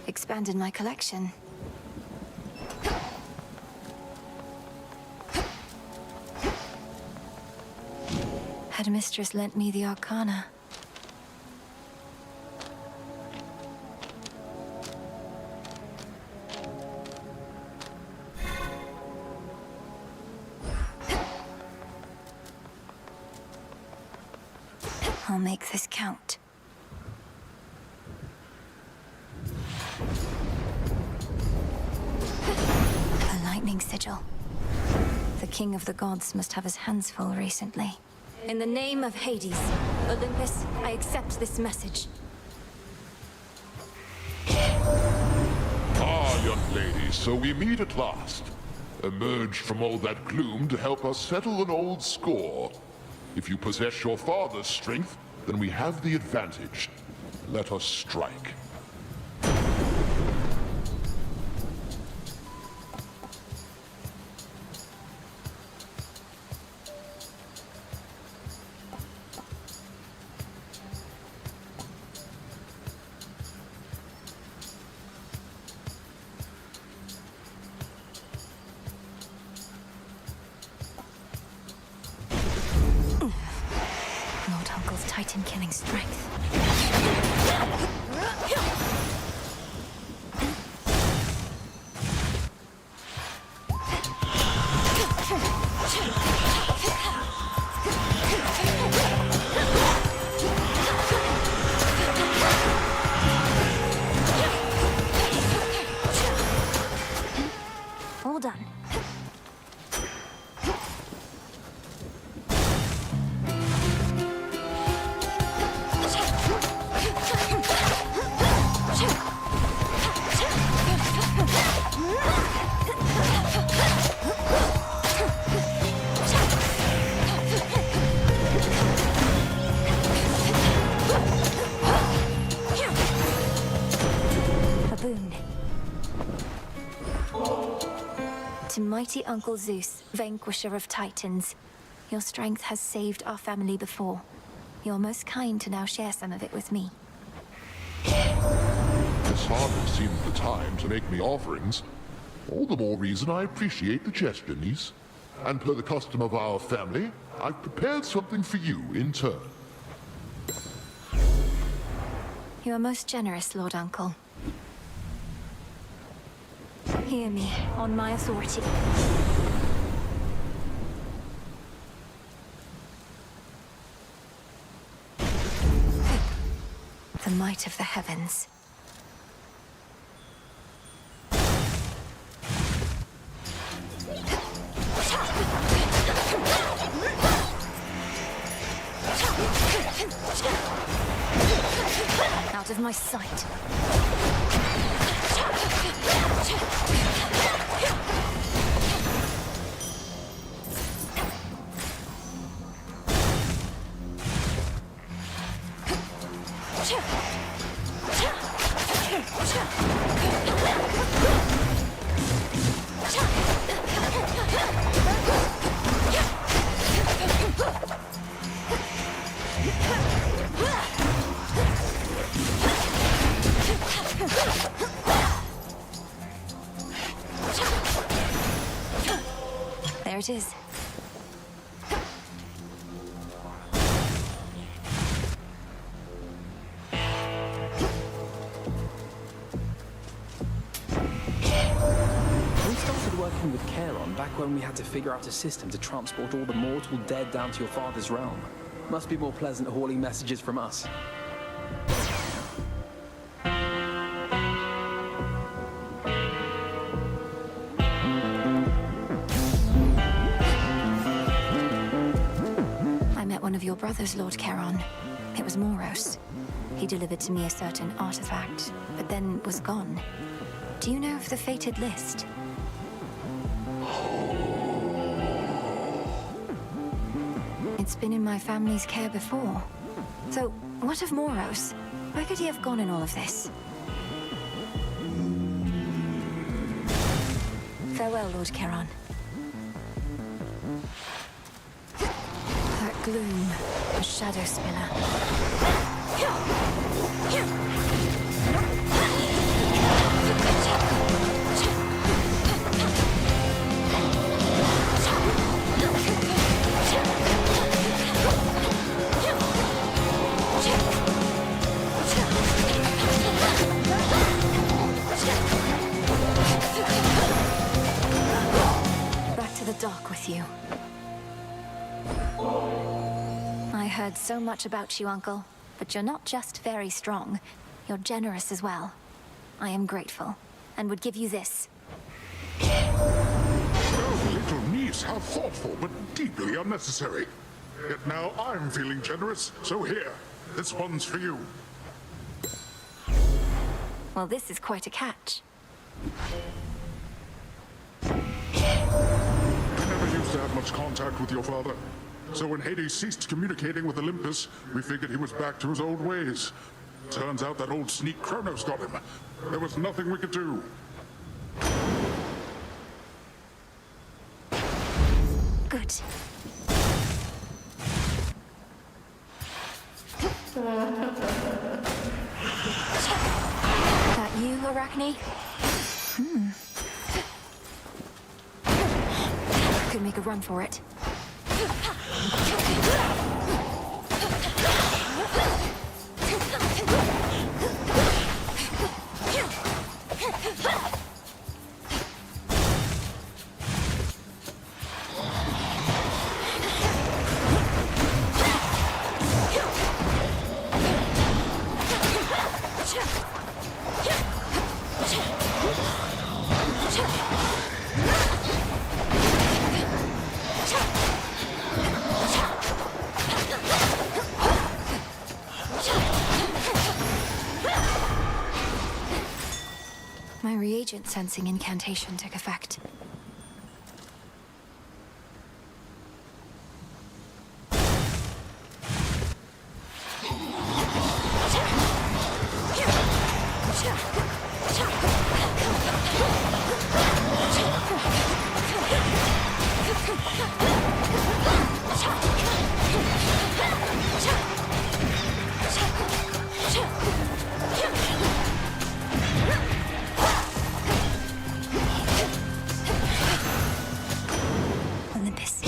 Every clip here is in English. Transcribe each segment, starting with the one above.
Expanded my collection. Headmistress lent me the Arcana. I'll make this count. A lightning sigil. The king of the gods must have his hands full recently. In the name of Hades, Olympus, I accept this message. Ah, young lady, so we meet at last. Emerged from all that gloom to help us settle an old score. If you possess your father's strength, then we have the advantage. Let us strike. Lord Uncle's Titan-killing strength. All done. A boon. To mighty Uncle Zeus, vanquisher of Titans. Your strength has saved our family before. You're most kind to now share some of it with me. This hardly seems the time to make me offerings. All the more reason I appreciate the gesture, niece. And per the custom of our family, I've prepared something for you in turn. You are most generous, Lord Uncle. Hear me, on my authority. The might of the heavens. Out of my sight. There it is. We started working with Charon back when we had to figure out a system to transport all the mortal dead down to your father's realm. Must be more pleasant hauling messages from us. I met one of your brothers, Lord Charon. It was Moros. He delivered to me a certain artifact, but then was gone. Do you know of the fated list? It's been in my family's care before. So, what of Moros? Where could he have gone in all of this? Farewell, Lord Charon. That gloom. A shadow spinner. Back to the dock with you. I heard so much about you, Uncle. But you're not just very strong. You're generous as well. I am grateful, and would give you this. Oh, little niece, how thoughtful, but deeply unnecessary. Yet now I'm feeling generous, so here, this one's for you. Well, this is quite a catch. I never used to have much contact with your father. So when Hades ceased communicating with Olympus, we figured he was back to his old ways. Turns out that old sneak Kronos got him. There was nothing we could do. Good. That you, Arachne? Could make a run for it. My reagent sensing incantation took effect. Olympus.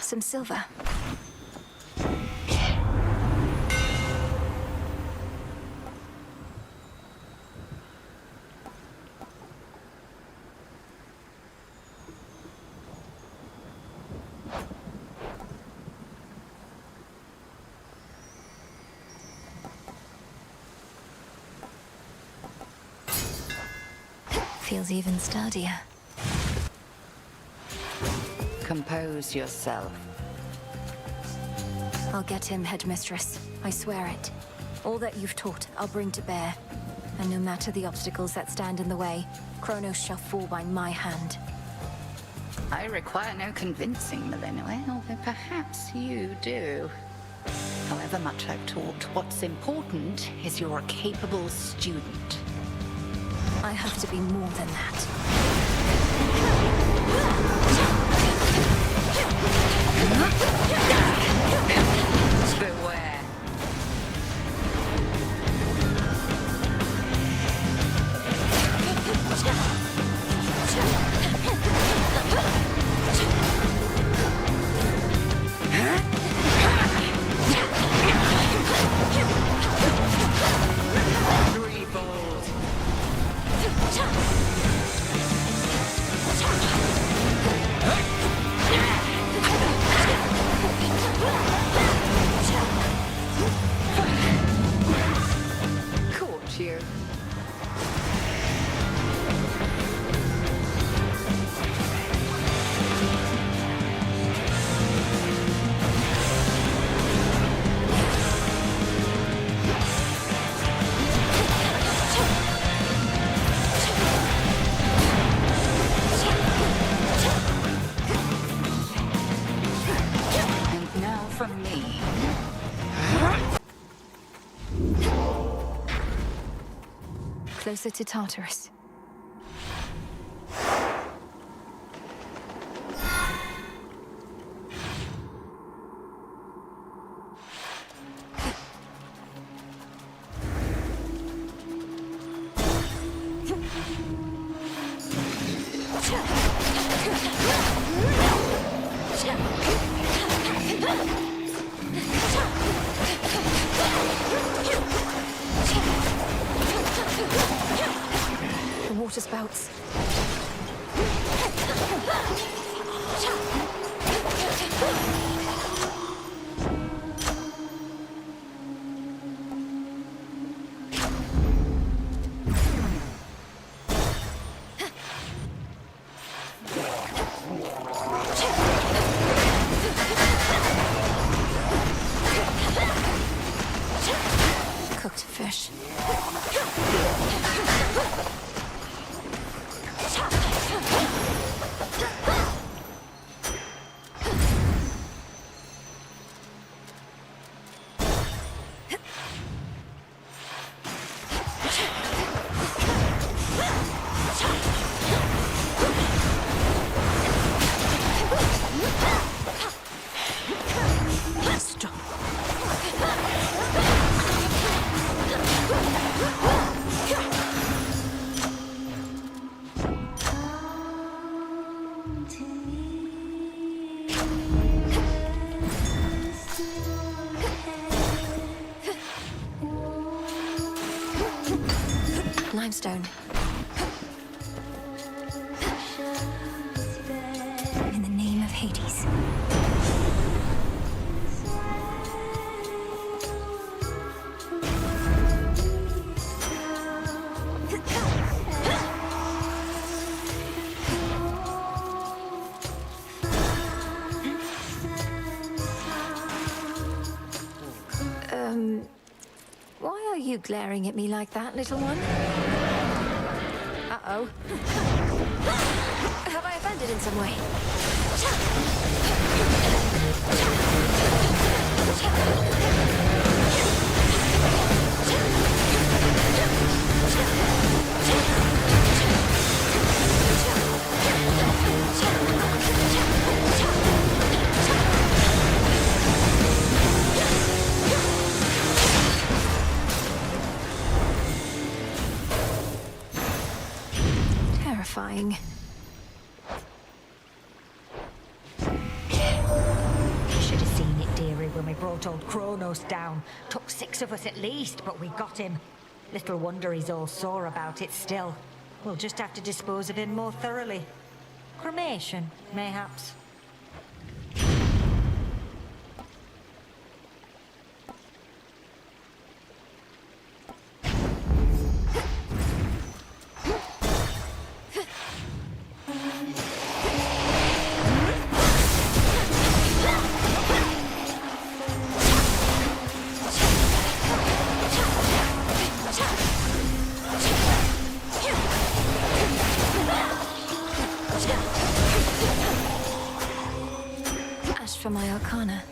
Some silver. Feels even sturdier. Compose yourself. I'll get him, Headmistress. I swear it. All that you've taught, I'll bring to bear. And no matter the obstacles that stand in the way, Kronos shall fall by my hand. I require no convincing, Melinoe, although perhaps you do. However much I've taught, what's important is you're a capable student. I have to be more than that. Beware. Huh? closer to Tartarus. The water spouts. Cooked fish. Stop. Limestone. In the name of Hades. Why are you glaring at me like that, little one? Uh-oh. Have I offended in some way? Terrifying. Should have seen it, dearie, when we brought old Kronos down. Took 6 of us at least, but we got him. Little wonder he's all sore about it still. We'll just have to dispose of him more thoroughly. Cremation, mayhaps. Ash for my arcana.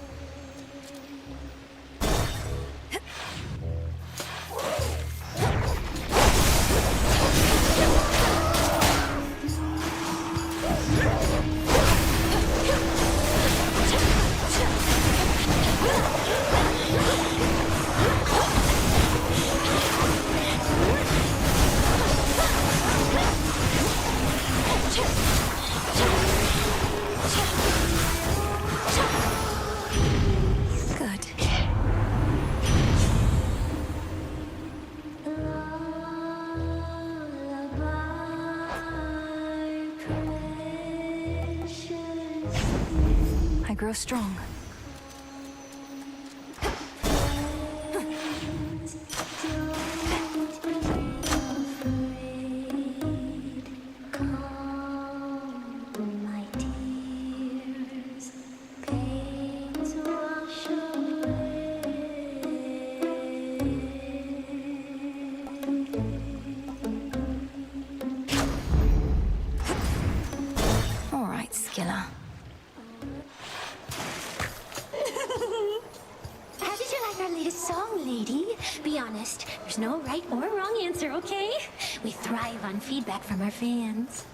Good. I grow strong. All right, Skilla. How did you like our latest song, lady? Be honest, there's no right or wrong answer, okay? We thrive on feedback from our fans.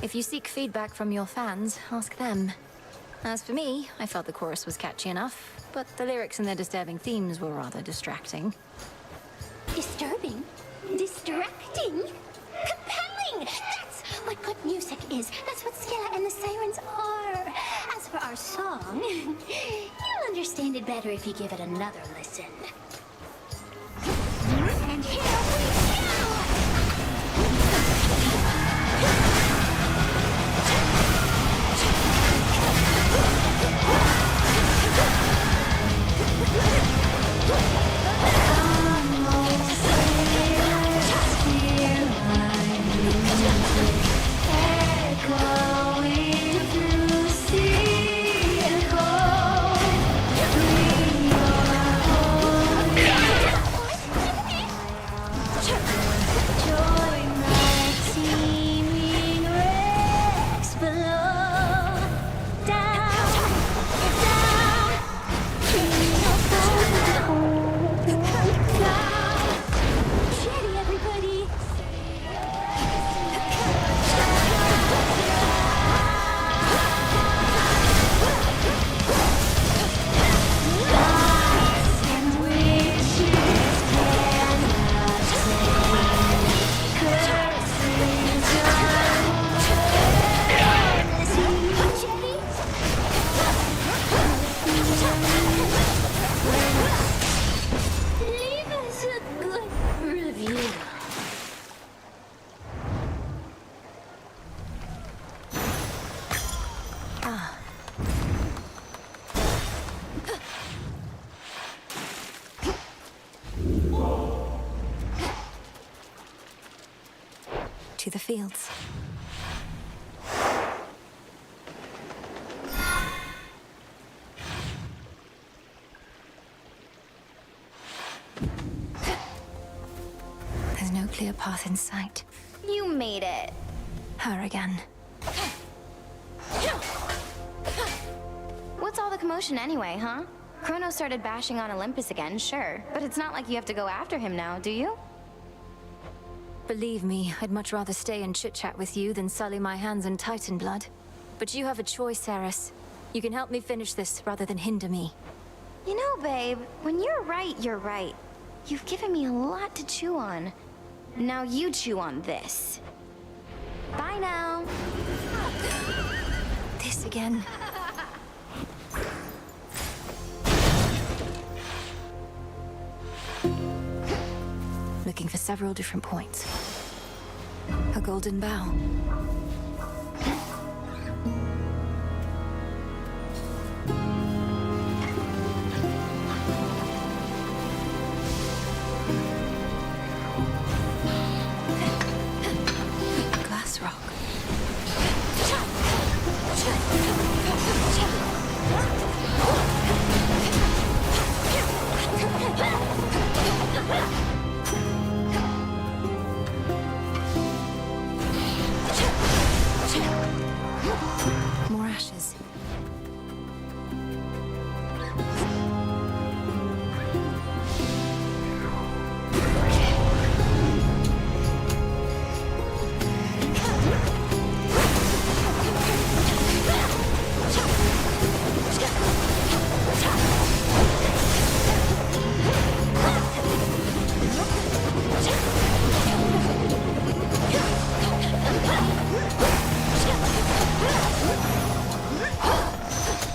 If you seek feedback from your fans, ask them. As for me, I felt the chorus was catchy enough, but the lyrics and their disturbing themes were rather distracting. Disturbing? Distracting? Compelling! That's what good music is. That's what Skella and the Sirens are. As for our song, you'll understand it better if you give it another listen. And here we go! To the fields. There's no clear path in sight. You made it. Her again. What's all the commotion anyway, huh? Chronos started bashing on Olympus again, sure. But it's not like you have to go after him now, do you? Believe me, I'd much rather stay and chit-chat with you than sully my hands in Titan blood. But you have a choice, Eris. You can help me finish this rather than hinder me. You know, babe, when you're right, you're right. You've given me a lot to chew on. Now you chew on this. Bye now. This again. Looking for several different points. A golden bough. Glass rock. More ashes.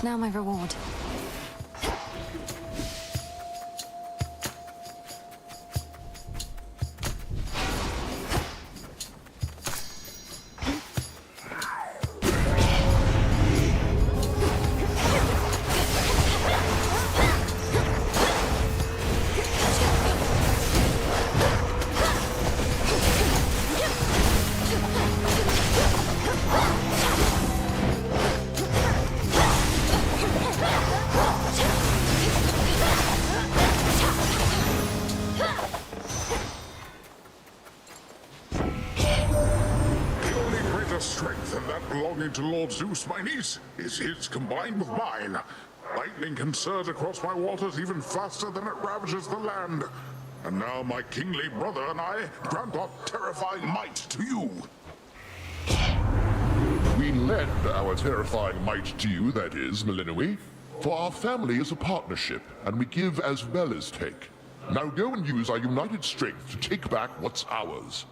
Now my reward. Strength, and that belonging to Lord Zeus, my niece, is his combined with mine. Lightning can surge across my waters even faster than it ravages the land. And now my kingly brother and I grant our terrifying might to you. We lend our terrifying might to you, that is, Melinoe. For our family is a partnership, and we give as well as take. Now go and use our united strength to take back what's ours.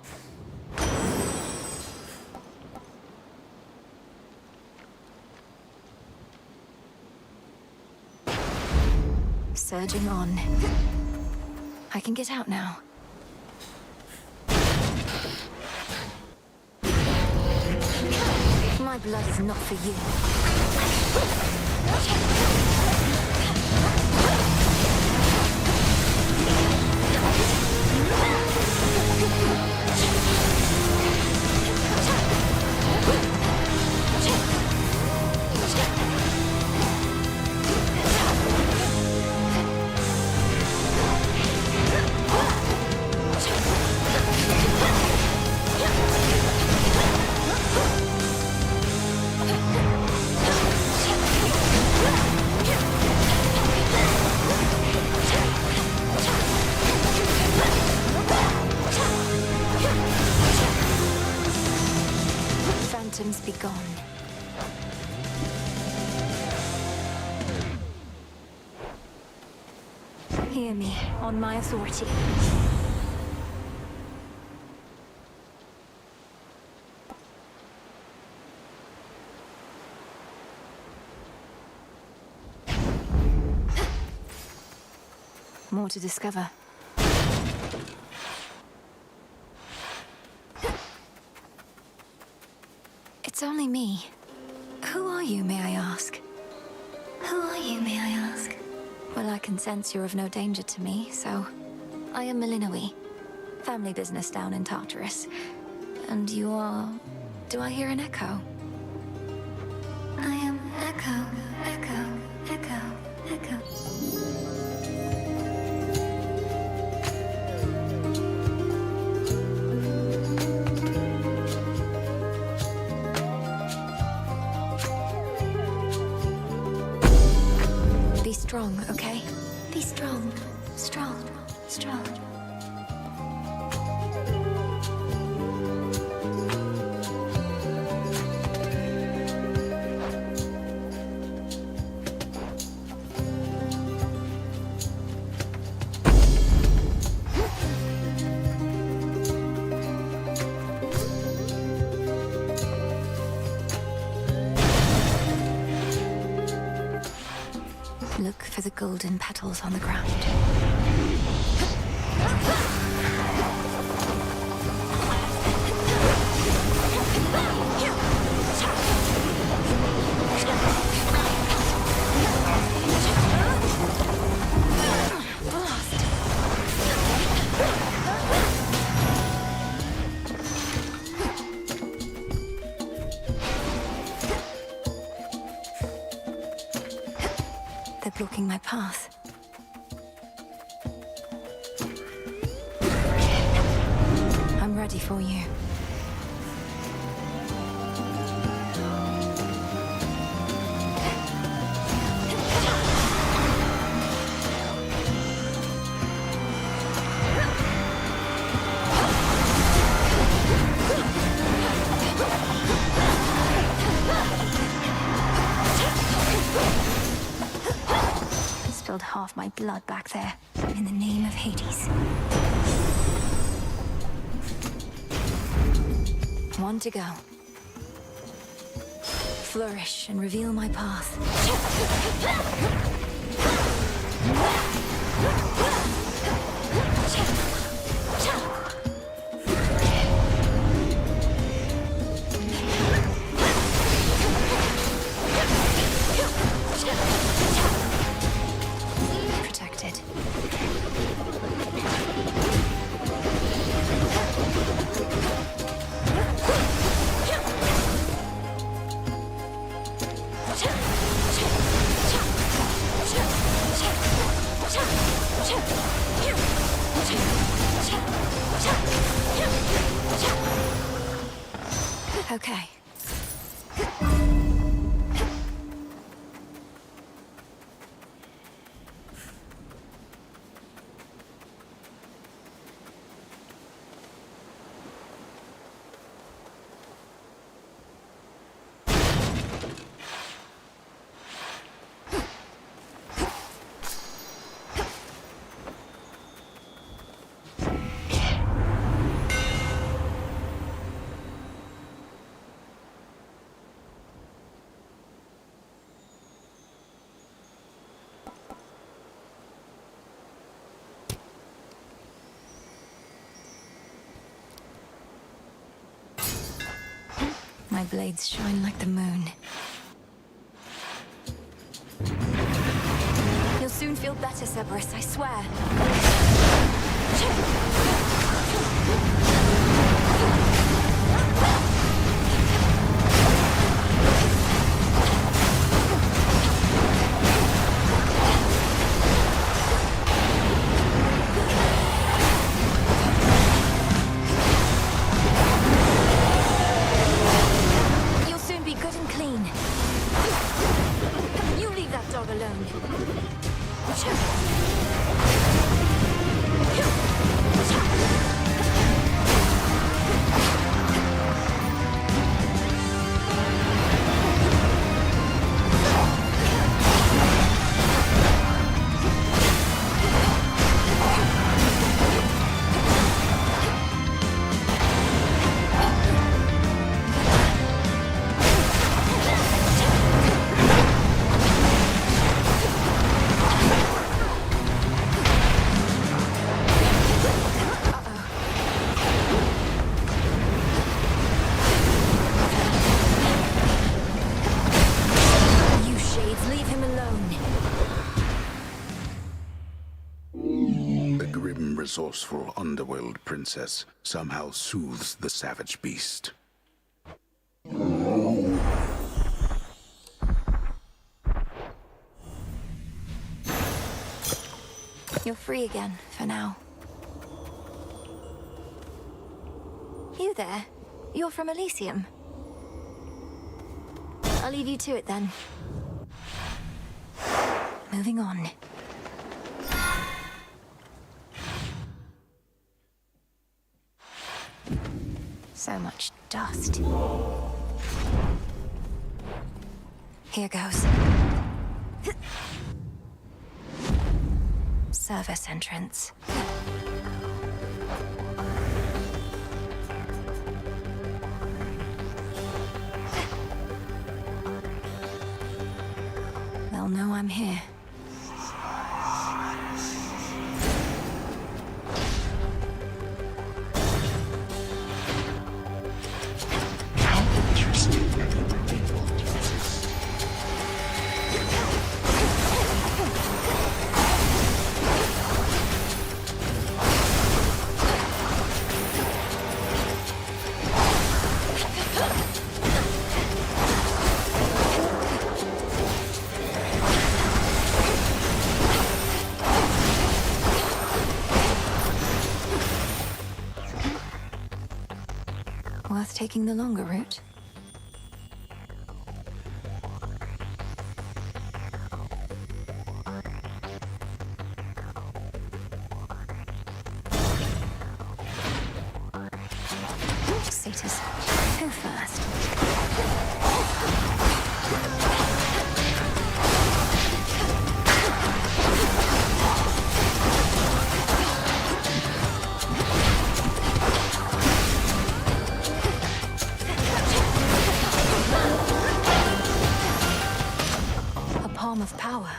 Surging on. I can get out now. My blood is not for you. Phantoms be gone. Hear me, on my authority. More to discover. It's only me. Who are you, may I ask? Who are you, may I ask? Well, I can sense you're of no danger to me, so... I am Melinoe. Family business down in Tartarus. And you are... Do I hear an echo? I am Echo, Echo, Echo, Echo. Be strong, okay? Be strong, strong, strong. Look for the golden petals on the ground. They're blocking my path. I'm ready for you. Spilled half my blood back there, in the name of Hades. One to go. Flourish and reveal my path. Protected. Okay. My blades shine like the moon. You'll soon feel better, Cerberus, I swear. You'll soon be good and clean. You leave that dog alone. You shades, leave him alone. The grim, resourceful underworld princess somehow soothes the savage beast. You're free again, for now. You there? You're from Elysium. I'll leave you to it then. Moving on. So much dust. Here goes. Service entrance. They'll know I'm here. Worth taking the longer route? Satyrs, who first? A palm of power.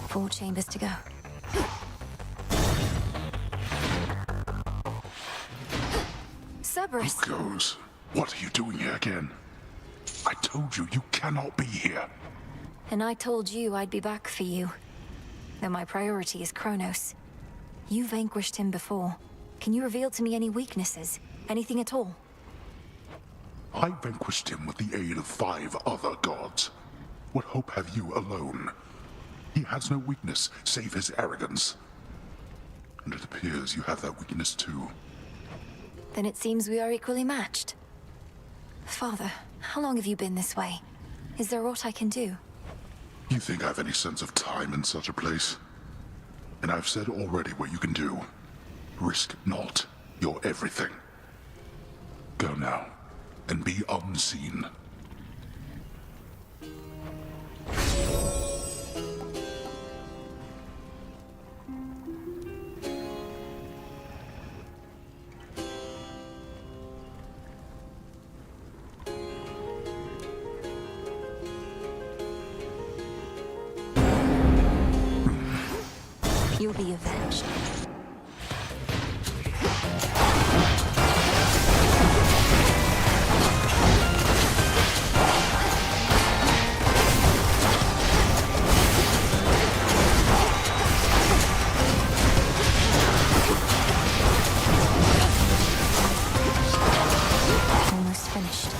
Four chambers to go. Cerberus! Who goes? What are you doing here again? I told you, you cannot be here. And I told you I'd be back for you. Though my priority is Kronos. You vanquished him before. Can you reveal to me any weaknesses? Anything at all? I vanquished him with the aid of 5 other gods. What hope have you alone? He has no weakness, save his arrogance. And it appears you have that weakness too. Then it seems we are equally matched. Father, how long have you been this way? Is there aught I can do? You think I have any sense of time in such a place? And I've said already what you can do. Risk not your everything. Go now, and be unseen. be avenged. Almost finished.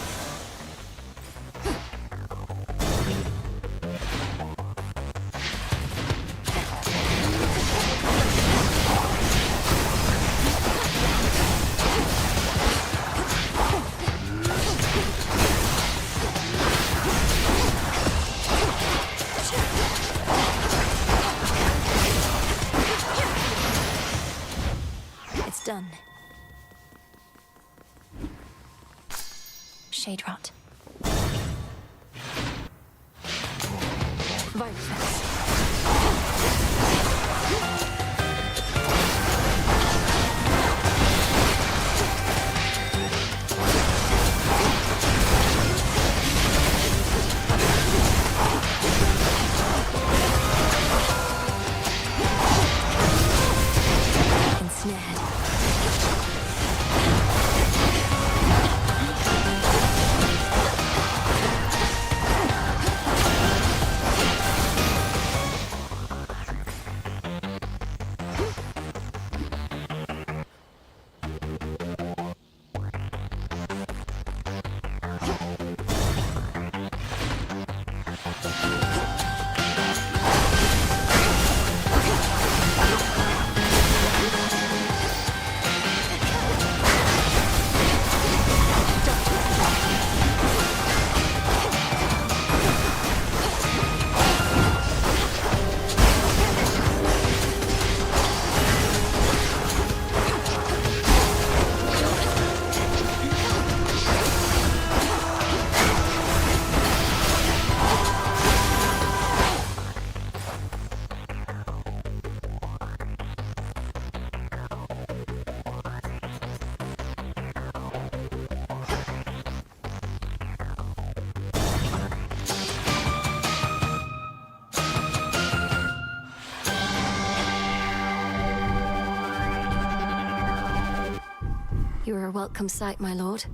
It's done. Shade rot. Violence. Ensnared. You are a welcome sight, my lord.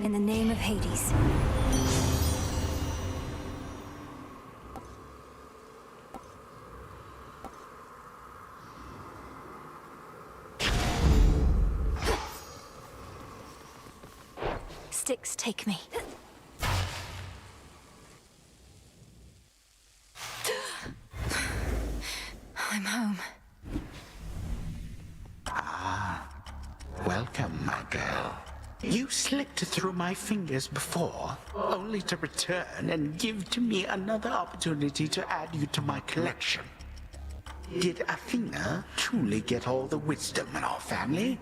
In the name of Hades. Styx, take me. I'm home. Welcome, my girl. You slipped through my fingers before, only to return and give to me another opportunity to add you to my collection. Did Athena truly get all the wisdom in our family?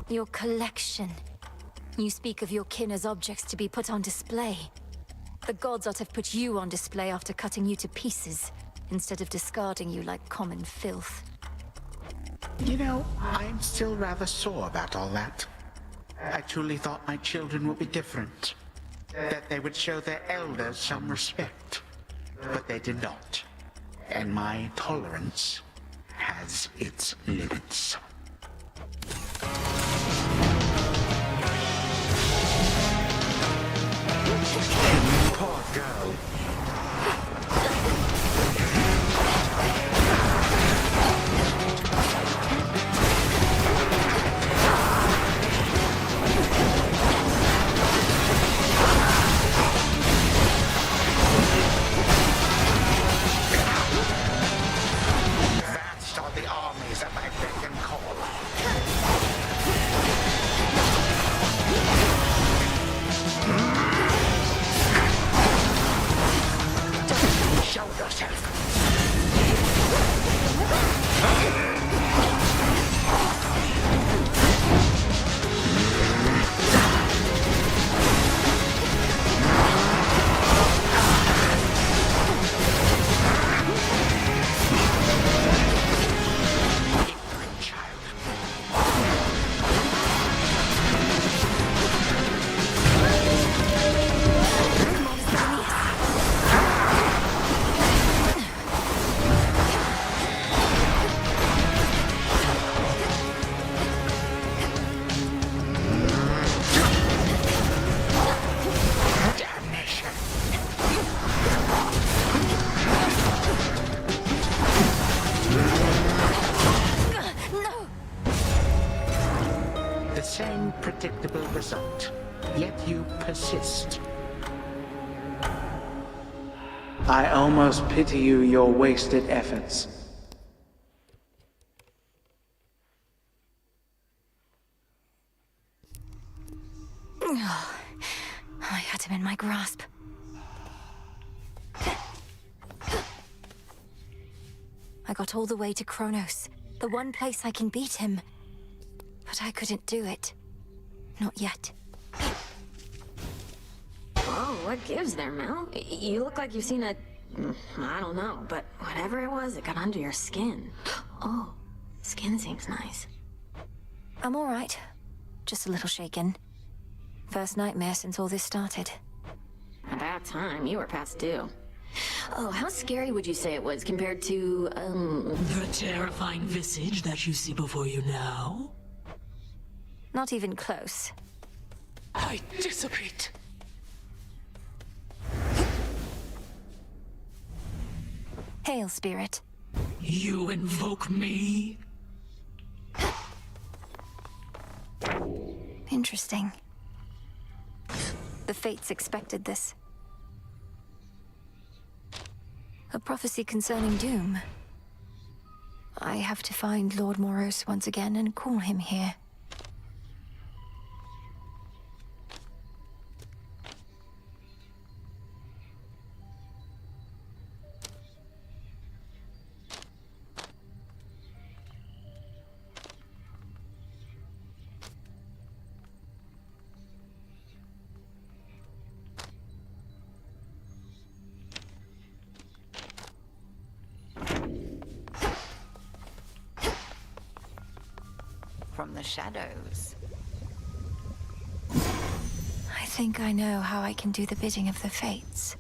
Your collection. You speak of your kin as objects to be put on display. The gods ought to have put you on display after cutting you to pieces, instead of discarding you like common filth. You know, I'm still rather sore about all that. I truly thought my children would be different. That they would show their elders some respect. But they did not. And my tolerance has its limits. Poor girl. Vast are the armies at my beck and call. Show yourself. Ignorant child. Damnation. No! The same predictable result, yet you persist. I almost pity you your wasted efforts. I had him in my grasp. I got all the way to Kronos, the one place I can beat him. But I couldn't do it. Not yet. Oh, what gives there, Mel? You look like you've seen a... I don't know, but whatever it was, it got under your skin. Oh, skin seems nice. I'm all right. Just a little shaken. First nightmare since all this started. About time, you were past due. Oh, how scary would you say it was compared to, The terrifying visage that you see before you now? Not even close. I dissipate. Hail, spirit. You invoke me? Interesting. The Fates expected this. A prophecy concerning doom. I have to find Lord Moros once again and call him here. From the shadows. I think I know how I can do the bidding of the Fates.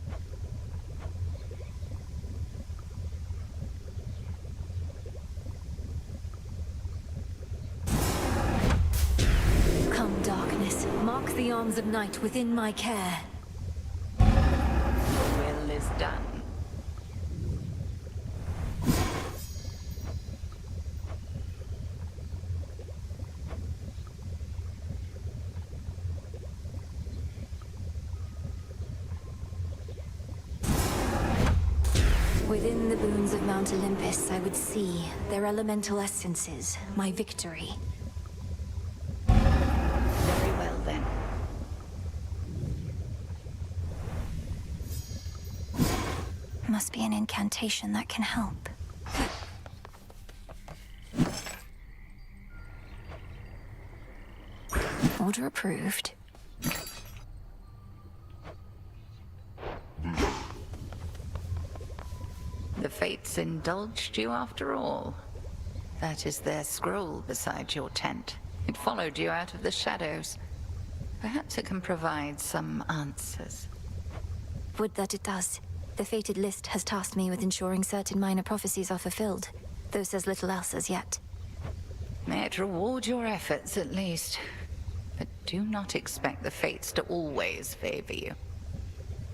Come, darkness, mark the arms of night within my care. The will is done. Within the boons of Mount Olympus, I would see their elemental essences, my victory. Very well then. Must be an incantation that can help. Order approved. The Fates indulged you after all. That is their scroll beside your tent. It followed you out of the shadows. Perhaps it can provide some answers. Would that it does. The fated list has tasked me with ensuring certain minor prophecies are fulfilled, though says little else as yet. May it reward your efforts, at least. But do not expect the fates to always favor you.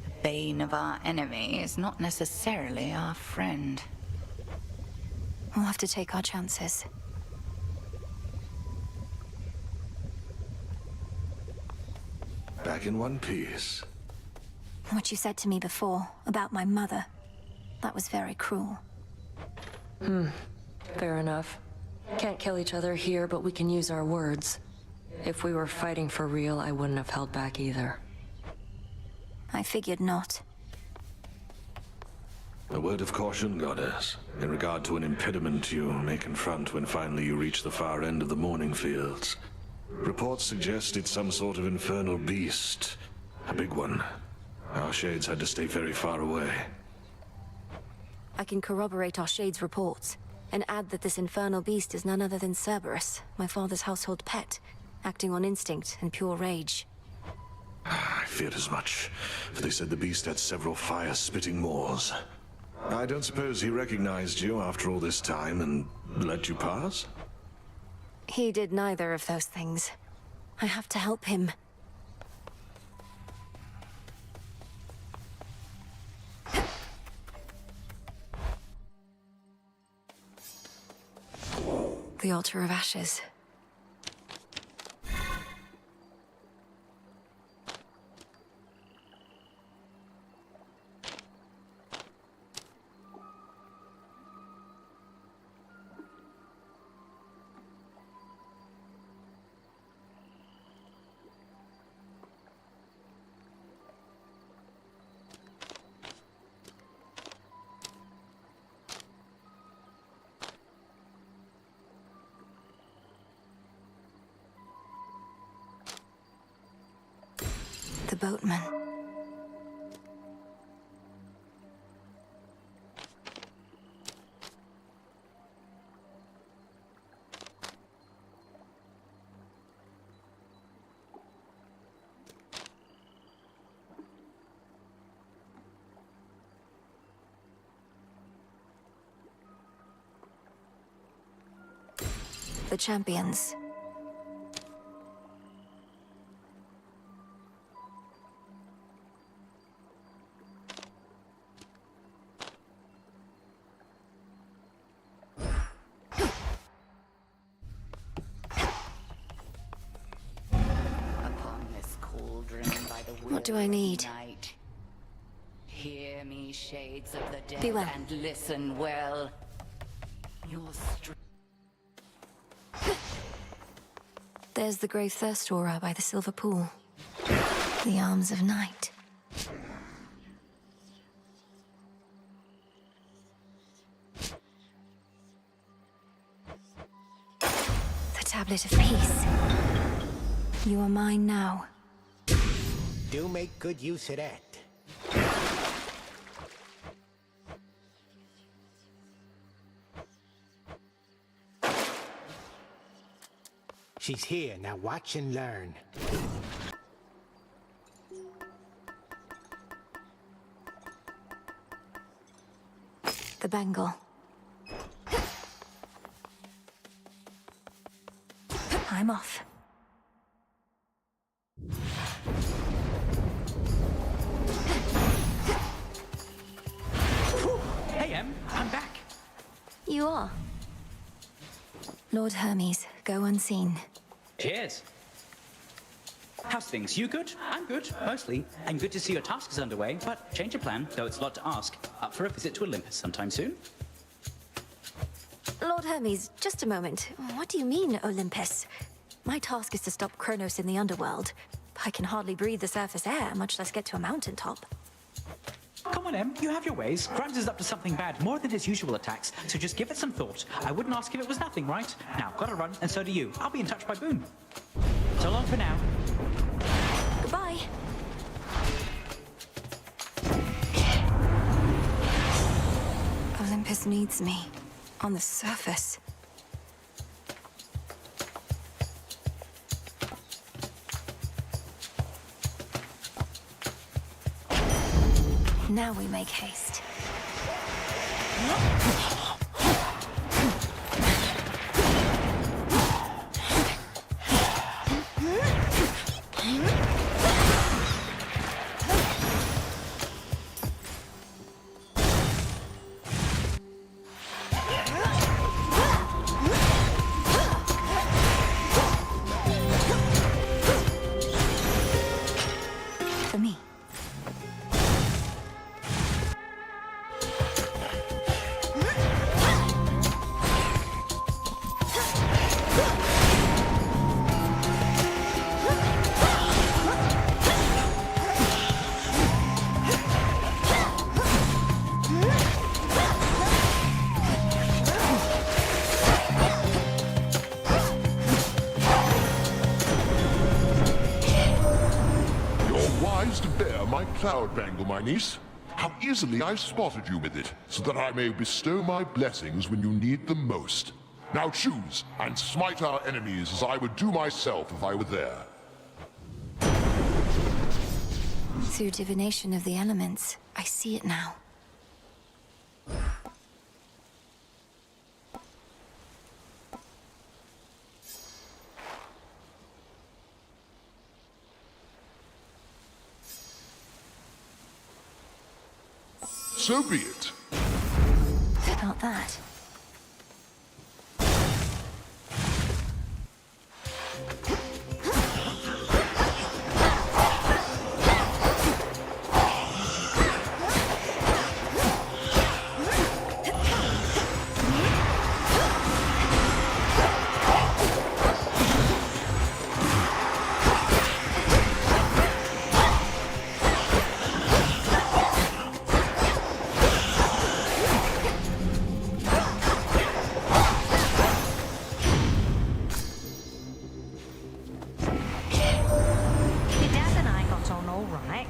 The bane of our enemy is not necessarily our friend. We'll have to take our chances. Back in one piece. What you said to me before, about my mother, that was very cruel. Fair enough. Can't kill each other here, but we can use our words. If we were fighting for real, I wouldn't have held back either. I figured not. A word of caution, Goddess, in regard to an impediment you may confront when finally you reach the far end of the Morning Fields. Reports suggest it's some sort of infernal beast. A big one. Our shades had to stay very far away. I can corroborate our Shade's reports, and add that this infernal beast is none other than Cerberus, my father's household pet, acting on instinct and pure rage. I feared as much, for they said the beast had several fire-spitting maws. I don't suppose he recognized you after all this time and let you pass? He did neither of those things. I have to help him. The Altar of Ashes. The boatman. The champions. What do I need? Night. Hear me, shades of the dead, Be well. and listen well. Your strength. There's the grave thirst aura by the silver pool. The arms of night. The tablet of peace. You are mine now. Do make good use of that. She's here, now watch and learn. The bangle. I'm off. Hey, Em, I'm back. You are. Lord Hermes, go unseen. Cheers. How's things? You good? I'm good, mostly. And good to see your task is underway, but change of plan, though it's a lot to ask. Up for a visit to Olympus sometime soon? Lord Hermes, just a moment. What do you mean, Olympus? My task is to stop Kronos in the underworld. I can hardly breathe the surface air, much less get to a mountaintop. Come on, Em, you have your ways. Grimes is up to something bad, more than his usual attacks, so just give it some thought. I wouldn't ask if it was nothing, right? Now, gotta run, and so do you. I'll be in touch by Boone. So long for now. Goodbye. Olympus needs me. On the surface. Now we make haste. For me. Wise to bear my cloud bangle, my niece. How easily I spotted you with it, so that I may bestow my blessings when you need them most. Now choose, and smite our enemies as I would do myself if I were there. Through divination of the elements, I see it now. So be it. Not that.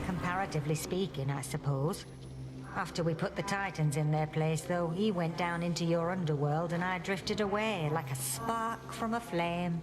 Comparatively speaking, I suppose. After we put the Titans in their place, though, he went down into your underworld and I drifted away like a spark from a flame.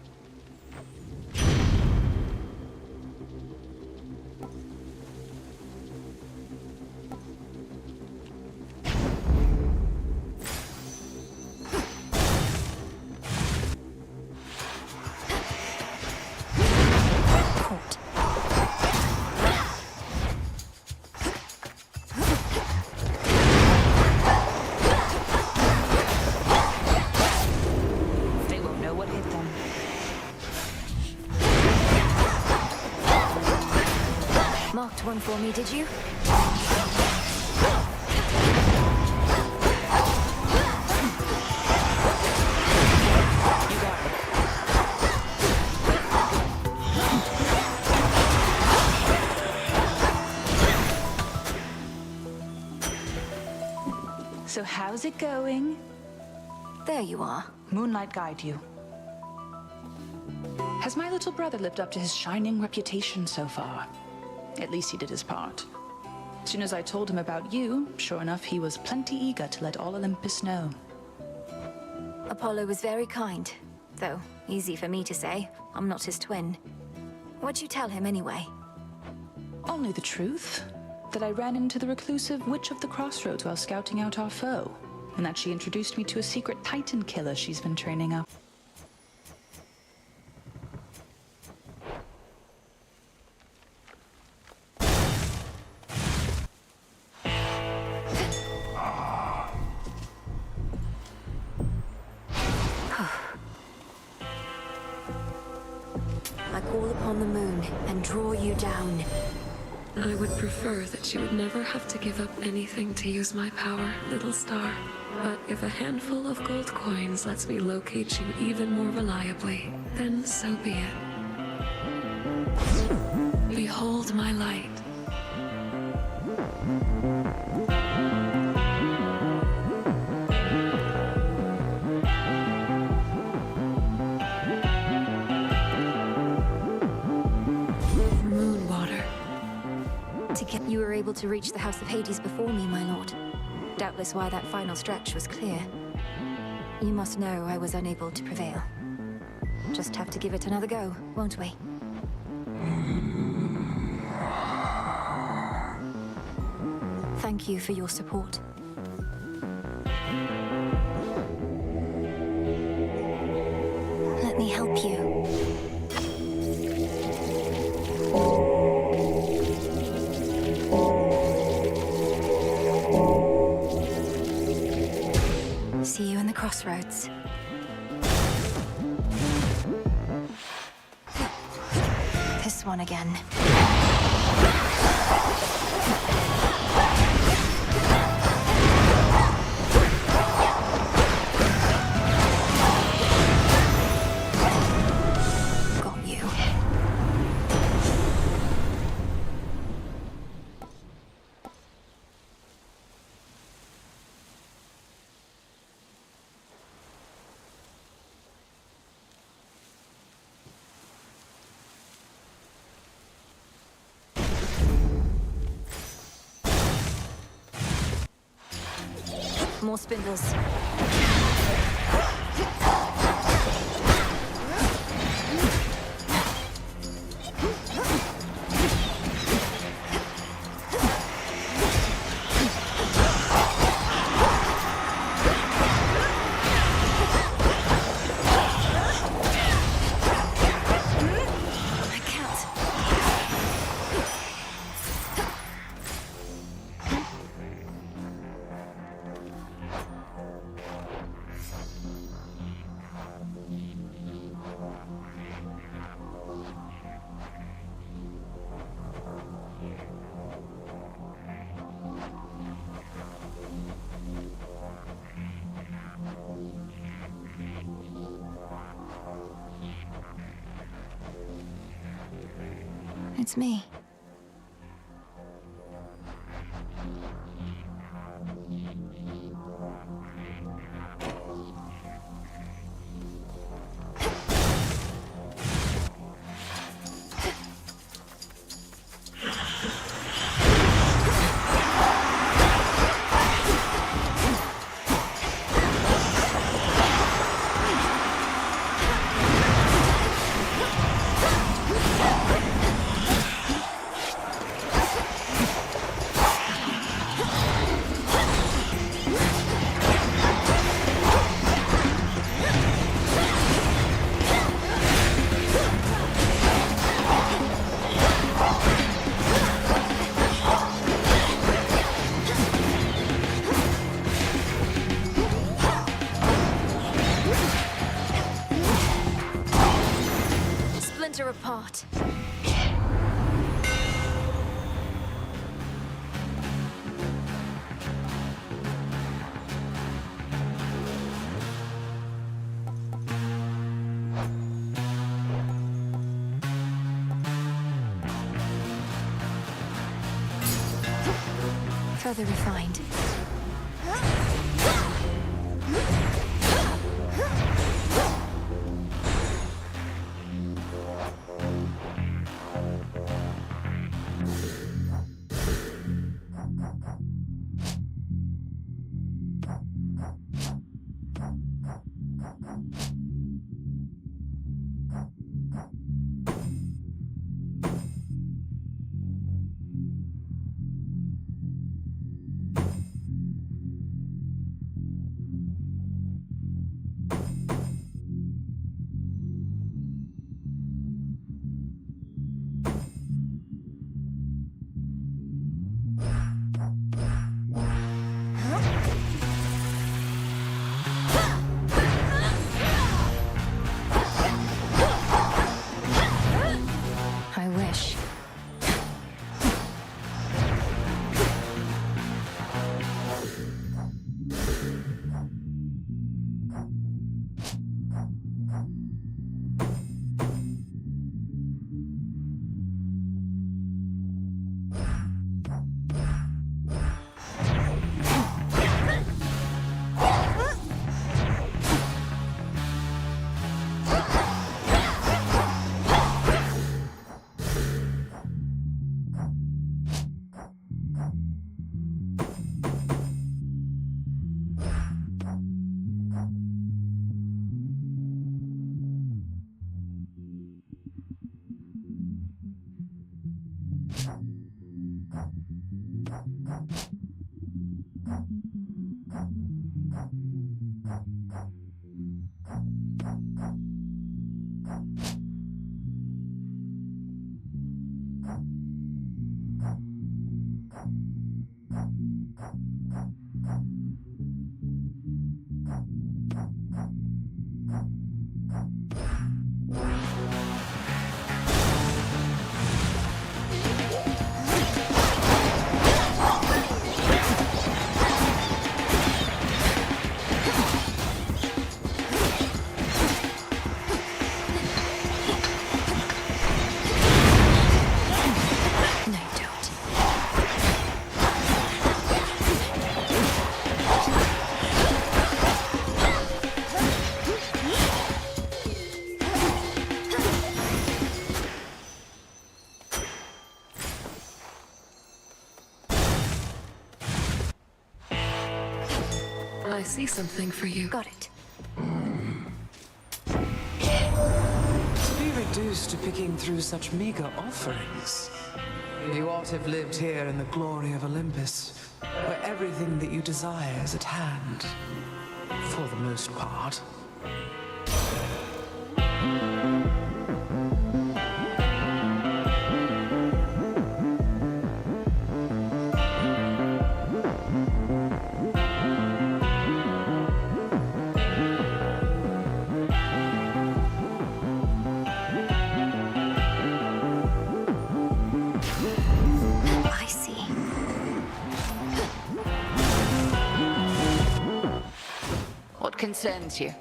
Marked one for me, did you? So how's it going? There you are. Moonlight guide you. Has my little brother lived up to his shining reputation so far? At least he did his part. As soon as I told him about you, sure enough, he was plenty eager to let all Olympus know. Apollo was very kind, though easy for me to say. I'm not his twin. What'd you tell him anyway? Only the truth. That I ran into the reclusive Witch of the Crossroads while scouting out our foe, and that she introduced me to a secret Titan killer she's been training up. I call upon the moon and draw you down. I would prefer that you would never have to give up anything to use my power, little star. But if a handful of gold coins lets me locate you even more reliably, then so be it. Behold my light. You were able to reach the House of Hades before me, my lord. Doubtless why that final stretch was clear. You must know I was unable to prevail. Just have to give it another go, won't we? Thank you for your support. Let me help you. See you in the crossroads. This one again. Got you. More spindles. I can't. It's me. Splinter apart. Further refined. I see something for you. Got it. To be reduced to picking through such meager offerings. You ought to have lived here in the glory of Olympus, where everything that you desire is at hand. For the most part. I see. What concerns you?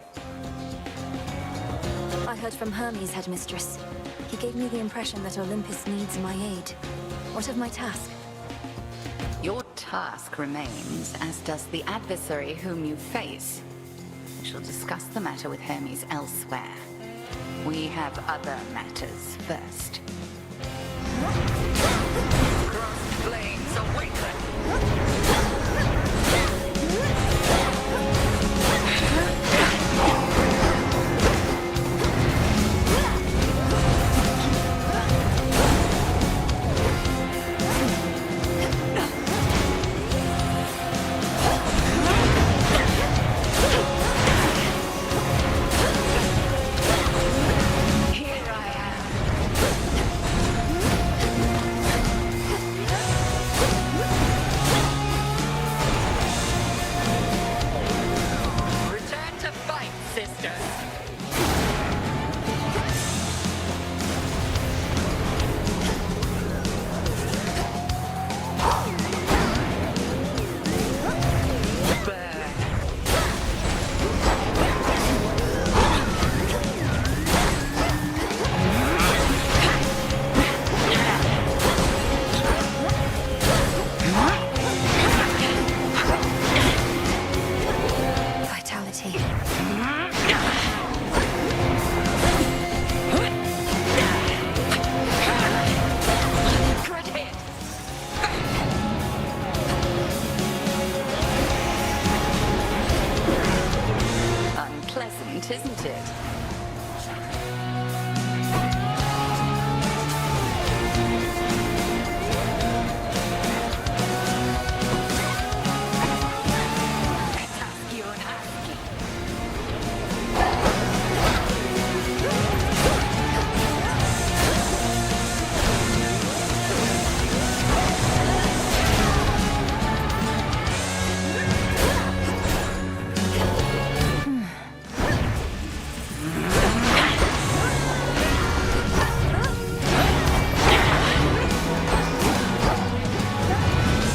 I heard from Hermes, headmistress. He gave me the impression that Olympus needs my aid. What of my task? Your task remains, as does the adversary whom you face. We shall discuss the matter with Hermes elsewhere. We have other matters first. Crossed flames awaken! Here I am. Return to fight, sister. Vitality. Good hit. Unpleasant, isn't it?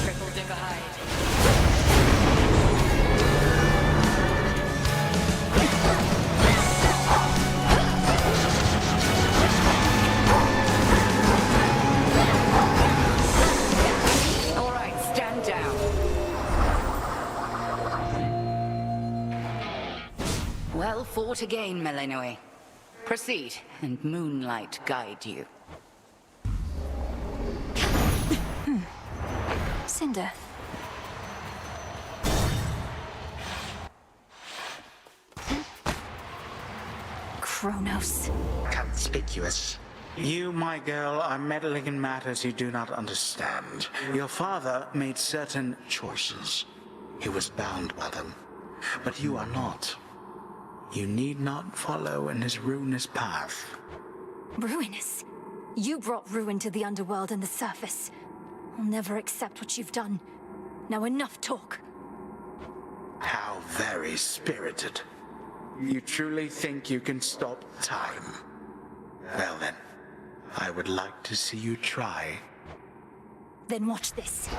Triple digger hide. All right, stand down. Well fought again, Melinoe. Proceed, and moonlight guide you. Cinder. Kronos. Conspicuous. You, my girl, are meddling in matters you do not understand. Your father made certain choices. He was bound by them. But you are not. You need not follow in his ruinous path. Ruinous? You brought ruin to the underworld and the surface. I'll never accept what you've done. Now enough talk. How very spirited. You truly think you can stop time? Well then, I would like to see you try. Then watch this.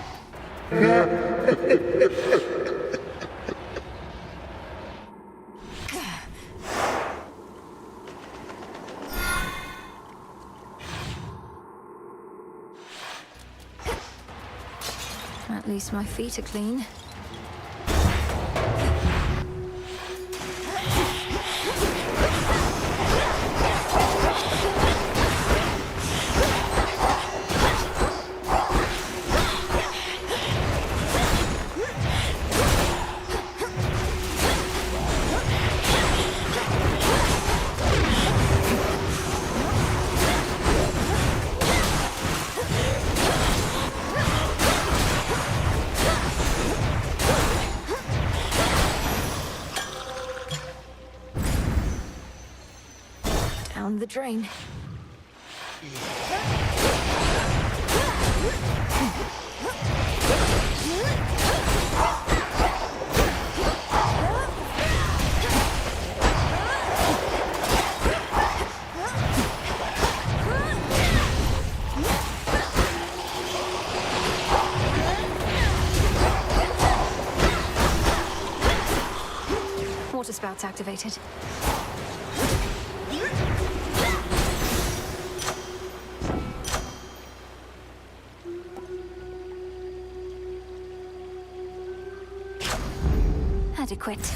At least my feet are clean. Down the drain. Water spouts activated. Adequate.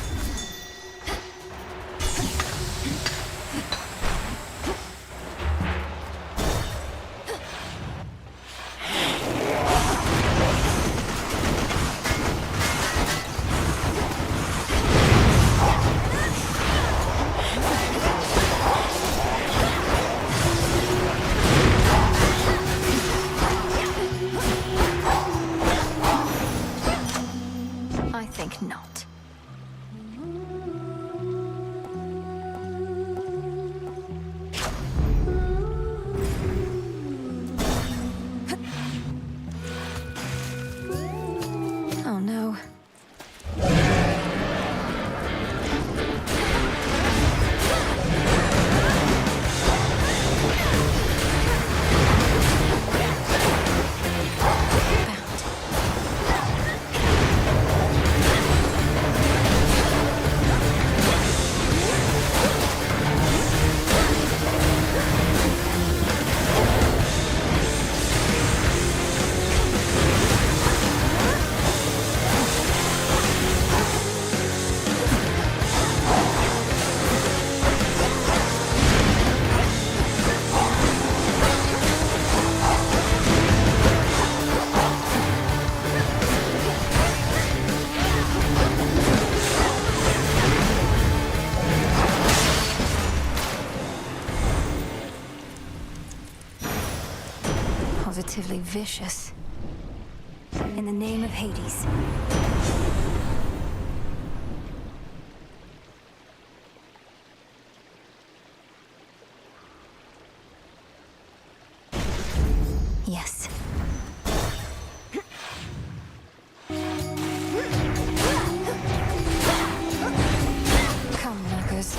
I think not. Oh no. Positively vicious. In the name of Hades. Yes. Come, Marcus.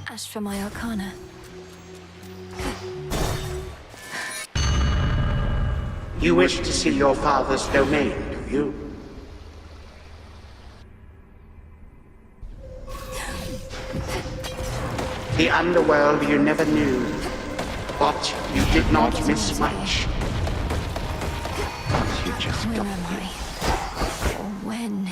Ash for my arcana. You wish to see your father's domain, do you? The underworld you never knew, but you did not miss much. But you just Where got am I? Or when?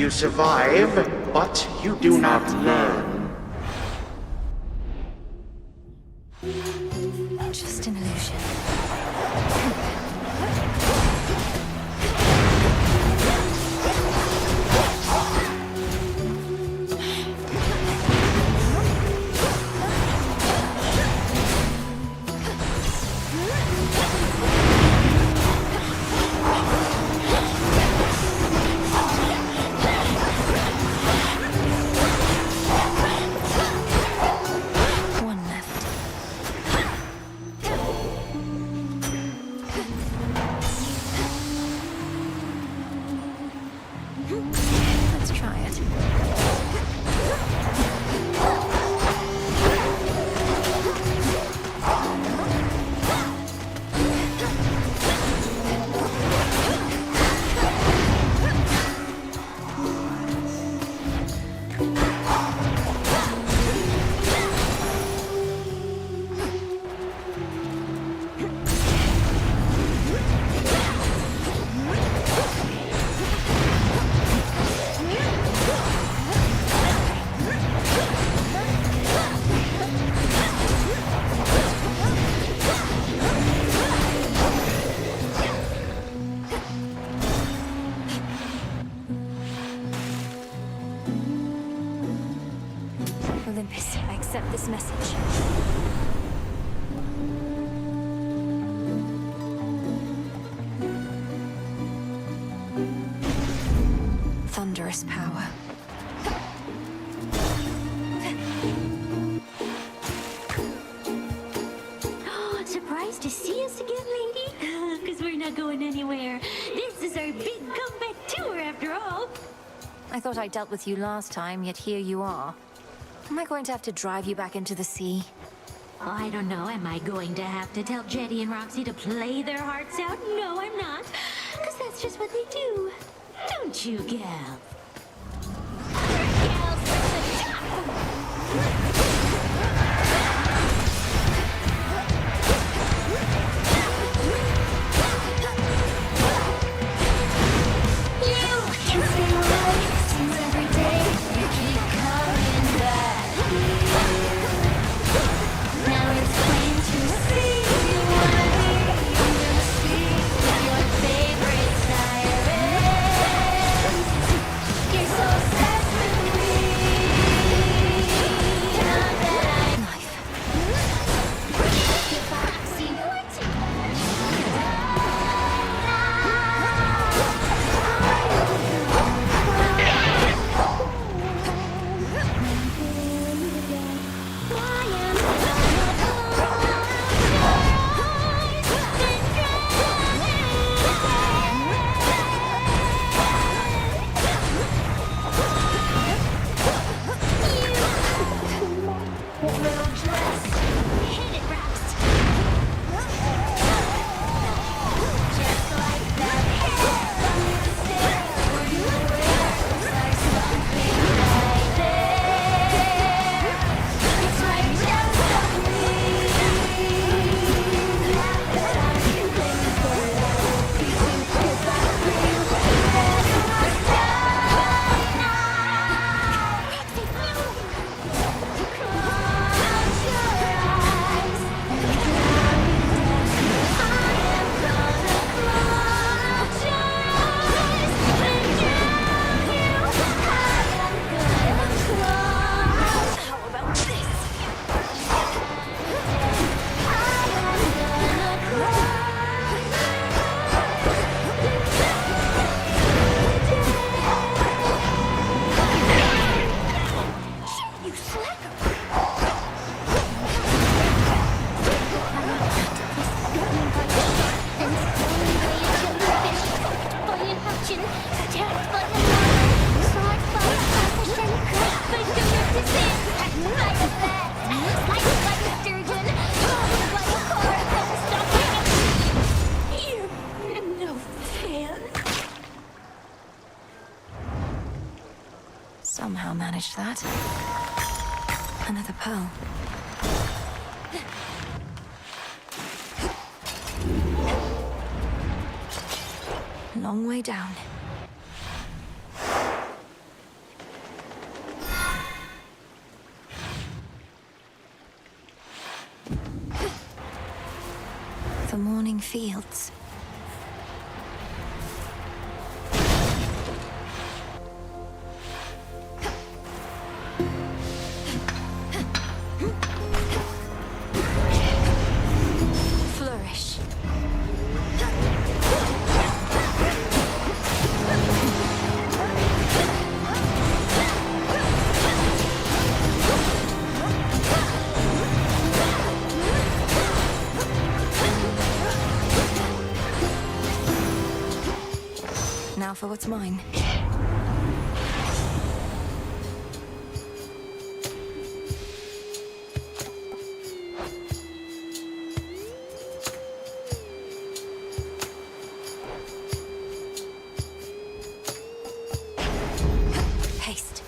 You survive, but you do not learn. Just an illusion. One left. Let's try it. Olympus, I accept this message. Thunderous power. Surprised to see us again, lady? Because we're not going anywhere. This is our big comeback tour, after all. I thought I dealt with you last time, yet here you are. Am I going to have to drive you back into the sea? Oh, I don't know. Am I going to have to tell Jetty and Roxy to play their hearts out? No, I'm not. Because that's just what they do. Don't you, gal? Somehow managed that. Another pearl. Long way down. for morning fields. Flourish. Now for what's mine. Haste.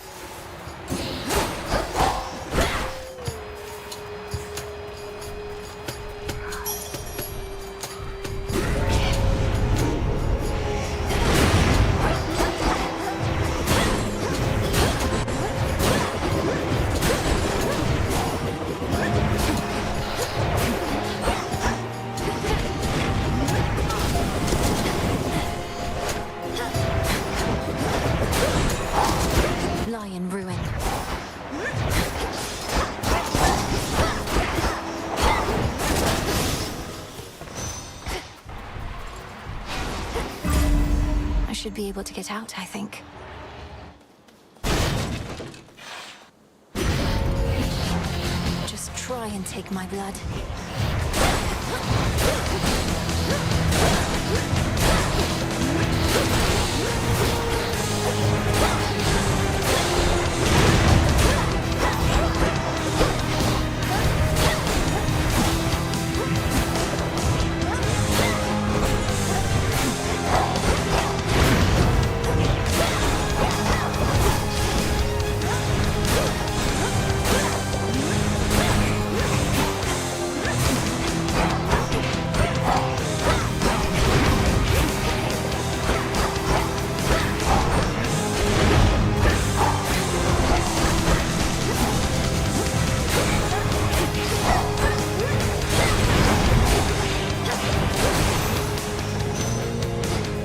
Lie in ruin. I should be able to get out, I think. Just try and take my blood.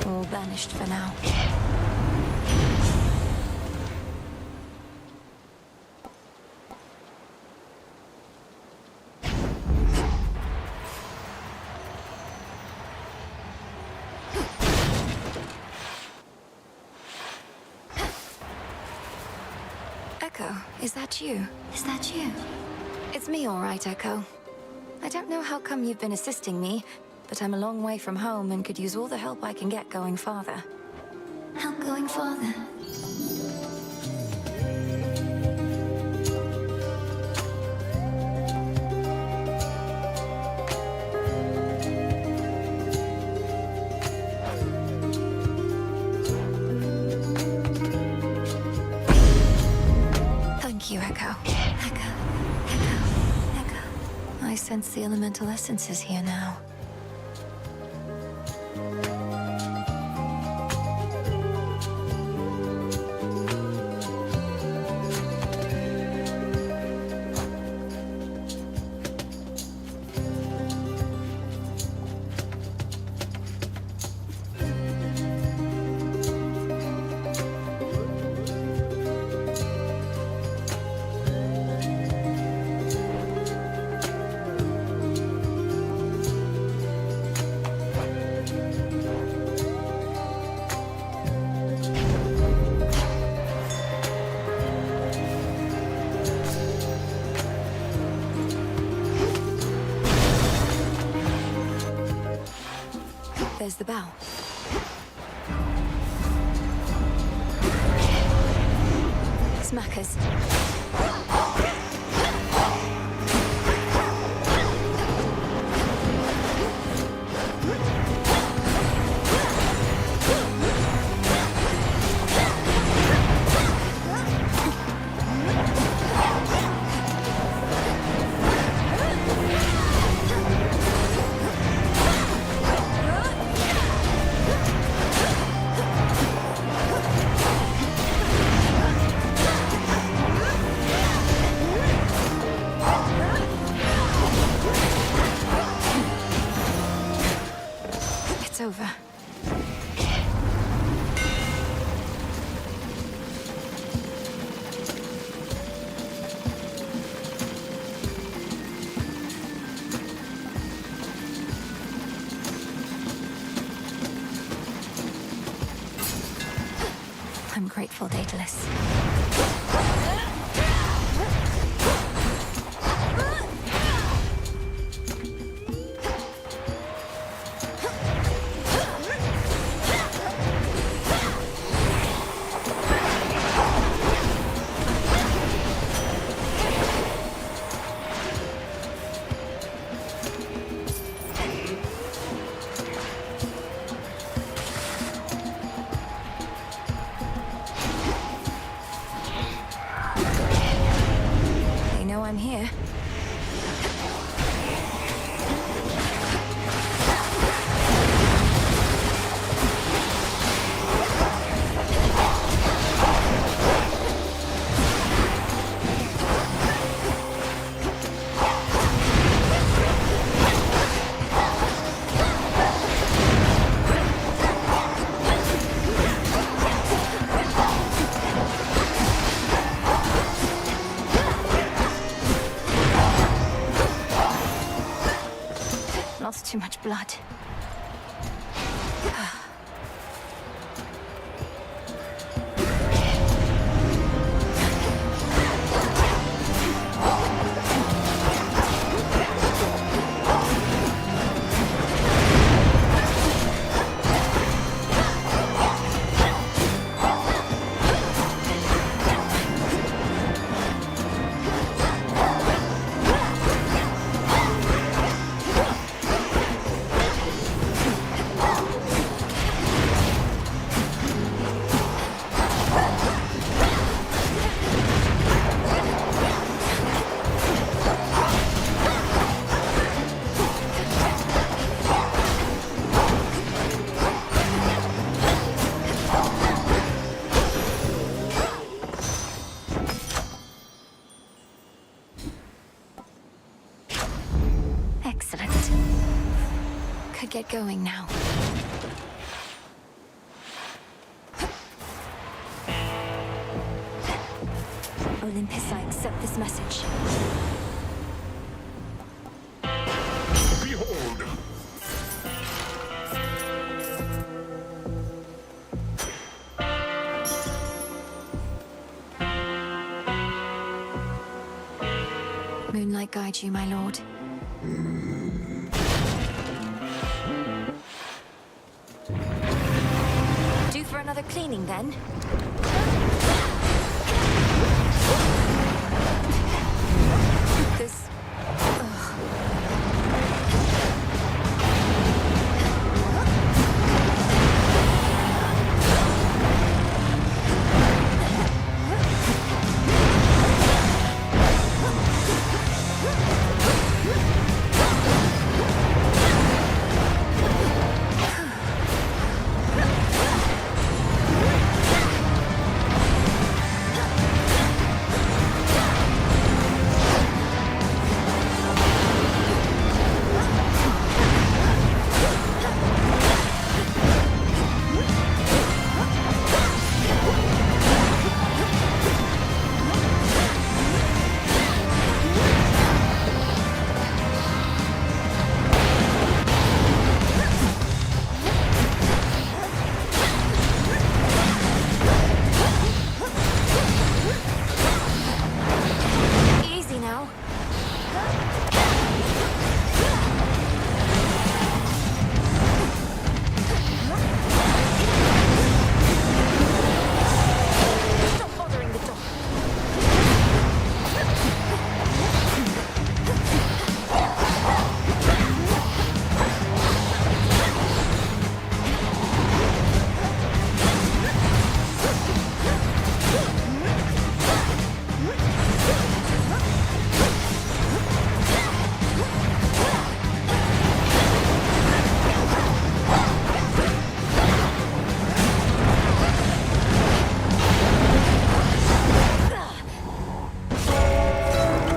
All banished for now. Echo, is that you? Is that you? It's me, all right, Echo. I don't know how come you've been assisting me, but I'm a long way from home and could use all the help I can get going farther. Help going farther. Thank you, Echo. I sense the elemental essences here now. There's the bow. Smackers. over. I'm grateful, Daedalus. They know I'm here. Lost too much blood. Excellent. Could get going now. Olympus, I accept this message. Behold! Moonlight guide you, my lord. Due for another cleaning, then? This... Easy now. Stop bothering the dog.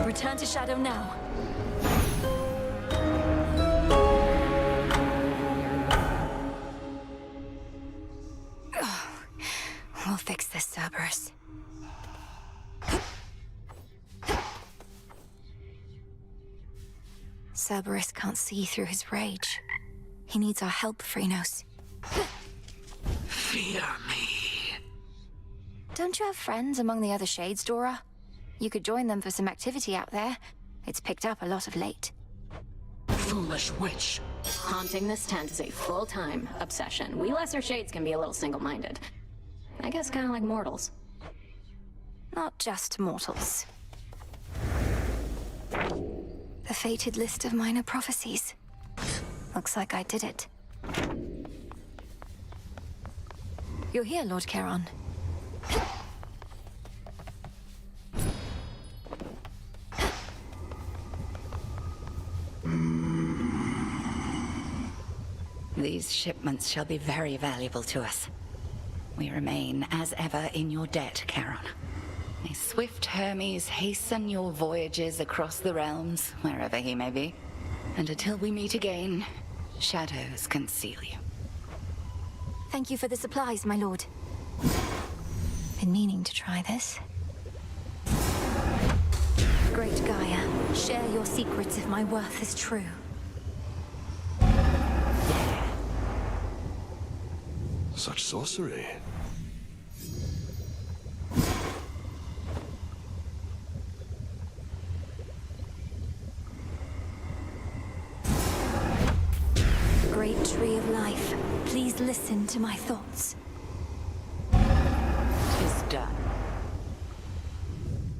Return to Shadow now. fix this, Cerberus. Cerberus can't see through his rage. He needs our help, Phrynos. Fear me. Don't you have friends among the other shades, Dora? You could join them for some activity out there. It's picked up a lot of late. Foolish witch. Haunting this tent is a full-time obsession. We lesser shades can be a little single-minded. I guess kind of like mortals. Not just mortals. The fated list of minor prophecies. Looks like I did it. You're here, Lord Charon. These shipments shall be very valuable to us. We remain, as ever, in your debt, Charon. May swift Hermes hasten your voyages across the realms, wherever he may be. And until we meet again, shadows conceal you. Thank you for the supplies, my lord. Been meaning to try this. Great Gaia, share your secrets if my worth is true. Such sorcery. Great tree of life, please listen to my thoughts. 'Tis done.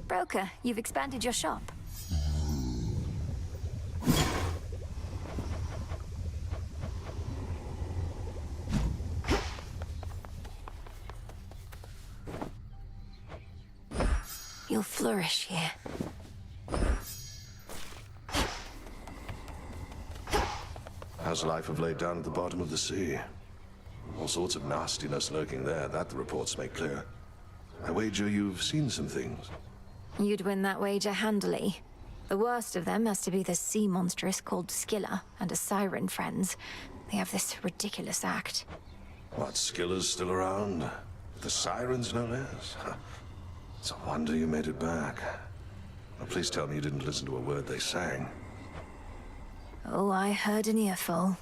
Broker, you've expanded your shop. You'll flourish here. How's life of late down at the bottom of the sea? All sorts of nastiness lurking there, that the reports make clear. I wager you've seen some things. You'd win that wager handily. The worst of them has to be the sea monstrous called Scylla and a siren friends. They have this ridiculous act. What, Scylla's still around? The sirens, no less? It's a wonder you made it back. Well, please tell me you didn't listen to a word they sang. Oh, I heard an earful.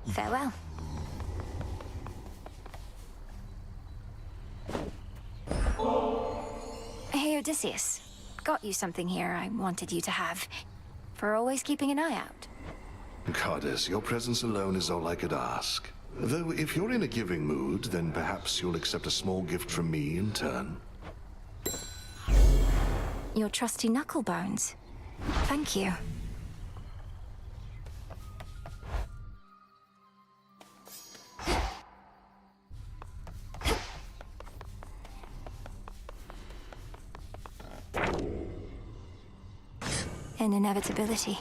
Farewell. Hey, Odysseus. Got you something here I wanted you to have. For always keeping an eye out. Goddess, your presence alone is all I could ask. Though, if you're in a giving mood, then perhaps you'll accept a small gift from me in turn. Your trusty knucklebones. Thank you. An inevitability.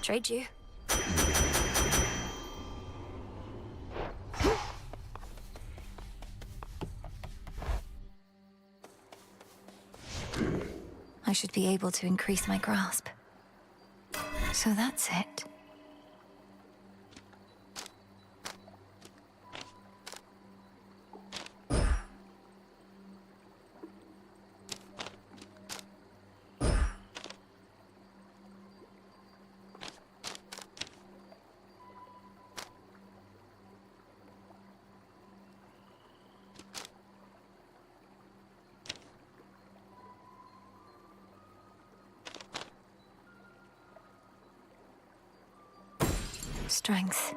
Trade you. I should be able to increase my grasp. So that's it. Strength.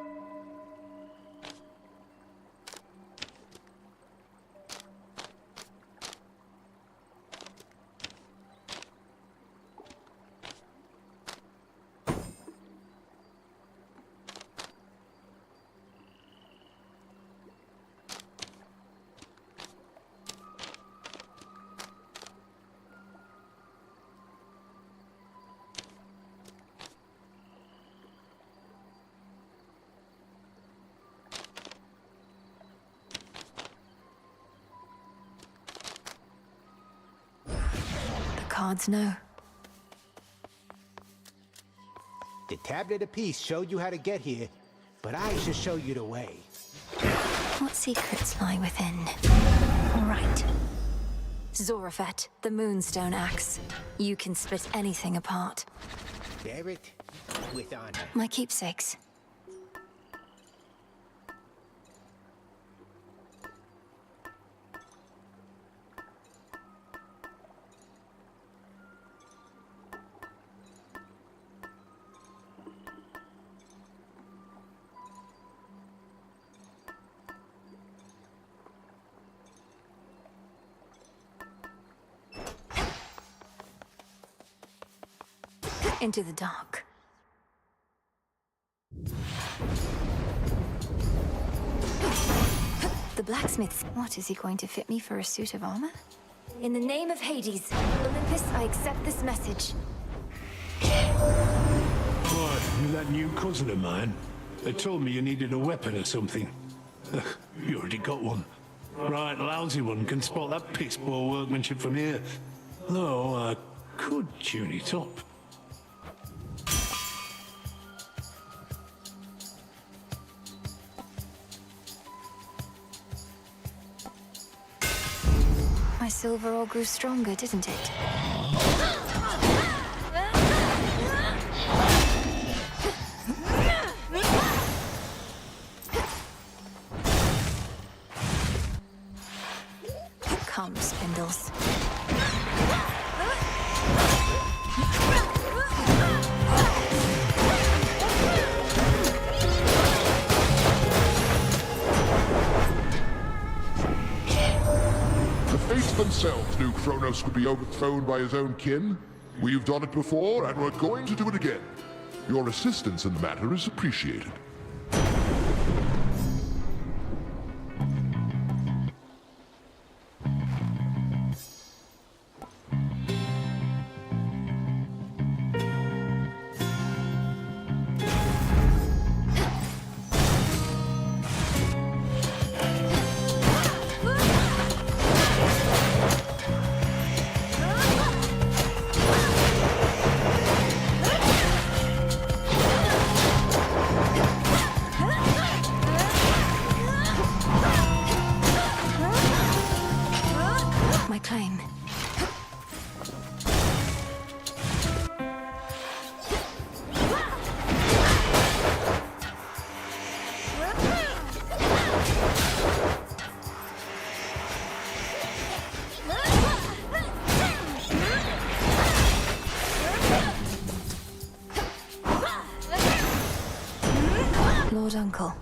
cards know. The Tablet of Peace showed you how to get here, but I should show you the way. What secrets lie within? All right. Zorafet, the Moonstone Axe. You can split anything apart. Bear it with honor. My keepsakes. Into the dark. The blacksmith. What, is he going to fit me for a suit of armor? In the name of Hades, Olympus, I accept this message. What, you that new cousin of mine? They told me you needed a weapon or something. You already got one. Right, lousy one can spot that piss poor workmanship from here. Though I could tune it up. My silver all grew stronger, didn't it? Come, spindles. Themselves knew Kronos would be overthrown by his own kin. We've done it before, and we're going to do it again. Your assistance in the matter is appreciated. Lord Uncle.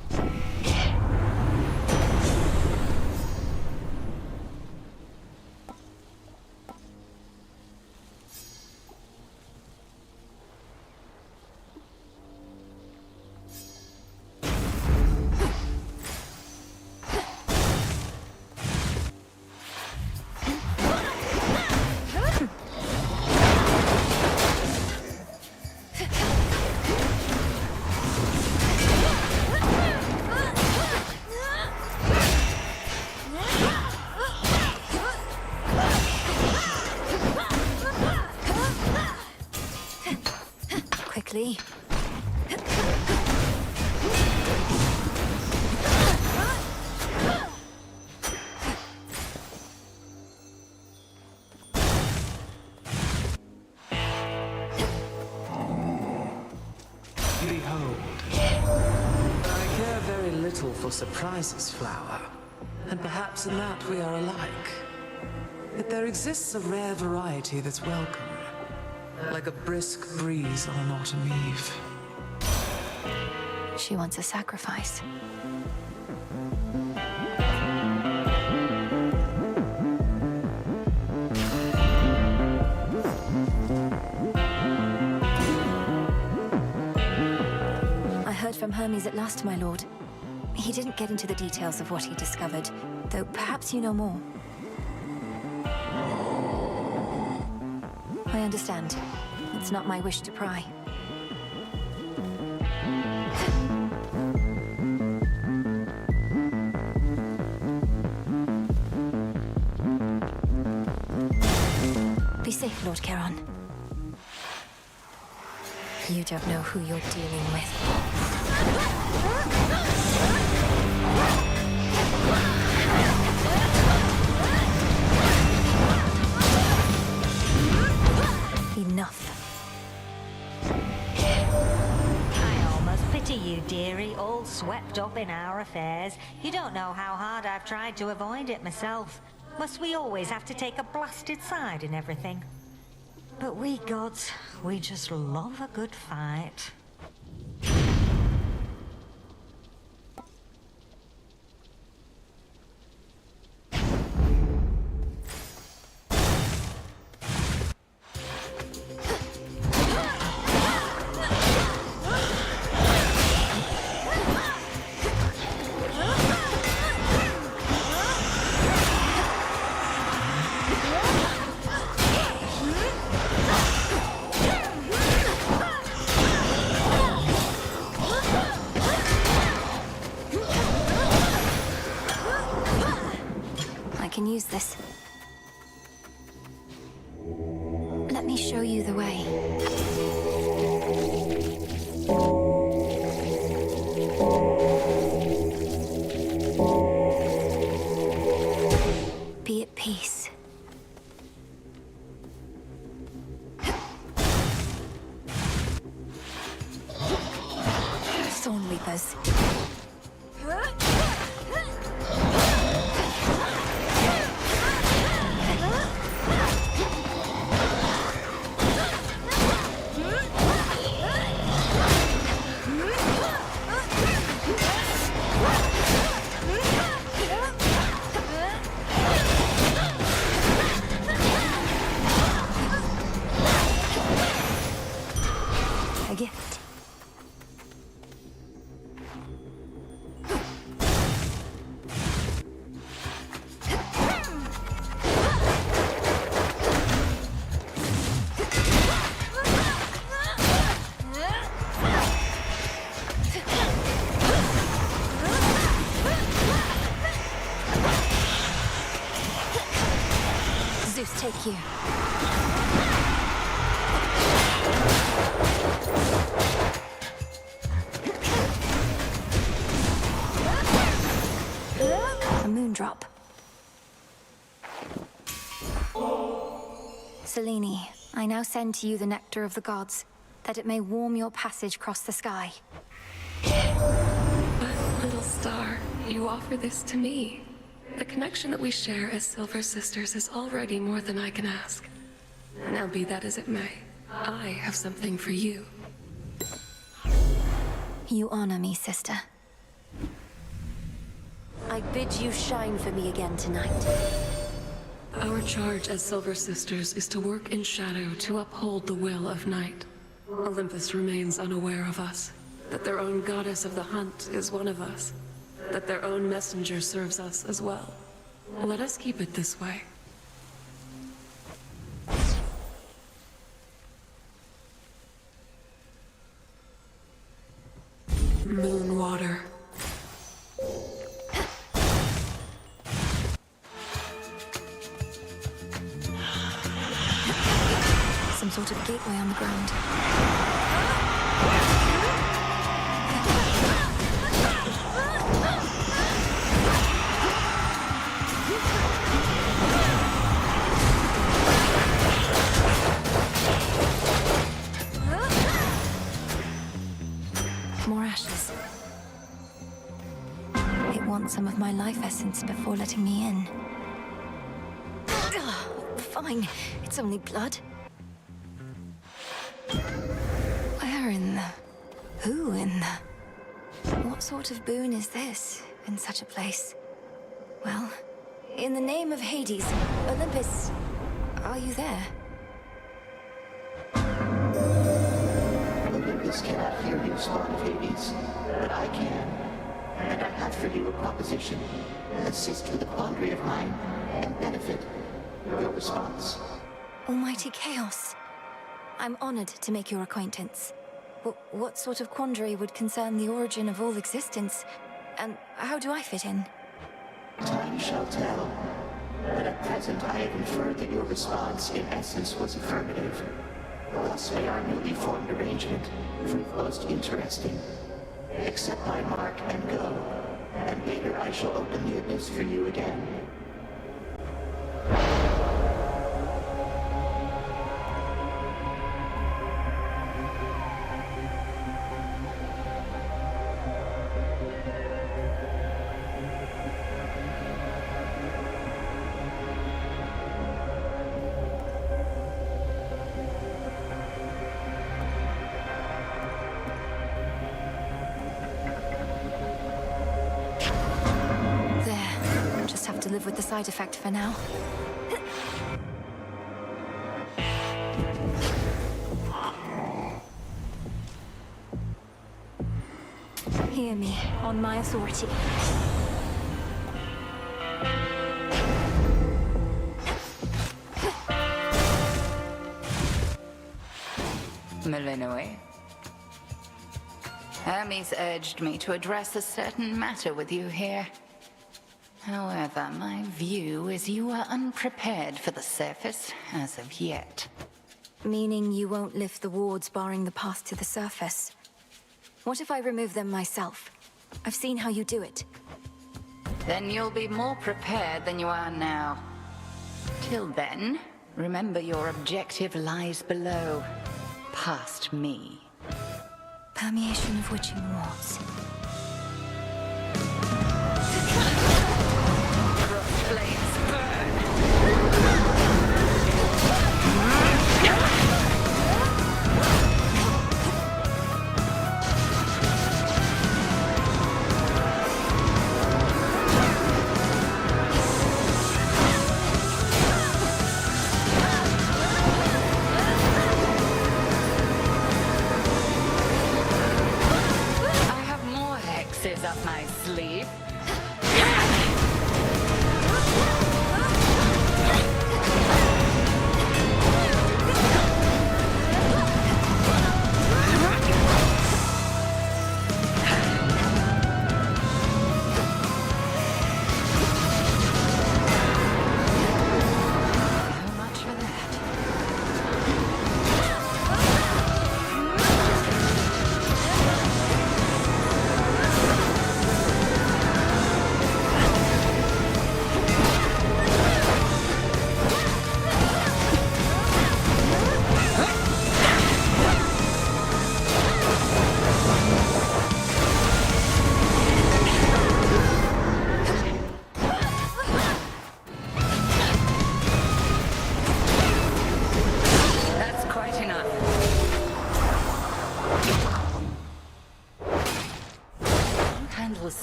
Quickly. Behold. I care very little for surprises, Flower. And perhaps in that we are alike. Yet there exists a rare variety that's welcome. Like a brisk breeze on an autumn eve. She wants a sacrifice. I heard from Hermes at last, my lord. He didn't get into the details of what he discovered, though perhaps you know more. I understand. It's not my wish to pry. Be safe, Lord Charon. You don't know who you're dealing with. Enough. I almost pity you, dearie, all swept up in our affairs. You don't know how hard I've tried to avoid it myself. Must we always have to take a blasted side in everything? But we gods, we just love a good fight. Use this. Let me show you the way. Be at peace. Thorn Reapers. Take you. A moondrop. Selene, I now send to you the nectar of the gods, that it may warm your passage across the sky. But, little star, you offer this to me. The connection that we share as Silver Sisters is already more than I can ask. Now be that as it may, I have something for you. You honor me, sister. I bid you shine for me again tonight. Our charge as Silver Sisters is to work in shadow to uphold the will of night. Olympus remains unaware of us, that their own goddess of the hunt is one of us. That their own messenger serves us as well. Let us keep it this way. Moonwater. Some sort of gateway on the ground. More ashes. It wants some of my life essence before letting me in. Fine, it's only blood. Where in the... Who in the... What sort of boon is this in such a place? Well, in the name of Hades, Olympus, are you there? Olympus cannot hear you, spawn of Hades, but I can. And I have for you a proposition. Assist with a quandary of mine, and benefit your response. Almighty Chaos. I'm honored to make your acquaintance. What sort of quandary would concern the origin of all existence? And how do I fit in? Time shall tell. but at present I have inferred that your response, in essence, was affirmative. Thus may our newly formed arrangement prove most interesting. Accept my mark and go, and later I shall open the abyss for you again. Live with the side effect for now. Hear me, on my authority. Melinoe. Hermes urged me to address a certain matter with you here. However, my view is you are unprepared for the surface as of yet. Meaning you won't lift the wards barring the path to the surface? What if I remove them myself? I've seen how you do it. Then you'll be more prepared than you are now. Till then, remember your objective lies below, past me. Permeation of witching wards. Flames burn! I have more hexes up my sleeve.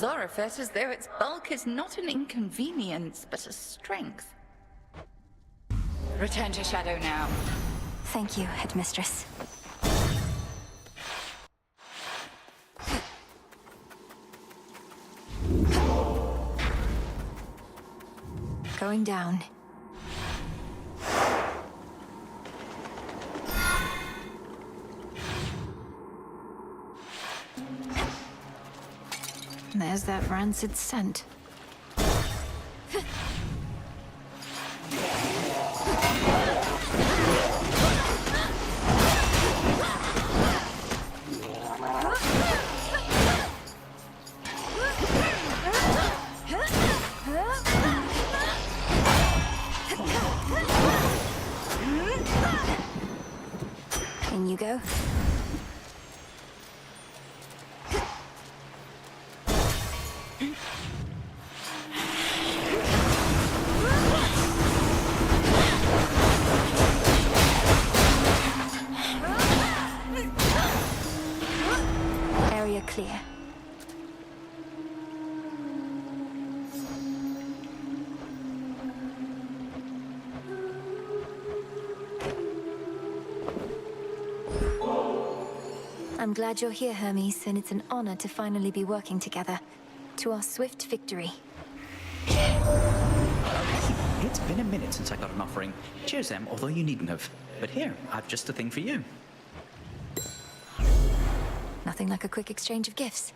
Zorifet as though its bulk is not an inconvenience, but a strength. Return to Shadow now. Thank you, Headmistress. Going down. There's that rancid scent. In you go. Area clear. I'm glad you're here, Hermes, and it's an honor to finally be working together. To our swift victory. It's been a minute since I got an offering. Cheers, Em, although you needn't have. But here, I've just a thing for you. Nothing like a quick exchange of gifts.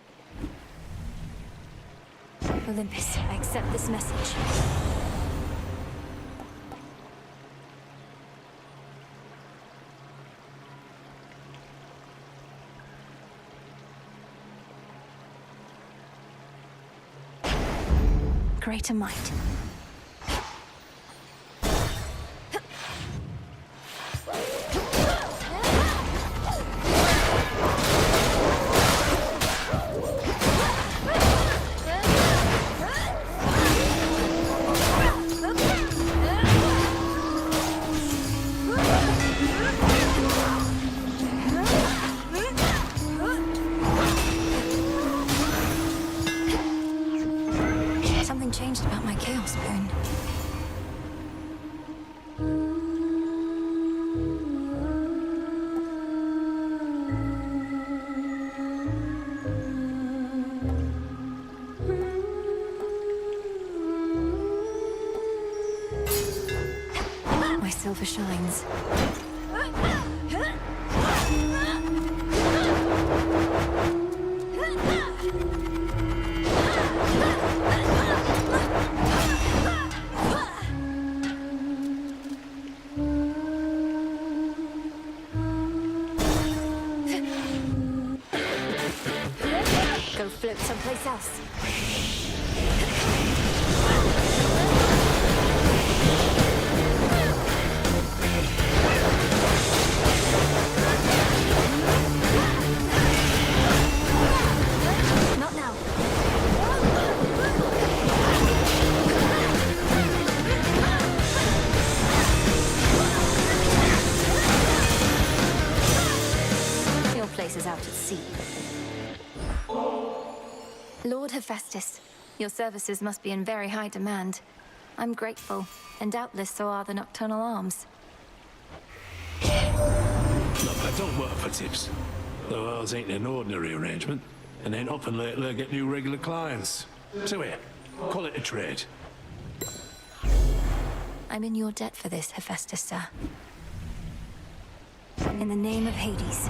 Olympus, I accept this message. greater might. Something changed about my Chaos Boon. My silver shines. Go float someplace else. Not now. Your place is out at sea. Lord Hephaestus, your services must be in very high demand. I'm grateful, and doubtless so are the Nocturnal Arms. Look, I don't work for tips. Though ours ain't an ordinary arrangement, and ain't often lately I get new regular clients. So here, call it a trade. I'm in your debt for this, Hephaestus, sir. In the name of Hades.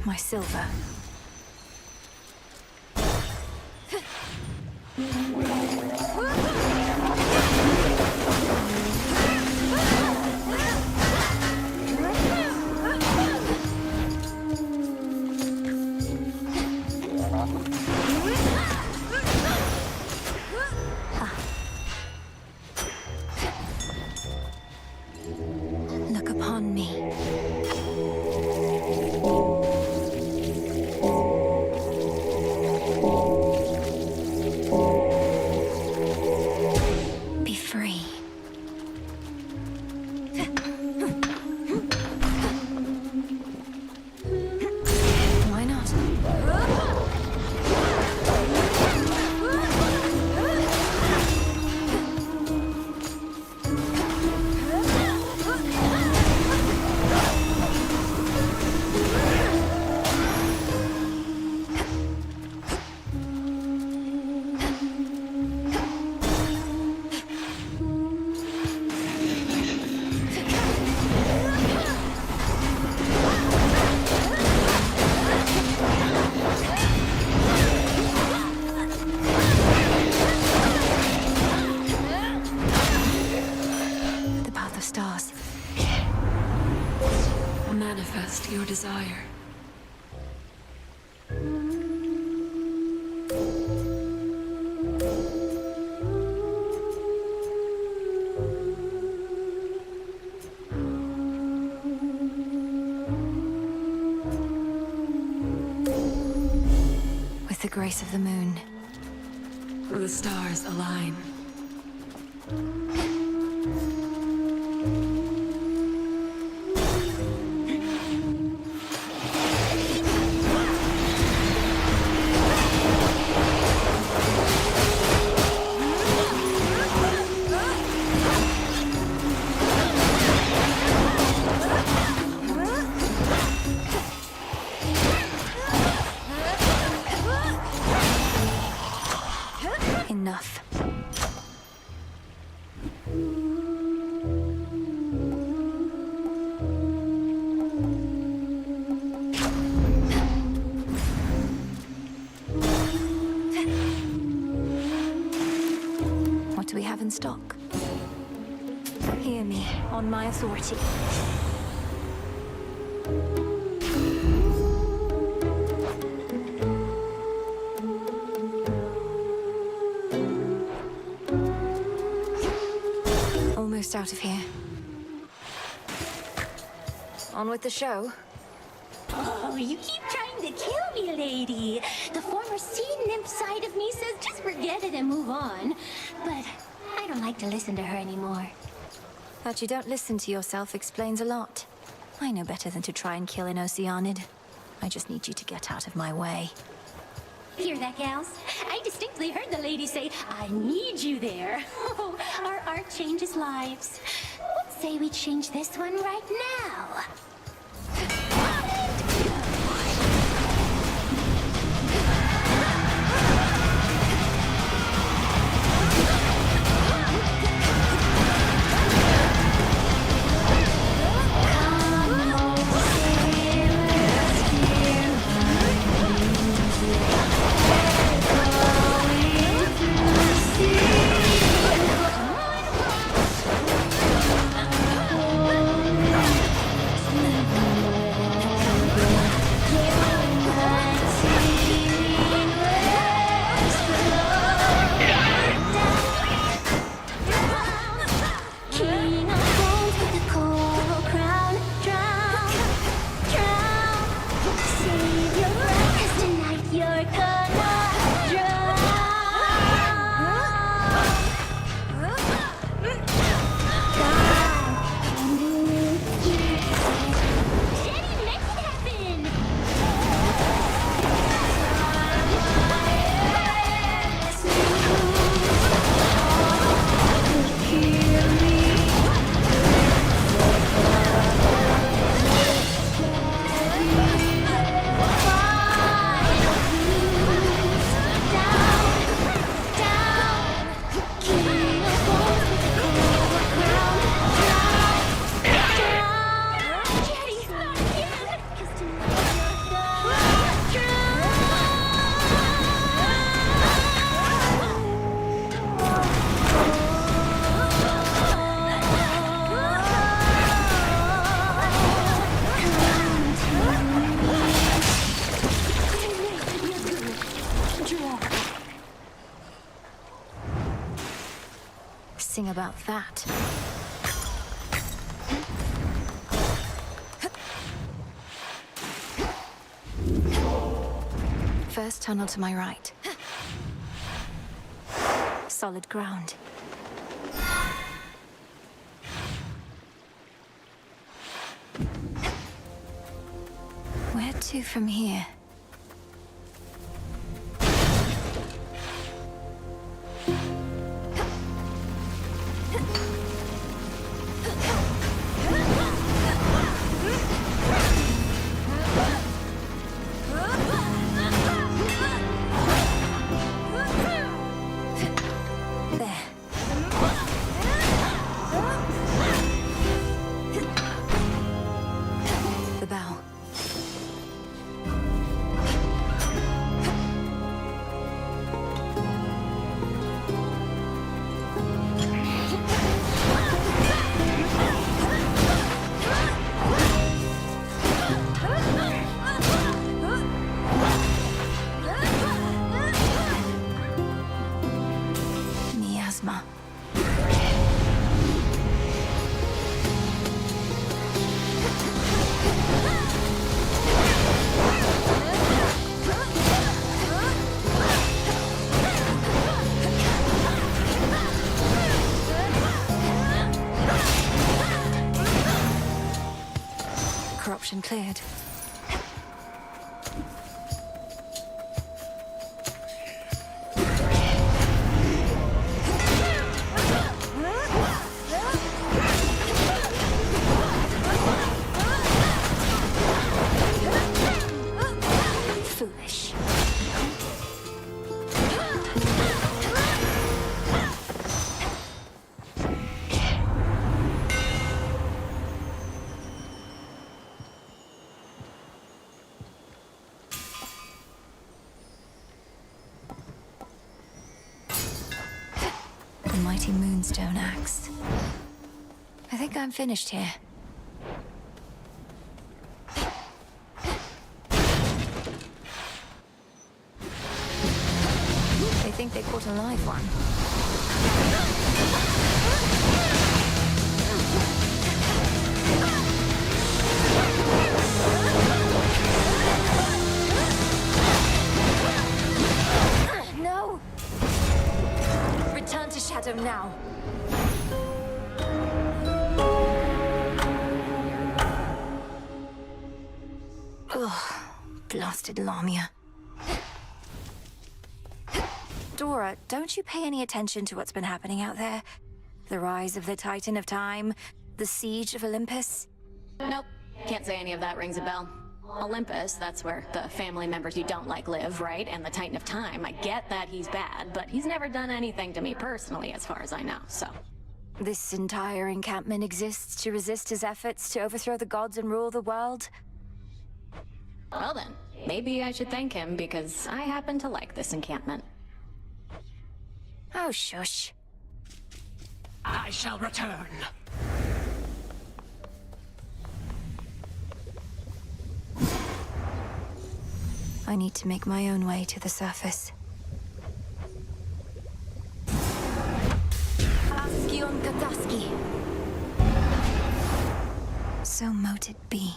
My silver. Look upon me. Be free. Why not? The path of stars. Manifest your desire. With the grace of the moon. The stars align. Enough. What do we have in stock? Hear me, on my authority. Almost out of here. On with the show. Oh, you keep trying to kill me, lady. The former sea nymph side of me says just forget it and move on. But I don't like to listen to her anymore. That you don't listen to yourself explains a lot. I know better than to try and kill an Oceanid. I just need you to get out of my way. Hear that, gals? I distinctly heard the lady say, I need you there. Oh, our art changes lives. Let's say we change this one right now. Sing about that. First tunnel to my right. Solid ground. Where to from here? Miasma. Corruption cleared. Foolish. The mighty Moonstone Axe. think I'm finished here. They think they caught a live one. No! Return to Shadow now. Ugh, blasted Lamia. Dora, don't you pay any attention to what's been happening out there? The rise of the Titan of Time, the siege of Olympus? Nope. Can't say any of that rings a bell. Olympus, that's where the family members you don't like live, right? And the Titan of Time, I get that he's bad, but he's never done anything to me personally, as far as I know, so... This entire encampment exists to resist his efforts to overthrow the gods and rule the world? Well then, maybe I should thank him, because I happen to like this encampment. Oh, shush. I shall return. I need to make my own way to the surface. Ascion Kataski. So mote it be.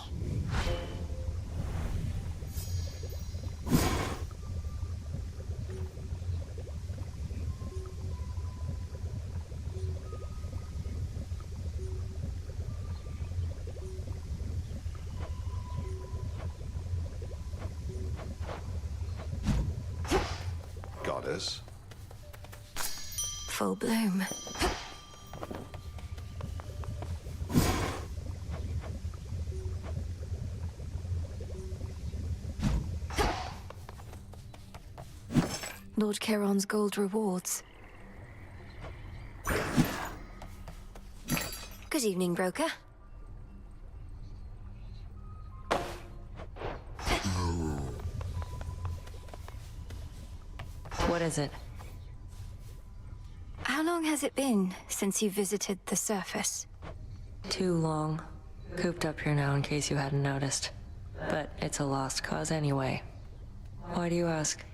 Goddess? Full bloom. Lord Charon's gold rewards. Good evening, broker. What is it? How long has it been since you visited the surface? Too long. Cooped up here now in case you hadn't noticed. But it's a lost cause anyway. Why do you ask?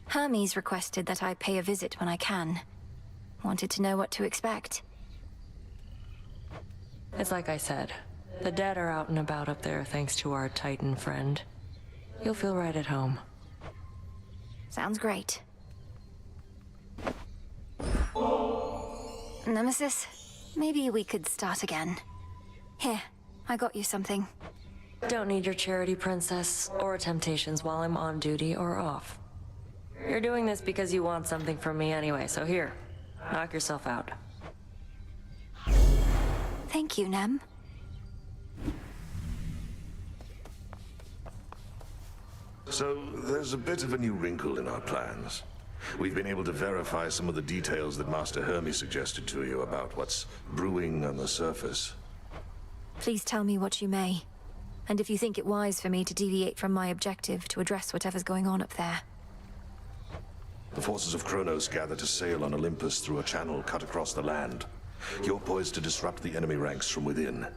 Hermes requested that I pay a visit when I can. Wanted to know what to expect. It's like I said. The dead are out and about up there thanks to our Titan friend. You'll feel right at home. Sounds great. Nemesis, maybe we could start again. Here, I got you something. Don't need your charity, princess, or temptations while I'm on duty or off. You're doing this because you want something from me anyway, so here, knock yourself out. Thank you, Nem. So, there's a bit of a new wrinkle in our plans. We've been able to verify some of the details that Master Hermes suggested to you about what's brewing on the surface. Please tell me what you may. And if you think it wise for me to deviate from my objective to address whatever's going on up there. The forces of Kronos gather to sail on Olympus through a channel cut across the land. You're poised to disrupt the enemy ranks from within.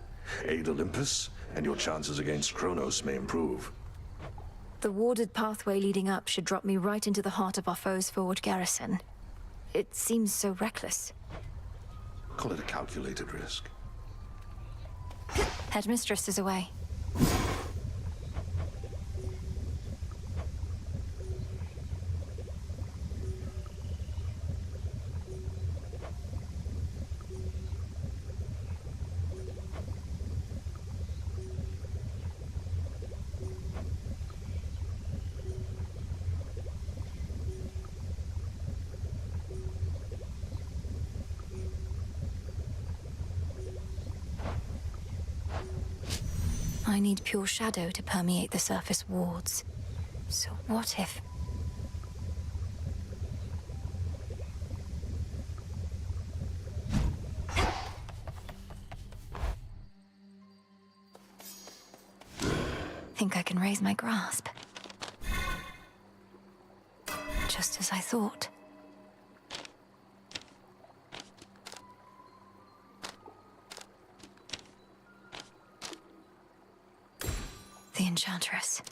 Aid Olympus, and your chances against Kronos may improve. The warded pathway leading up should drop me right into the heart of our foe's forward garrison. It seems so reckless. Call it a calculated risk. Headmistress is away. I need pure shadow to permeate the surface wards. So what if... Think I can raise my grasp. Just as I thought. Enchantress.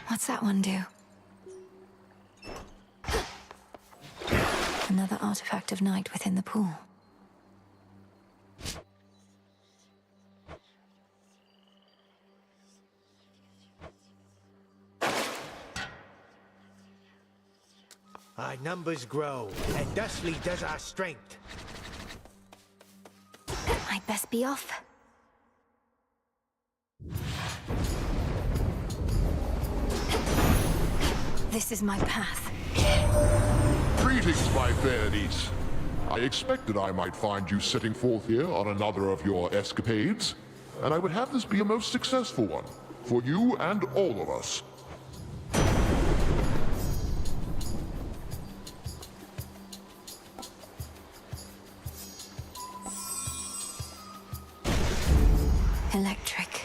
What's that one do? Another artifact of night within the pool. Our numbers grow, and thusly does our strength. I'd best be off. This is my path. Greetings, my fair niece. I expected I might find you setting forth here on another of your escapades, and I would have this be a most successful one, for you and all of us. Electric.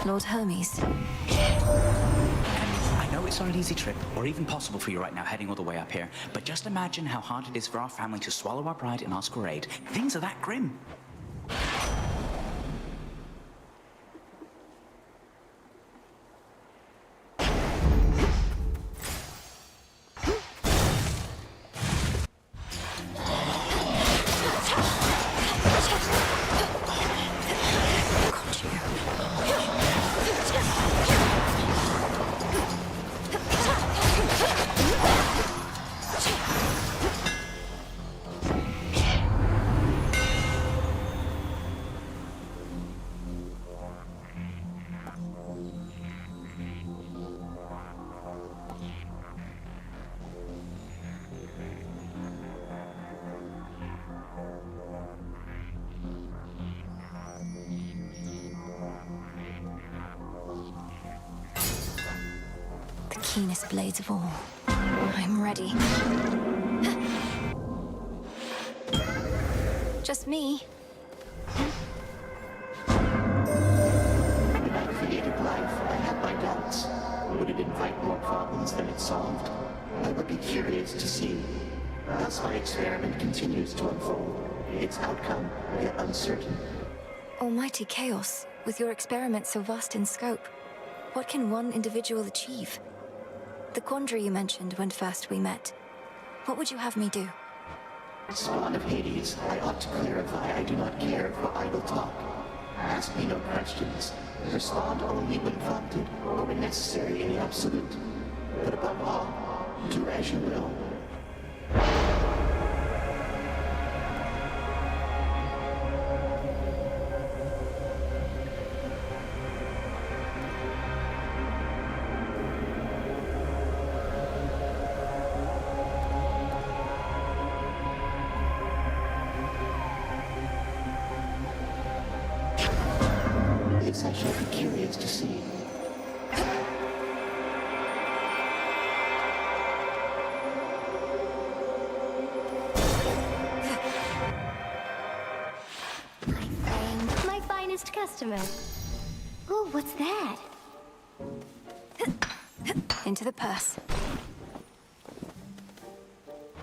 Lord Hermes. I know it's not an easy trip, or even possible for you right now heading all the way up here, but just imagine how hard it is for our family to swallow our pride and ask for aid. Things are that grim. Keenest blades of all. I'm ready. Just me. When I created life, I had my doubts. Would it invite more problems than it solved? I would be curious to see. Thus my experiment continues to unfold, its outcome yet uncertain. Almighty Chaos, with your experiment so vast in scope, what can one individual achieve? The quandary you mentioned when first we met. What would you have me do? Spawn of Hades, I ought to clarify I do not care for idle talk. Ask me no questions. Respond only when prompted or when necessary in the absolute. But above all, do as you will. Yes, I shall be curious to see. My finest customer. Oh, what's that? into the purse.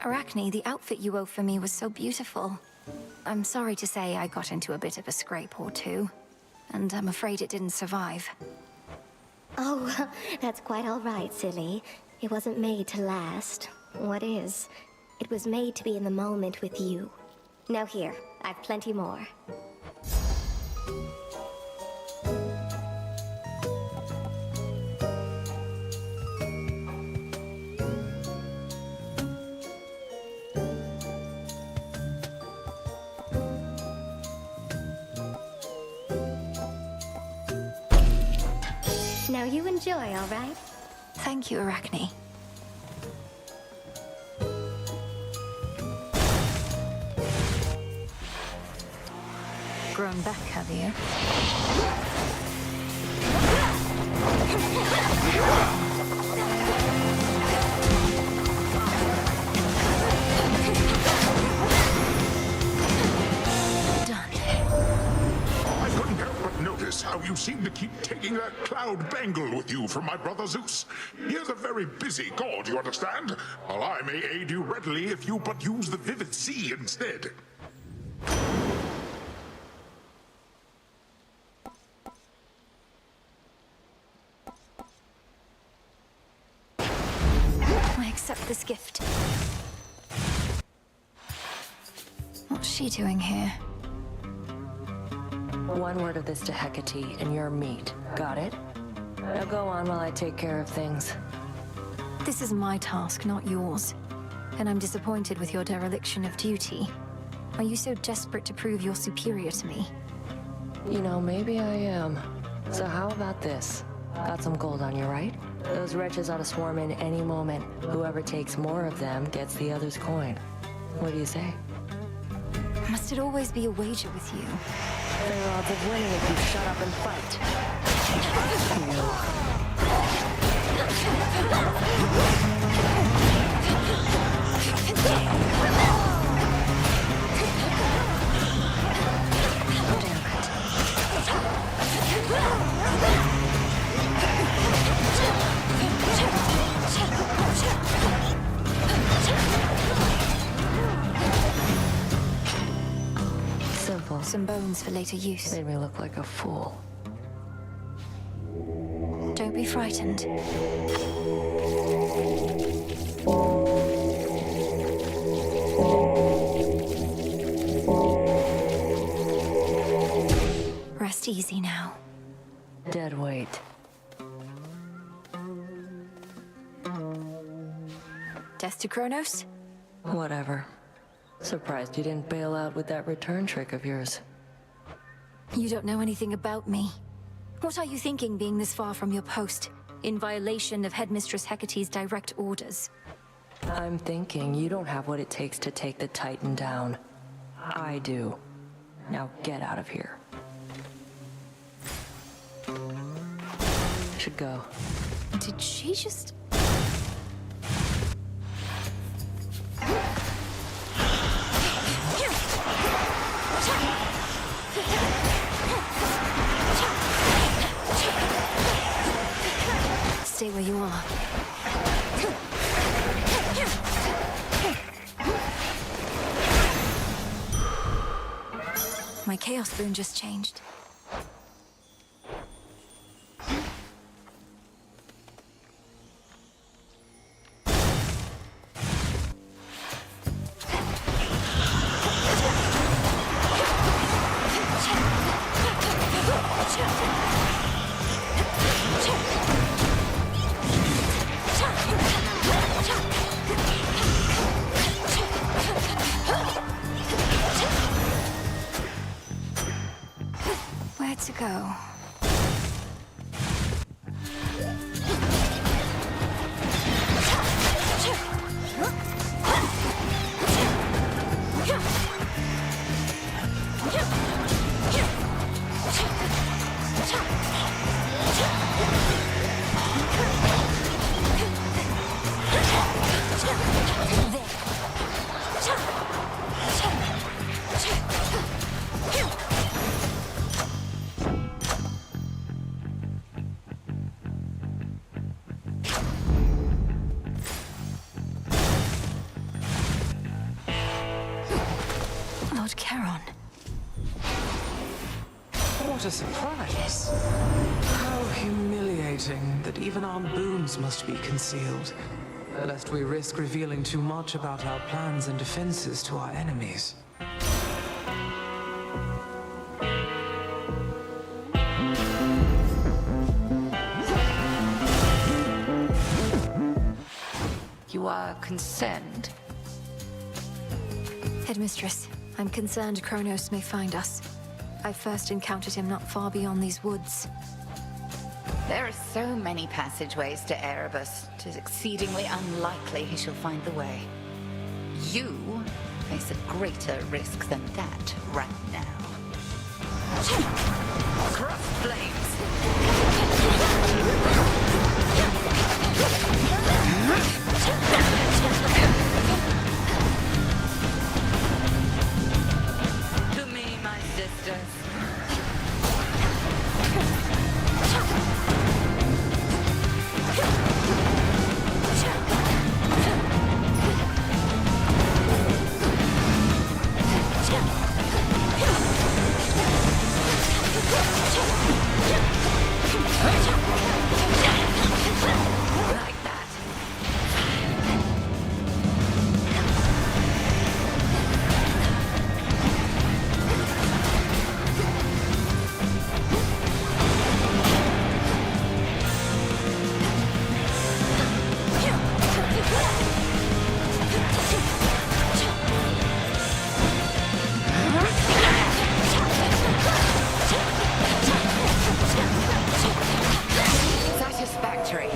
Arachne, the outfit you wove for me was so beautiful. I'm sorry to say I got into a bit of a scrape or two, and I'm afraid it didn't survive. Oh, that's quite all right, silly. It wasn't made to last. What is? It was made to be in the moment with you. Now here, I've plenty more. Now you enjoy, all right? Thank you, Arachne. Grown back, have you? I couldn't help but notice how you seem to keep taking that cloud bangle with you from my brother Zeus. He is a very busy god, you understand? While I may aid you readily if you but use the vivid sea instead. I accept this gift. What's she doing here? One word of this to Hecate, and you're meat. Got it? Now go on while I take care of things. This is my task, not yours. And I'm disappointed with your dereliction of duty. Are you so desperate to prove you're superior to me? You know, maybe I am. So how about this? Got some gold on you, right? Those wretches ought to swarm in any moment. Whoever takes more of them gets the other's coin. What do you say? Must it always be a wager with you? Fair odds of winning if you shut up and fight. Simple. Some bones for later use. Made me look like a fool. Don't be frightened. Rest easy now. Dead weight. Death to Kronos? Whatever. Surprised you didn't bail out with that return trick of yours. You don't know anything about me. What are you thinking being this far from your post, in violation of Headmistress Hecate's direct orders? I'm thinking you don't have what it takes to take the Titan down. I do. Now get out of here. Should go. Did she just... Stay where you are. My Chaos Boon just changed. Where to go? Charon. What a surprise. How humiliating that even our boons must be concealed, lest we risk revealing too much about our plans and defenses to our enemies. You are concerned? Headmistress, I'm concerned Kronos may find us. I first encountered him not far beyond these woods. There are so many passageways to Erebus. It is exceedingly unlikely he shall find the way. You face a greater risk than that right now. Cross flames! To me, my sisters. Satisfactory.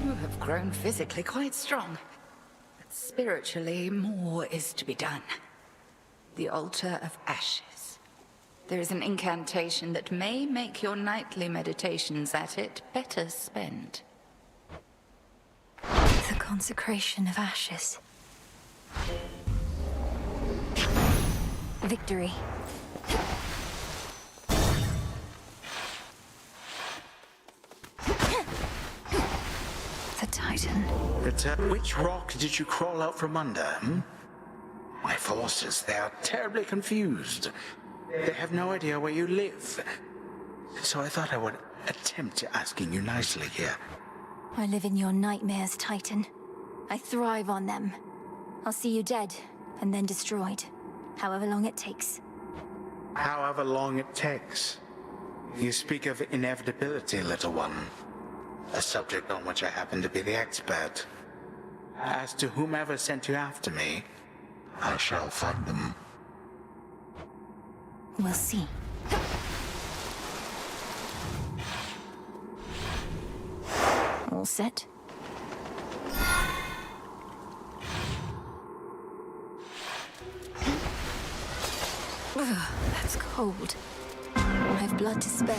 You have grown physically quite strong. But spiritually, more is to be done. The Altar of Ashes. There is an incantation that may make your nightly meditations at it better spent. The consecration of ashes. Victory. The Titan. Which rock did you crawl out from under, hmm? My forces, they are terribly confused. They have no idea where you live. So I thought I would attempt asking you nicely here. I live in your nightmares, Titan. I thrive on them. I'll see you dead, and then destroyed. However long it takes. However long it takes. You speak of inevitability, little one. A subject on which I happen to be the expert. As to whomever sent you after me, I shall find them. We'll see. All set? Ugh, that's cold. I have blood to spare.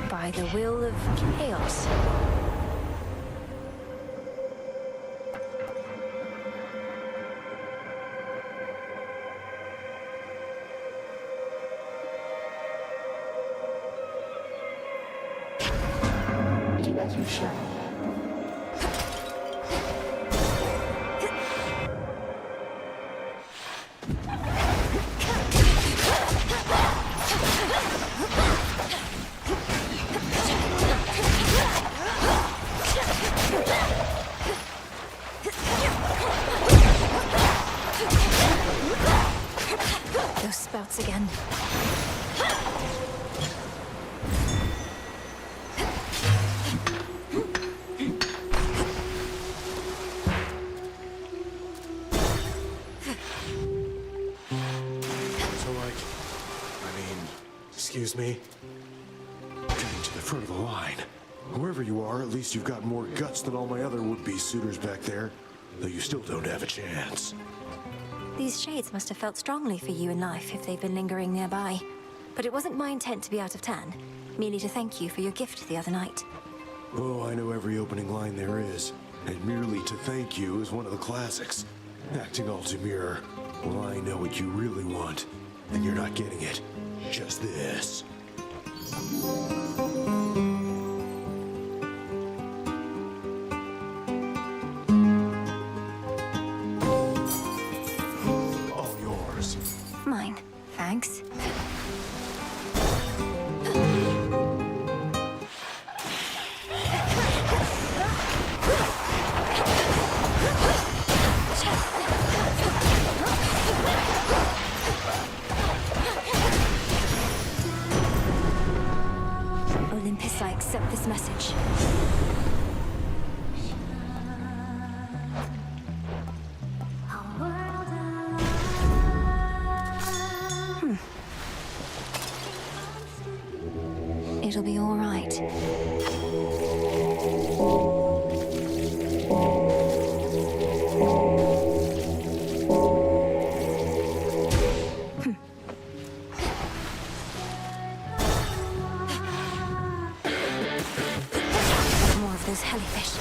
By the will of chaos. Do as you shall. Those spouts again. Excuse me? Getting to the front of the line. Whoever you are, at least you've got more guts than all my other would-be suitors back there. Though you still don't have a chance. These shades must have felt strongly for you in life if they've been lingering nearby. But it wasn't my intent to be out of turn. Merely to thank you for your gift the other night. Oh, I know every opening line there is. And merely to thank you is one of the classics. Acting all demure. Well, I know what you really want. And you're not getting it. Just this. this. Olympus, I accept this message. It'll be all right. More of those jellyfish.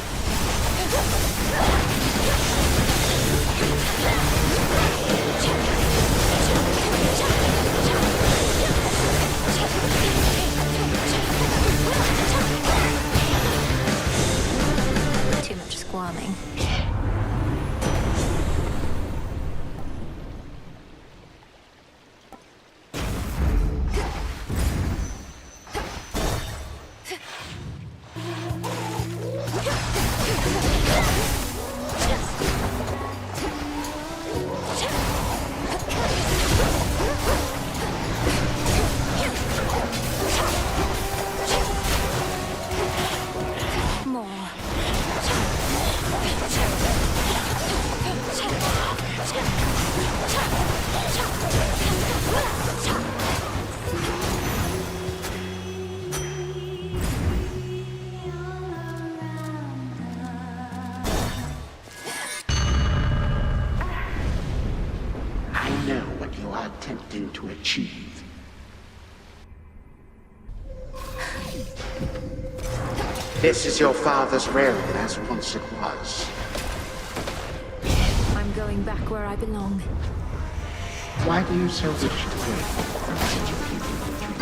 Too much squirming. I know what you are attempting to achieve. This is your father's realm as once it was. I'm going back where I belong. Why do you so wish to break from such a beautiful dream?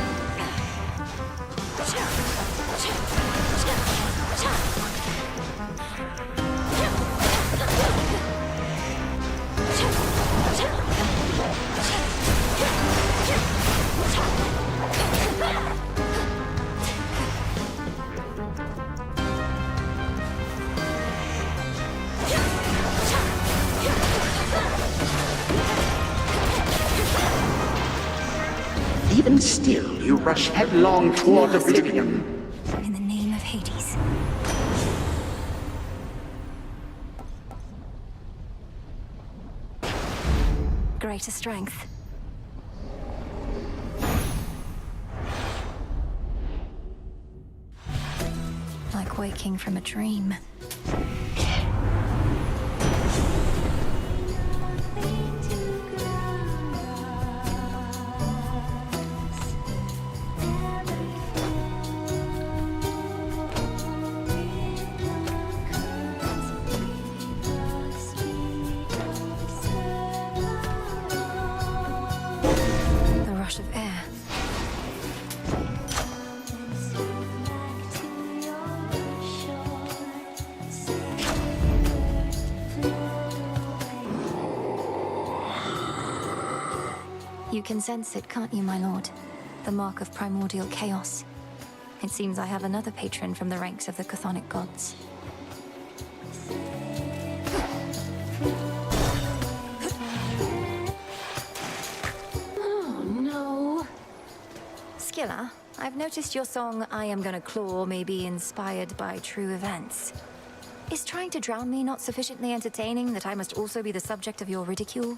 Even still, you rush headlong toward oblivion. In the name of Hades. Greater strength. Like waking from a dream. The rush of air. You can sense it, can't you, my lord? The mark of primordial chaos. It seems I have another patron from the ranks of the chthonic gods. Oh, no. Skilla, I've noticed your song, I Am Gonna Claw, may be inspired by true events. Is trying to drown me not sufficiently entertaining that I must also be the subject of your ridicule?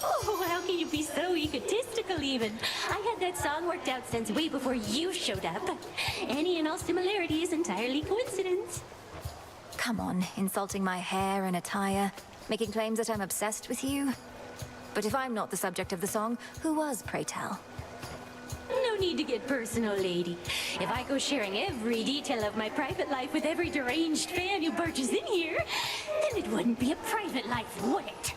Oh, how can you be so egotistical even? I had that song worked out since way before you showed up. Any and all similarity is entirely coincidence. Come on, insulting my hair and attire, making claims that I'm obsessed with you. But if I'm not the subject of the song, who was, pray tell? No need to get personal, lady. If I go sharing every detail of my private life with every deranged fan who barges in here, then it wouldn't be a private life, would it?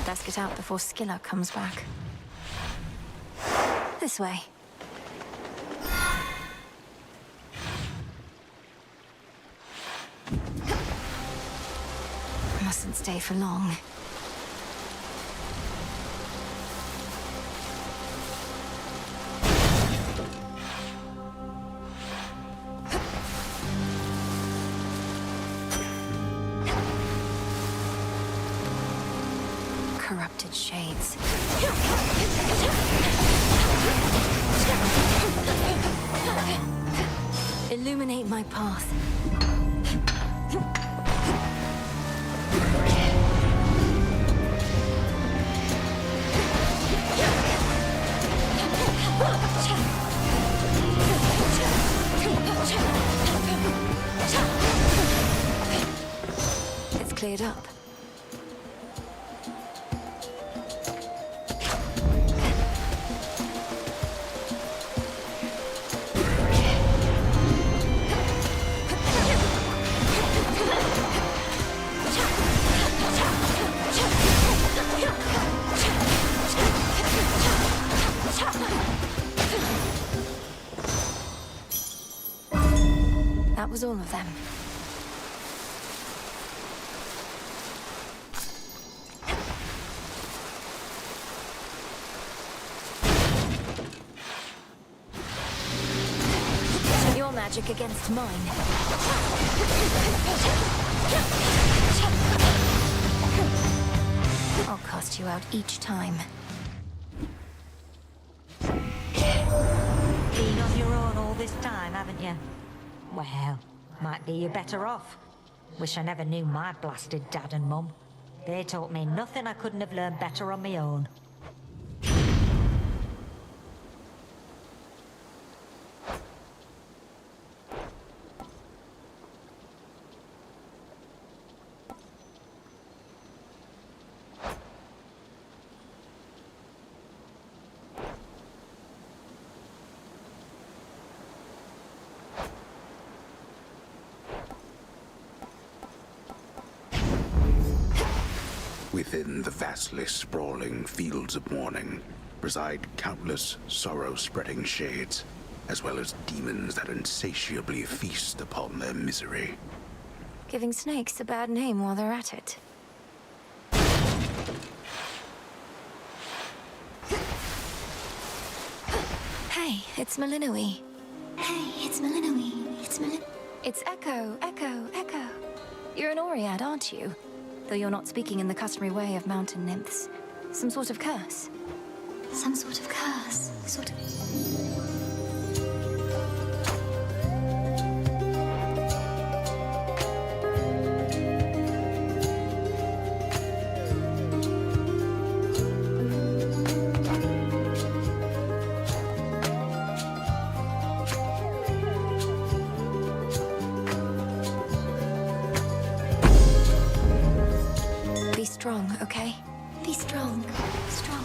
Let's get out before Skilla comes back. This way. Mustn't stay for long. Corrupted shades. Illuminate my path. It's cleared up. That was all of them. Your magic against mine. I'll cast you out each time. Been on your own all this time, haven't you? Well, might be you better off. Wish I never knew my blasted dad and mum. They taught me nothing I couldn't have learned better on my own. Within the vastly sprawling fields of morning reside countless sorrow-spreading shades, as well as demons that insatiably feast upon their misery. Giving snakes a bad name while they're at it. Hey, it's Malinois. Hey, it's Malinois. It's Echo, Echo, Echo. You're an Oread, aren't you? Though you're not speaking in the customary way of mountain nymphs. Some sort of curse? Some sort of curse. Sort of... Be strong, okay? Be strong. Strong.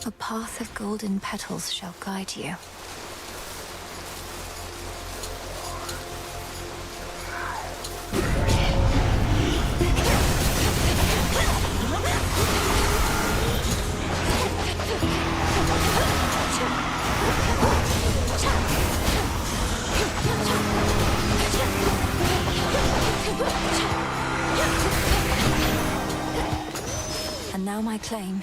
A path of golden petals shall guide you. And now my claim.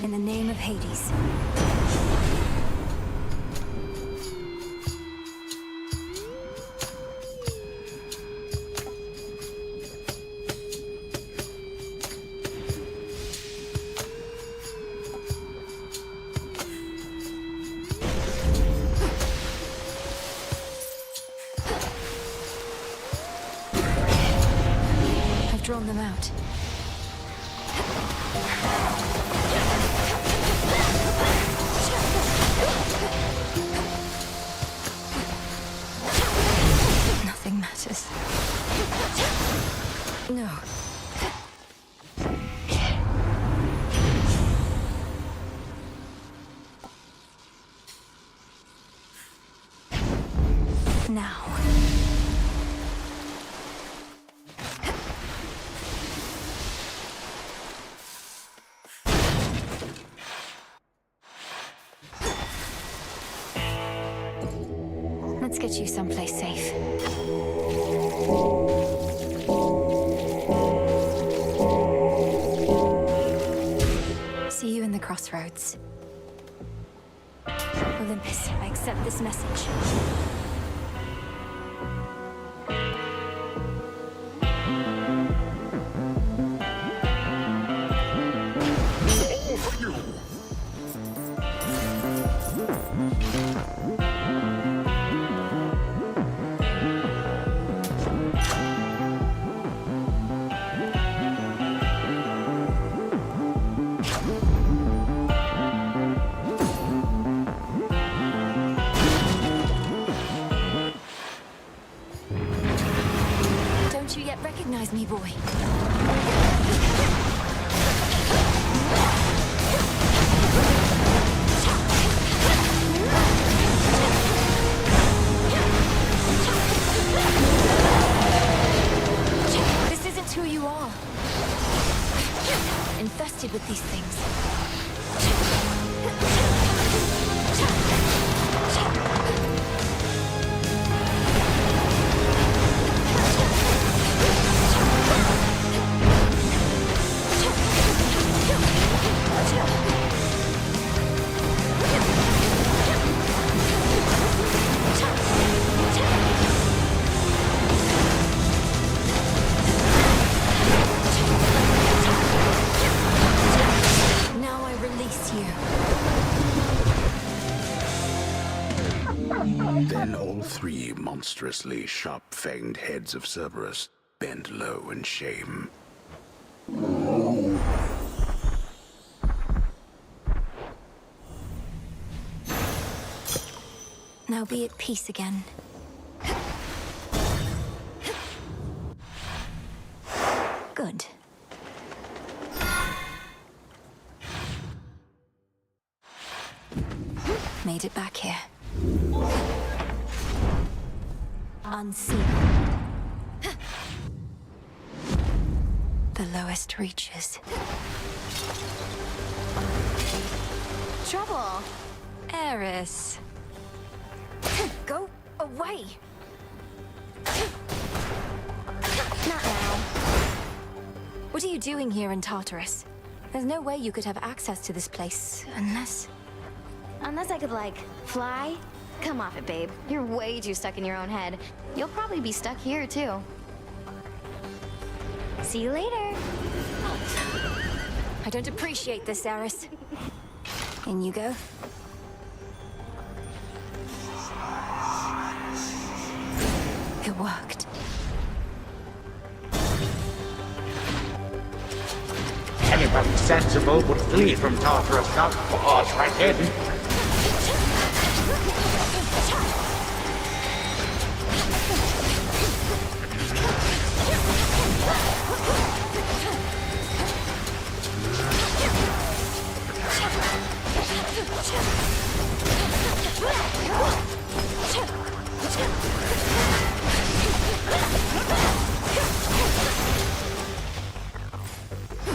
In the name of Hades. I've drawn them out. Let's get you someplace safe. See you in the crossroads. Olympus, I accept this message. Don't you yet recognize me, boy? This isn't who you are. Infested with these things. Now I release you. Then all three monstrously sharp-fanged heads of Cerberus bent low in shame. Now be at peace again. Good. Made it back here. Unseen. The lowest reaches. Trouble. Eris. Go away. Not now. What are you doing here in Tartarus? There's no way you could have access to this place unless... Unless I could, like, fly? Come off it, babe. You're way too stuck in your own head. You'll probably be stuck here, too. See you later. I don't appreciate this, Eris. In you go. It worked. Anybody sensible would flee from Tartarus, not paws right hidden.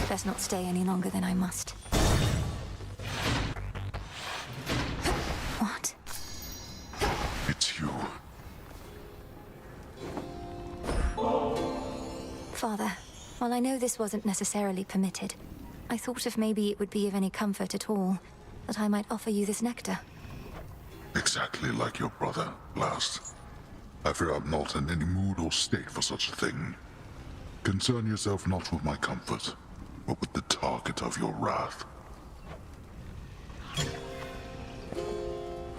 Best not stay any longer than I must. What? It's you. Father, while I know this wasn't necessarily permitted, I thought if maybe it would be of any comfort at all, that I might offer you this nectar. Exactly like your brother, Blast. I fear I'm not in any mood or state for such a thing. Concern yourself not with my comfort, but with the target of your wrath.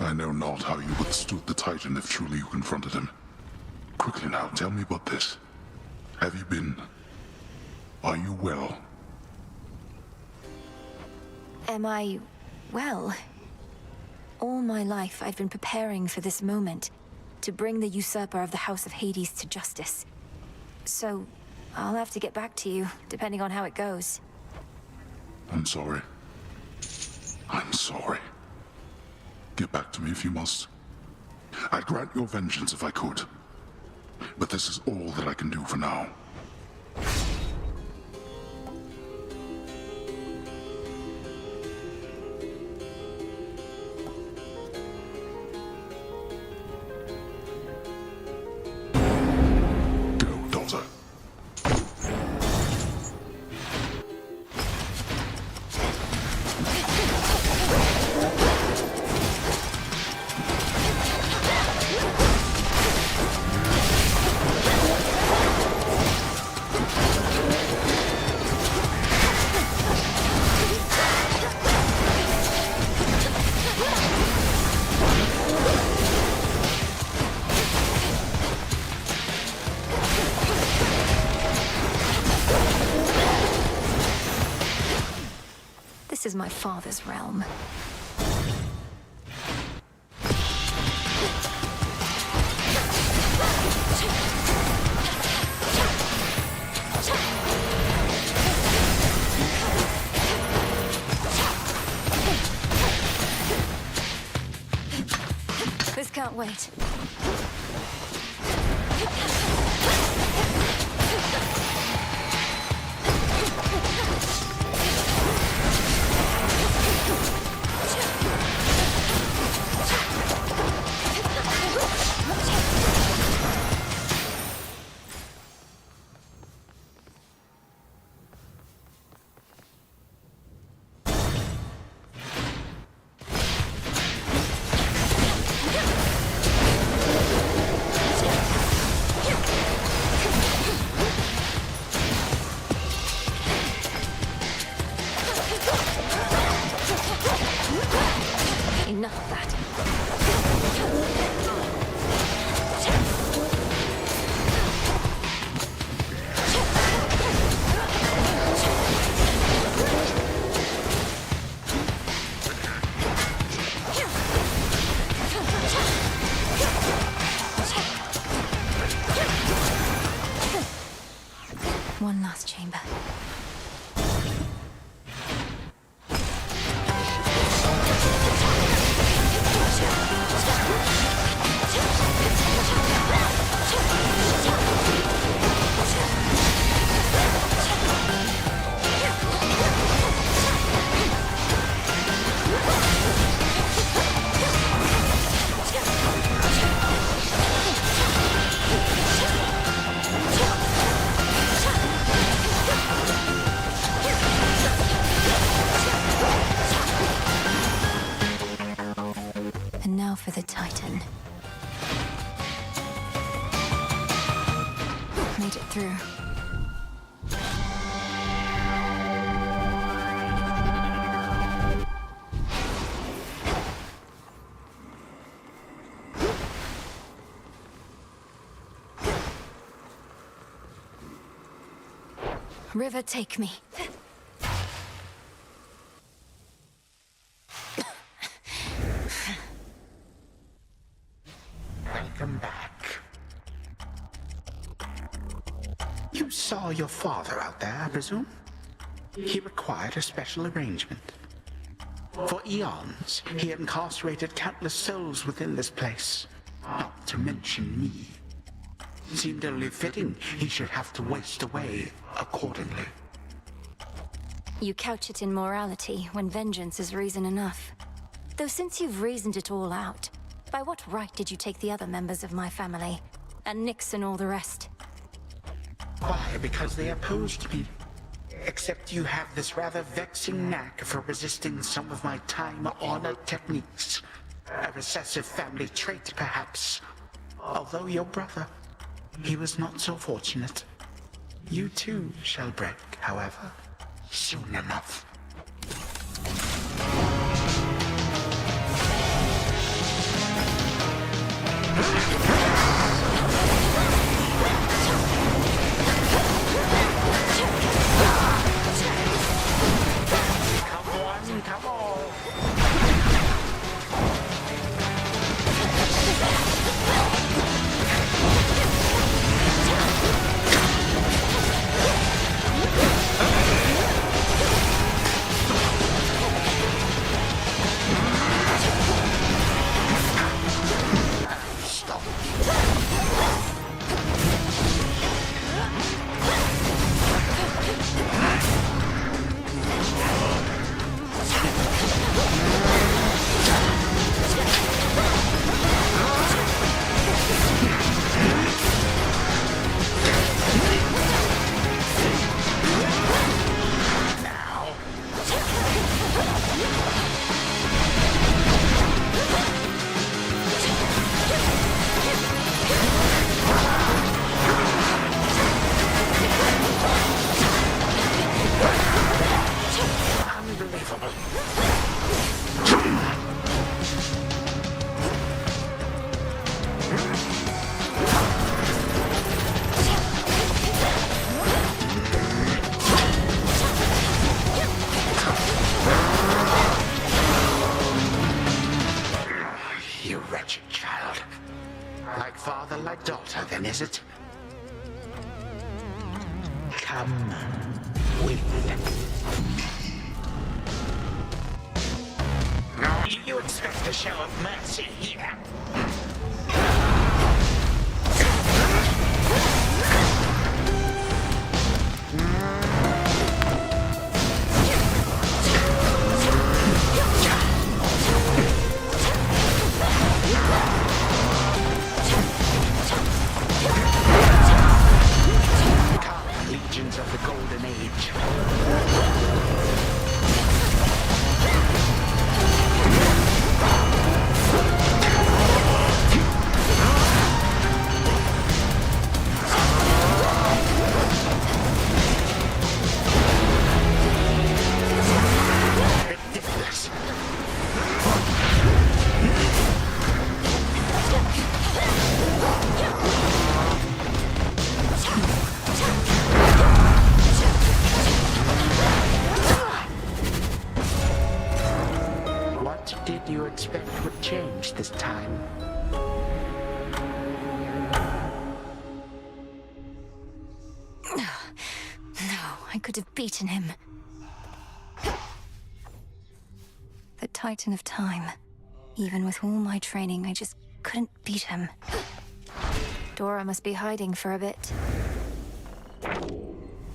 I know not how you withstood the Titan if truly you confronted him. Quickly now, tell me about this. Have you been... Are you well? Am I... well? All my life I've been preparing for this moment, to bring the usurper of the House of Hades to justice. So, I'll have to get back to you, depending on how it goes. I'm sorry. I'm sorry. Get back to me if you must. I'd grant your vengeance if I could. But this is all that I can do for now. This is my father's realm. This can't wait. Enough of that. One last chamber. And now for the Titan. Made it through. River, take me. Welcome back. You saw your father out there, I presume? He required a special arrangement. For eons, he incarcerated countless souls within this place, not to mention me. It seemed only fitting he should have to waste away accordingly. You couch it in morality when vengeance is reason enough. Though since you've reasoned it all out, by what right did you take the other members of my family? And Nyx and all the rest? Why? Because they opposed me. Except you have this rather vexing knack for resisting some of my time-honored techniques. A recessive family trait, perhaps. Although your brother, he was not so fortunate. You too shall break, however, soon enough. Come on. is it? Come with. Now, you expect a show of mercy here? Legions of the Golden Age. Ridiculous. What did you expect would change this time? No, I could have beaten him. The Titan of Time. Even with all my training, I just couldn't beat him. Dora must be hiding for a bit.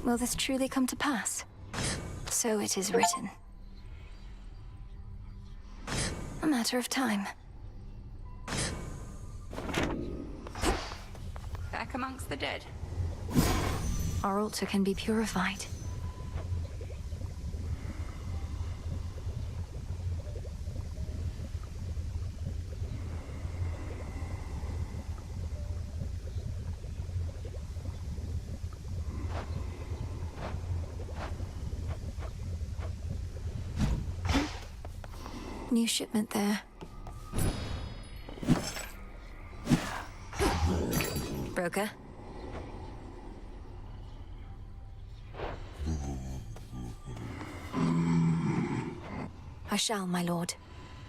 Will this truly come to pass? So it is written. A matter of time. Back amongst the dead. Our altar can be purified. New shipment there. Broker? I shall, my lord.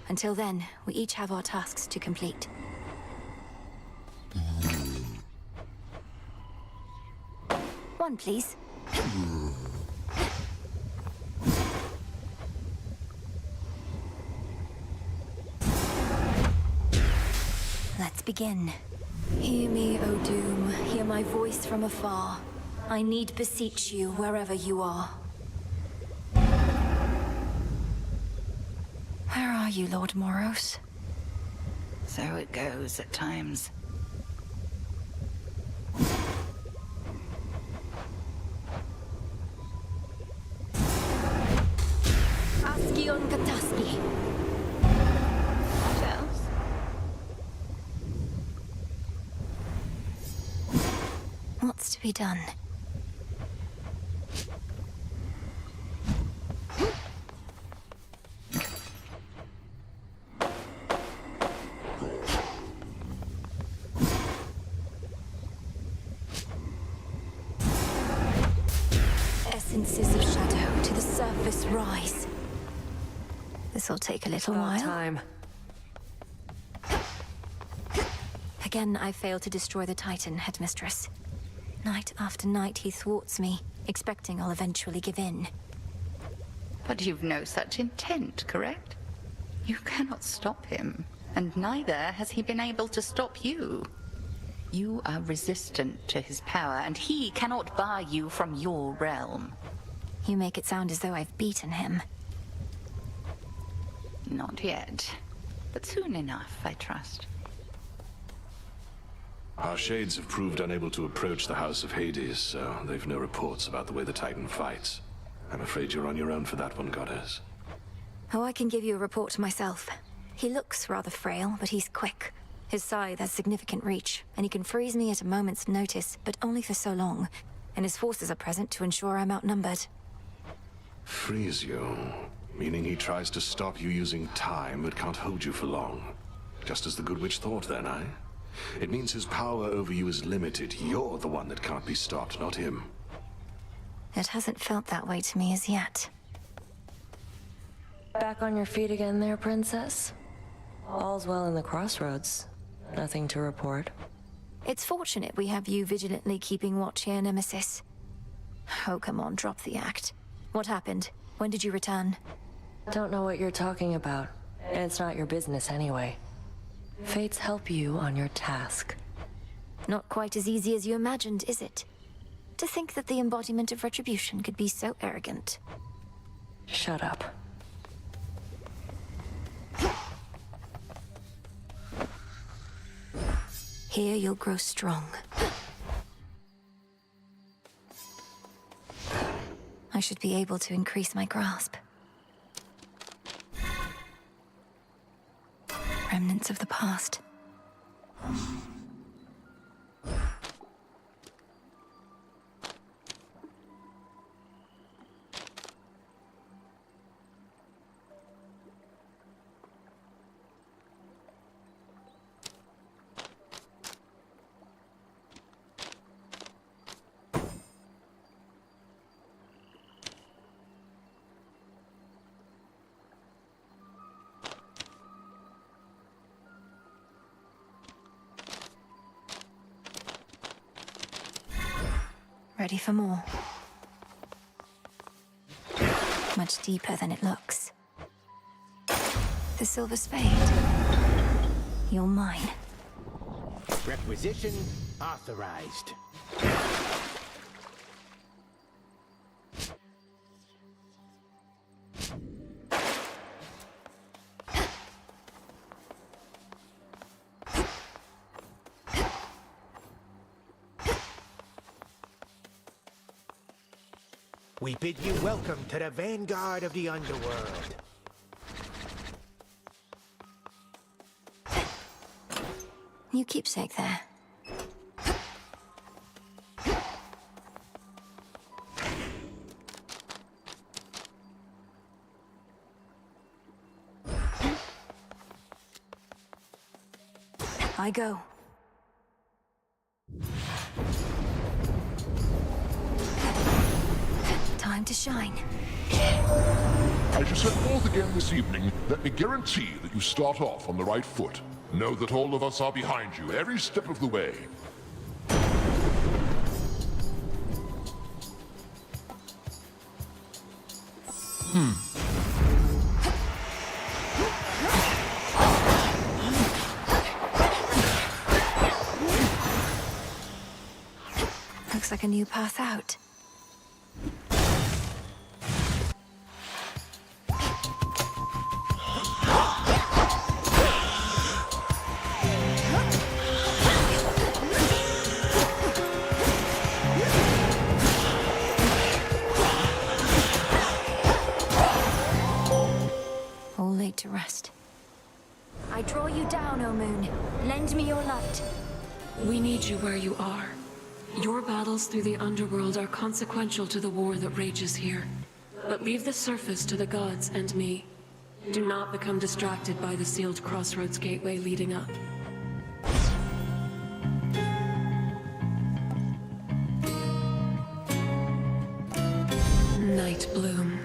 Until then, we each have our tasks to complete. One, please. Let's begin. Hear me, O Doom. Hear my voice from afar. I need beseech you wherever you are. Where are you, Lord Moros? So it goes at times. Askion Kataski. What else? What's to be done? Essences of shadow to the surface rise. This'll take a little while. Time. Again, I failed to destroy the Titan, Headmistress. Night after night, he thwarts me, expecting I'll eventually give in. But you've no such intent, correct? You cannot stop him, and neither has he been able to stop you. You are resistant to his power, and he cannot bar you from your realm. You make it sound as though I've beaten him. Not yet, but soon enough, I trust. Our shades have proved unable to approach the House of Hades, so they've no reports about the way the Titan fights. I'm afraid you're on your own for that one, Goddess. Oh, I can give you a report myself. He looks rather frail, but he's quick. His scythe has significant reach, and he can freeze me at a moment's notice, but only for so long. And his forces are present to ensure I'm outnumbered. Freeze you? Meaning he tries to stop you using time, but can't hold you for long. Just as the Good Witch thought then, eh? It means his power over you is limited. You're the one that can't be stopped, not him. It hasn't felt that way to me as yet. Back on your feet again there, Princess? All's well in the Crossroads. Nothing to report. It's fortunate we have you vigilantly keeping watch here, Nemesis. Oh, come on, drop the act. What happened? When did you return? Don't know what you're talking about, and it's not your business anyway. Fates help you on your task. Not quite as easy as you imagined, is it? To think that the embodiment of retribution could be so arrogant. Shut up. Here you'll grow strong. I should be able to increase my grasp. Remnants of the past. Ready for more? Much deeper than it looks. The silver spade. You're mine. Requisition authorized. We bid you welcome to the vanguard of the underworld. New keepsake there. I go. Time to shine. As you set forth again this evening, let me guarantee that you start off on the right foot. Know that all of us are behind you every step of the way. Looks like a new path out. All laid to rest. I draw you down, O Moon. Lend me your light. We need you where you are. Your battles through the underworld are consequential to the war that rages here. But leave the surface to the gods and me. Do not become distracted by the sealed crossroads gateway leading up. Night Bloom.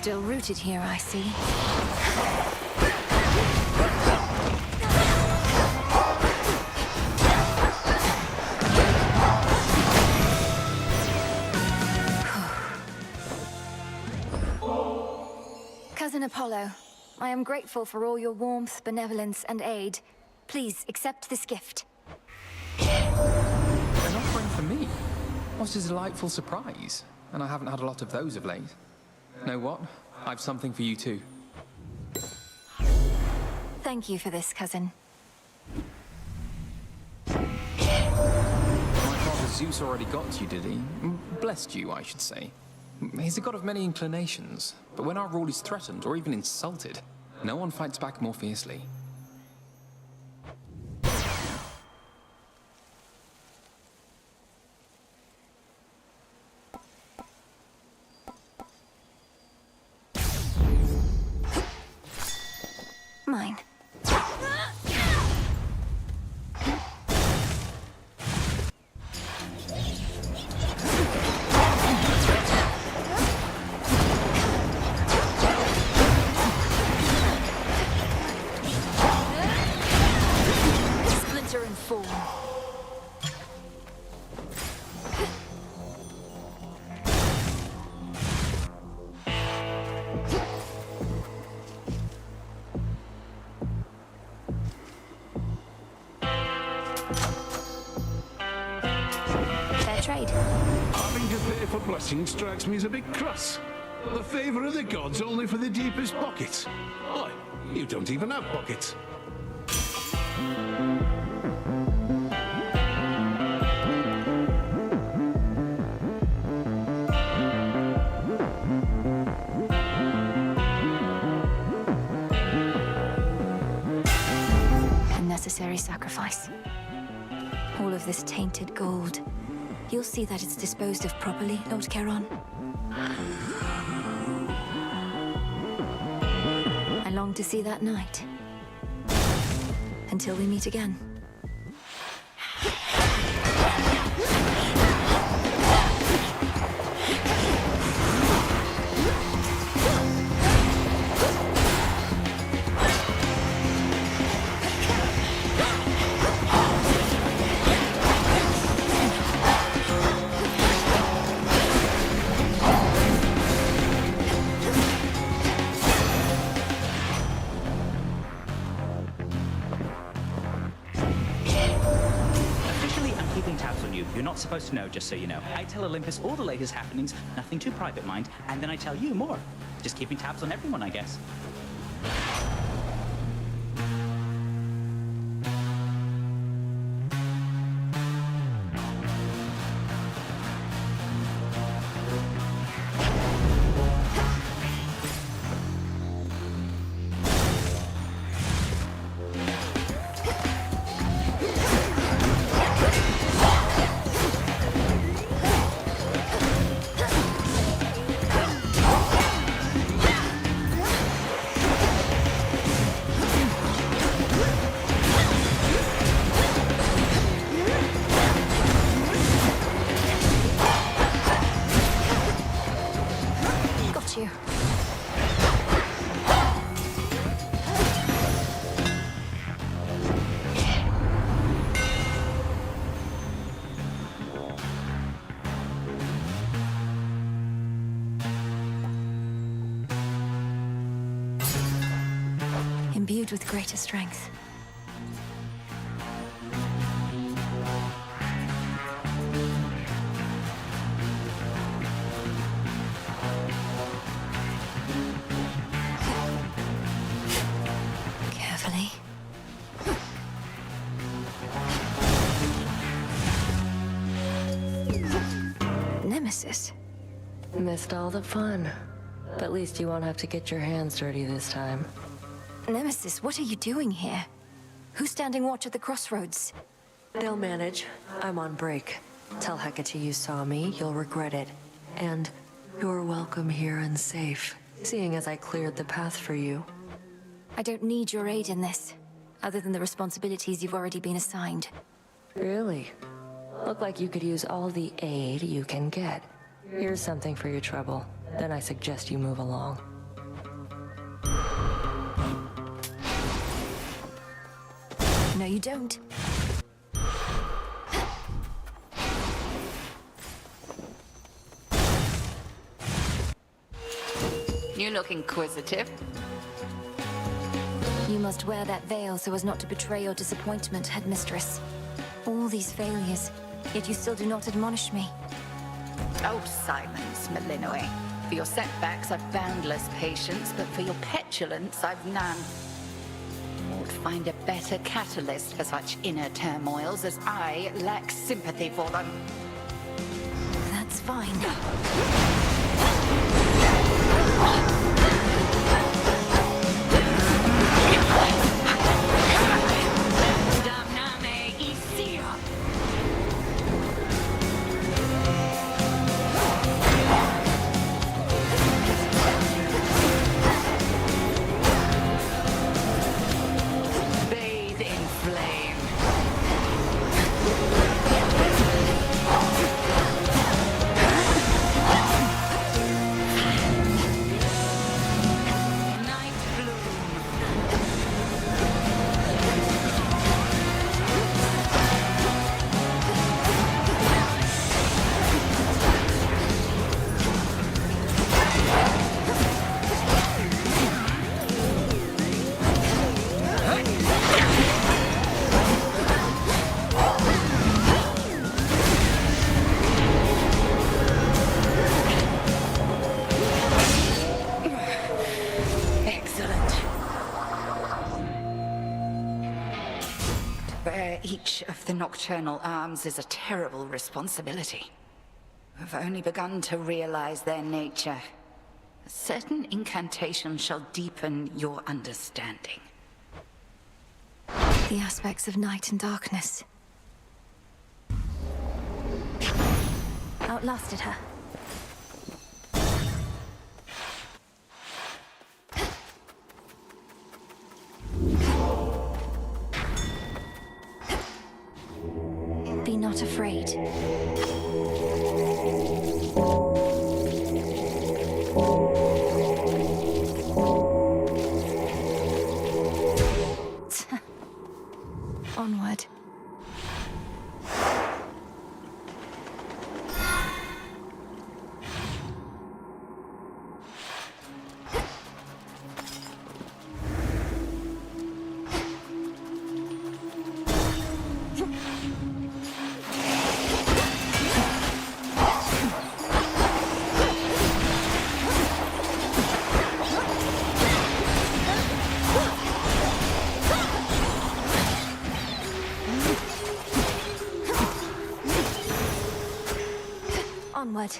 Still rooted here, I see. Cousin Apollo, I am grateful for all your warmth, benevolence, and aid. Please accept this gift. An offering for me? What a delightful surprise. And I haven't had a lot of those of late. Know what? I've something for you too. Thank you for this, cousin. My father Zeus already got you, did he? Blessed you, I should say. He's a god of many inclinations, but when our rule is threatened or even insulted, no one fights back more fiercely. Mine. Splinter and fall. Trade. Having to pay for blessing strikes me as a bit crass. The favour of the gods only for the deepest pockets. Why, you don't even have pockets. A necessary sacrifice. All of this tainted gold. You'll see that it's disposed of properly, Lord Charon. I long to see that night. Until we meet again. You're not supposed to know, just so you know. I tell Olympus all the latest happenings, nothing too private, mind, and then I tell you more. Just keeping tabs on everyone, I guess. Imbued with greater strength. Carefully. Nemesis. Missed all the fun. But at least you won't have to get your hands dirty this time. Nemesis, what are you doing here? Who's standing watch at the crossroads? They'll manage. I'm on break. Tell Hecate you saw me, you'll regret it. And you're welcome here and safe, seeing as I cleared the path for you. I don't need your aid in this, other than the responsibilities you've already been assigned. Really? Look like you could use all the aid you can get. Here's something for your trouble. Then I suggest you move along. No, you don't. You look inquisitive. You must wear that veil so as not to betray your disappointment, Headmistress. All these failures, yet you still do not admonish me. Oh, silence, Malinois. For your setbacks, I've boundless patience, but for your petulance, I've none. Ought find a better catalyst for such inner turmoils, as I lack sympathy for them. That's fine. Bathe in flame. Night bloom. Excellent. To bear each of the nocturnal arms is a terrible responsibility. I've only begun to realize their nature. A certain incantation shall deepen your understanding. The aspects of night and darkness. Outlasted her. Be not afraid. Onward. Onward.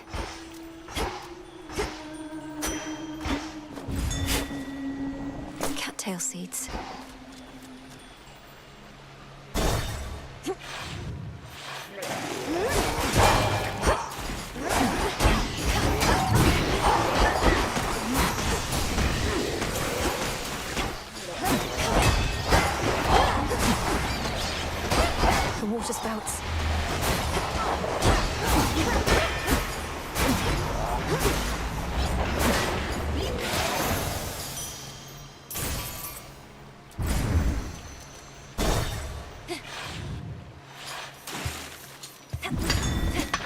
Cattail seeds. The water spouts.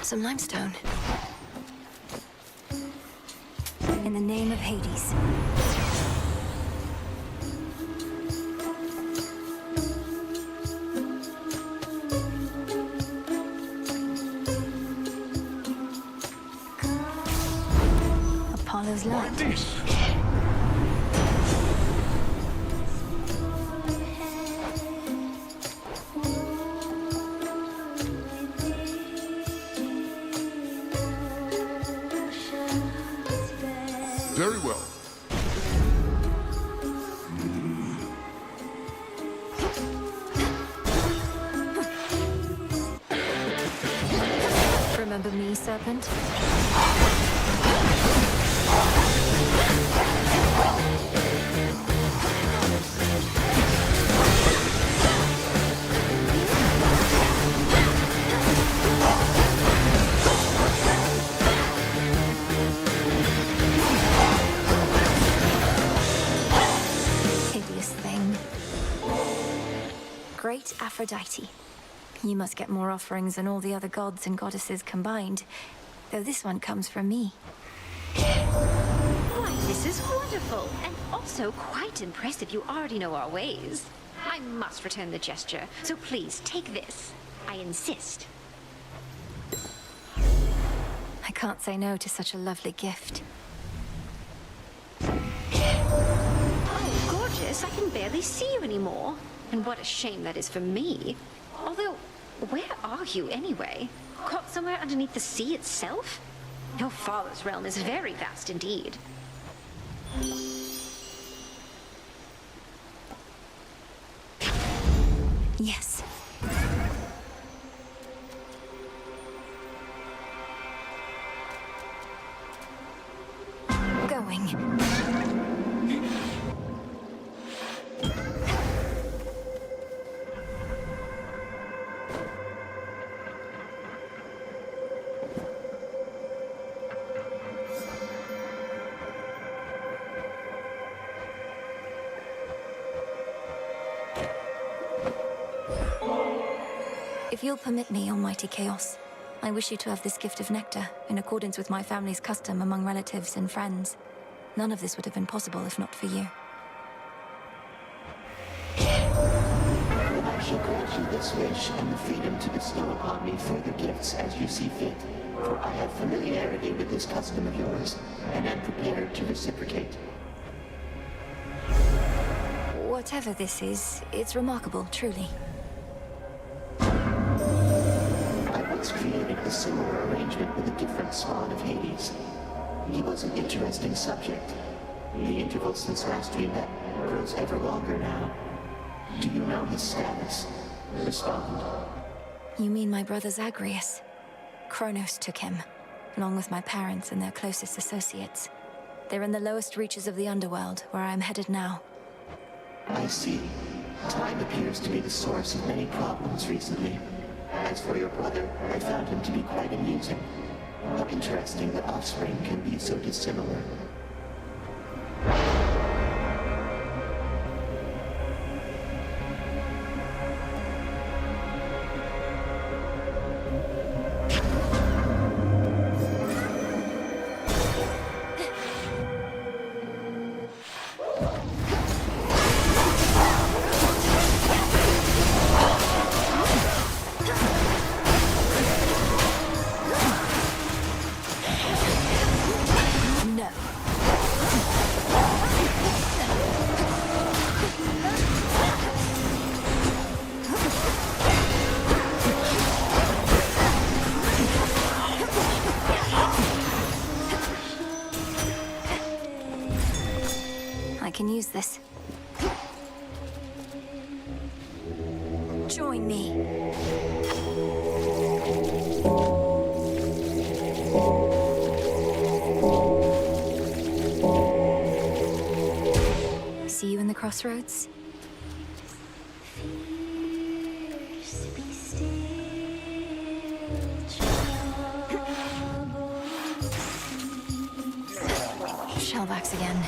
Some limestone. In the name of Hades. Apollo's light. Very well. Remember me, Serpent? great Aphrodite. You must get more offerings than all the other gods and goddesses combined, though this one comes from me. Why, this is wonderful, and also quite impressive. You already know our ways. I must return the gesture, so please take this. I insist. I can't say no to such a lovely gift. Oh, gorgeous. I can barely see you anymore. And what a shame that is for me. Although, where are you anyway? Caught somewhere underneath the sea itself? Your father's realm is very vast indeed. Yes. Going. If you'll permit me, Almighty Chaos, I wish you to have this gift of nectar, in accordance with my family's custom among relatives and friends. None of this would have been possible if not for you. I shall grant you this wish and the freedom to bestow upon me further gifts as you see fit, for I have familiarity with this custom of yours, and am prepared to reciprocate. Whatever this is, it's remarkable, truly. I once created a similar arrangement with a different spawn of Hades. He was an interesting subject. The interval since last we met grows ever longer now. Do you know his status? Respond. You mean my brother Zagreus? Kronos took him, along with my parents and their closest associates. They're in the lowest reaches of the underworld, where I am headed now. I see. Time appears to be the source of many problems recently. As for your brother, I found him to be quite amusing. How interesting that offspring can be so dissimilar. I can use this. Join me. See you in the crossroads? Shellbacks again.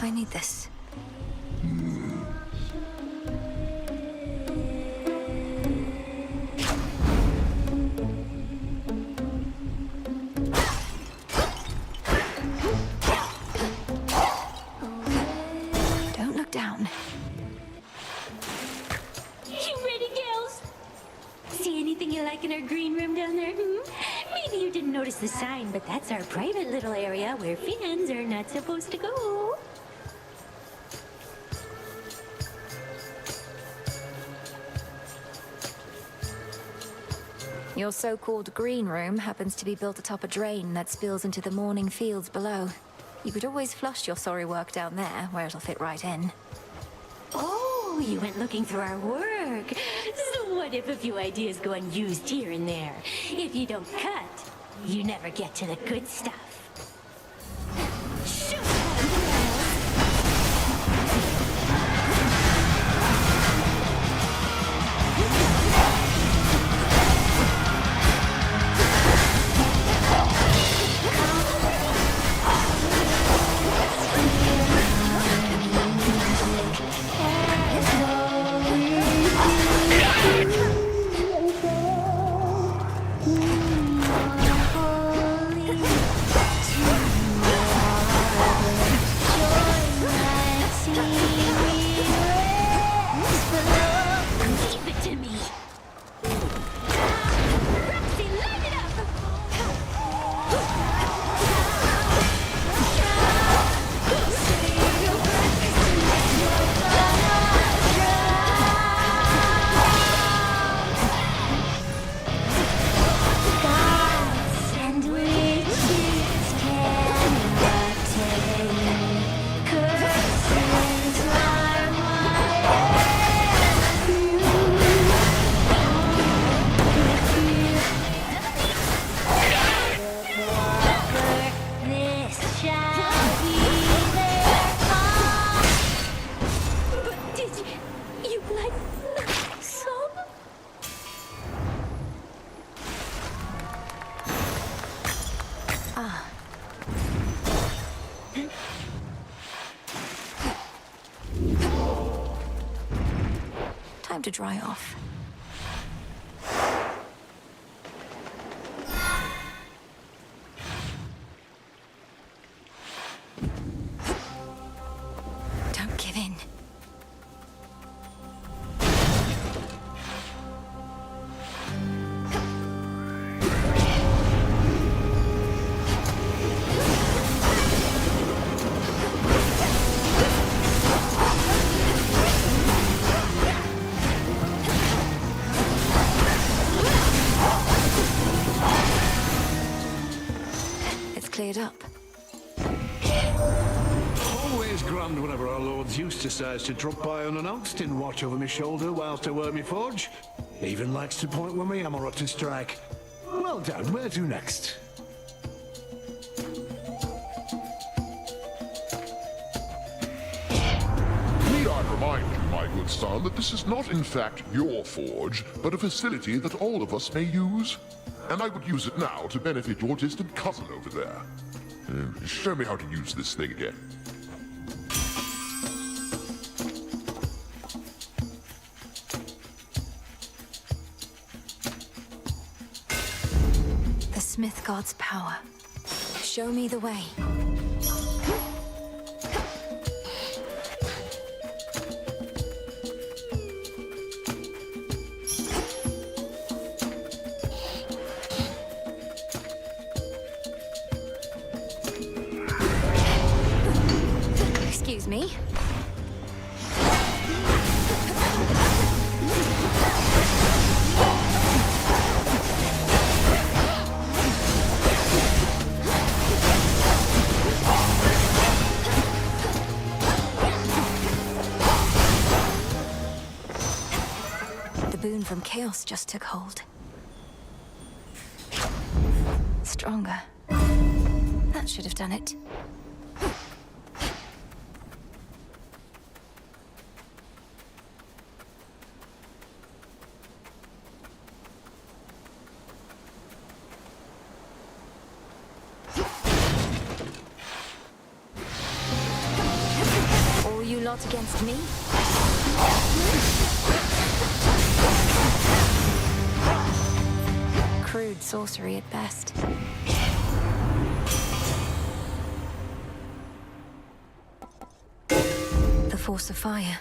I need this. Don't look down. You ready, gals? See anything you like in our green room down there? Maybe you didn't notice the sign, but that's our private little area where fans are not supposed to go. Your so-called green room happens to be built atop a drain that spills into the morning fields below. You could always flush your sorry work down there, where it'll fit right in. Oh, you went looking through our work. So what if a few ideas go unused here and there? If you don't cut, you never get to the good stuff. Time to dry off. Don't give in. Cleared up. Always grand whenever our Lord Zeus decides to drop by unannounced and watch over my shoulder whilst I work me forge. Even likes to point when my hammer ought to strike. Well done, where to next? Need I remind you, my good son, that this is not in fact your forge, but a facility that all of us may use? And I would use it now to benefit your distant cousin over there. Show me how to use this thing again. The Smith God's power. Show me the way. Excuse me. The boon from Chaos just took hold. Stronger. That should have done it. All you lot against me? Crude sorcery at best. The force of fire.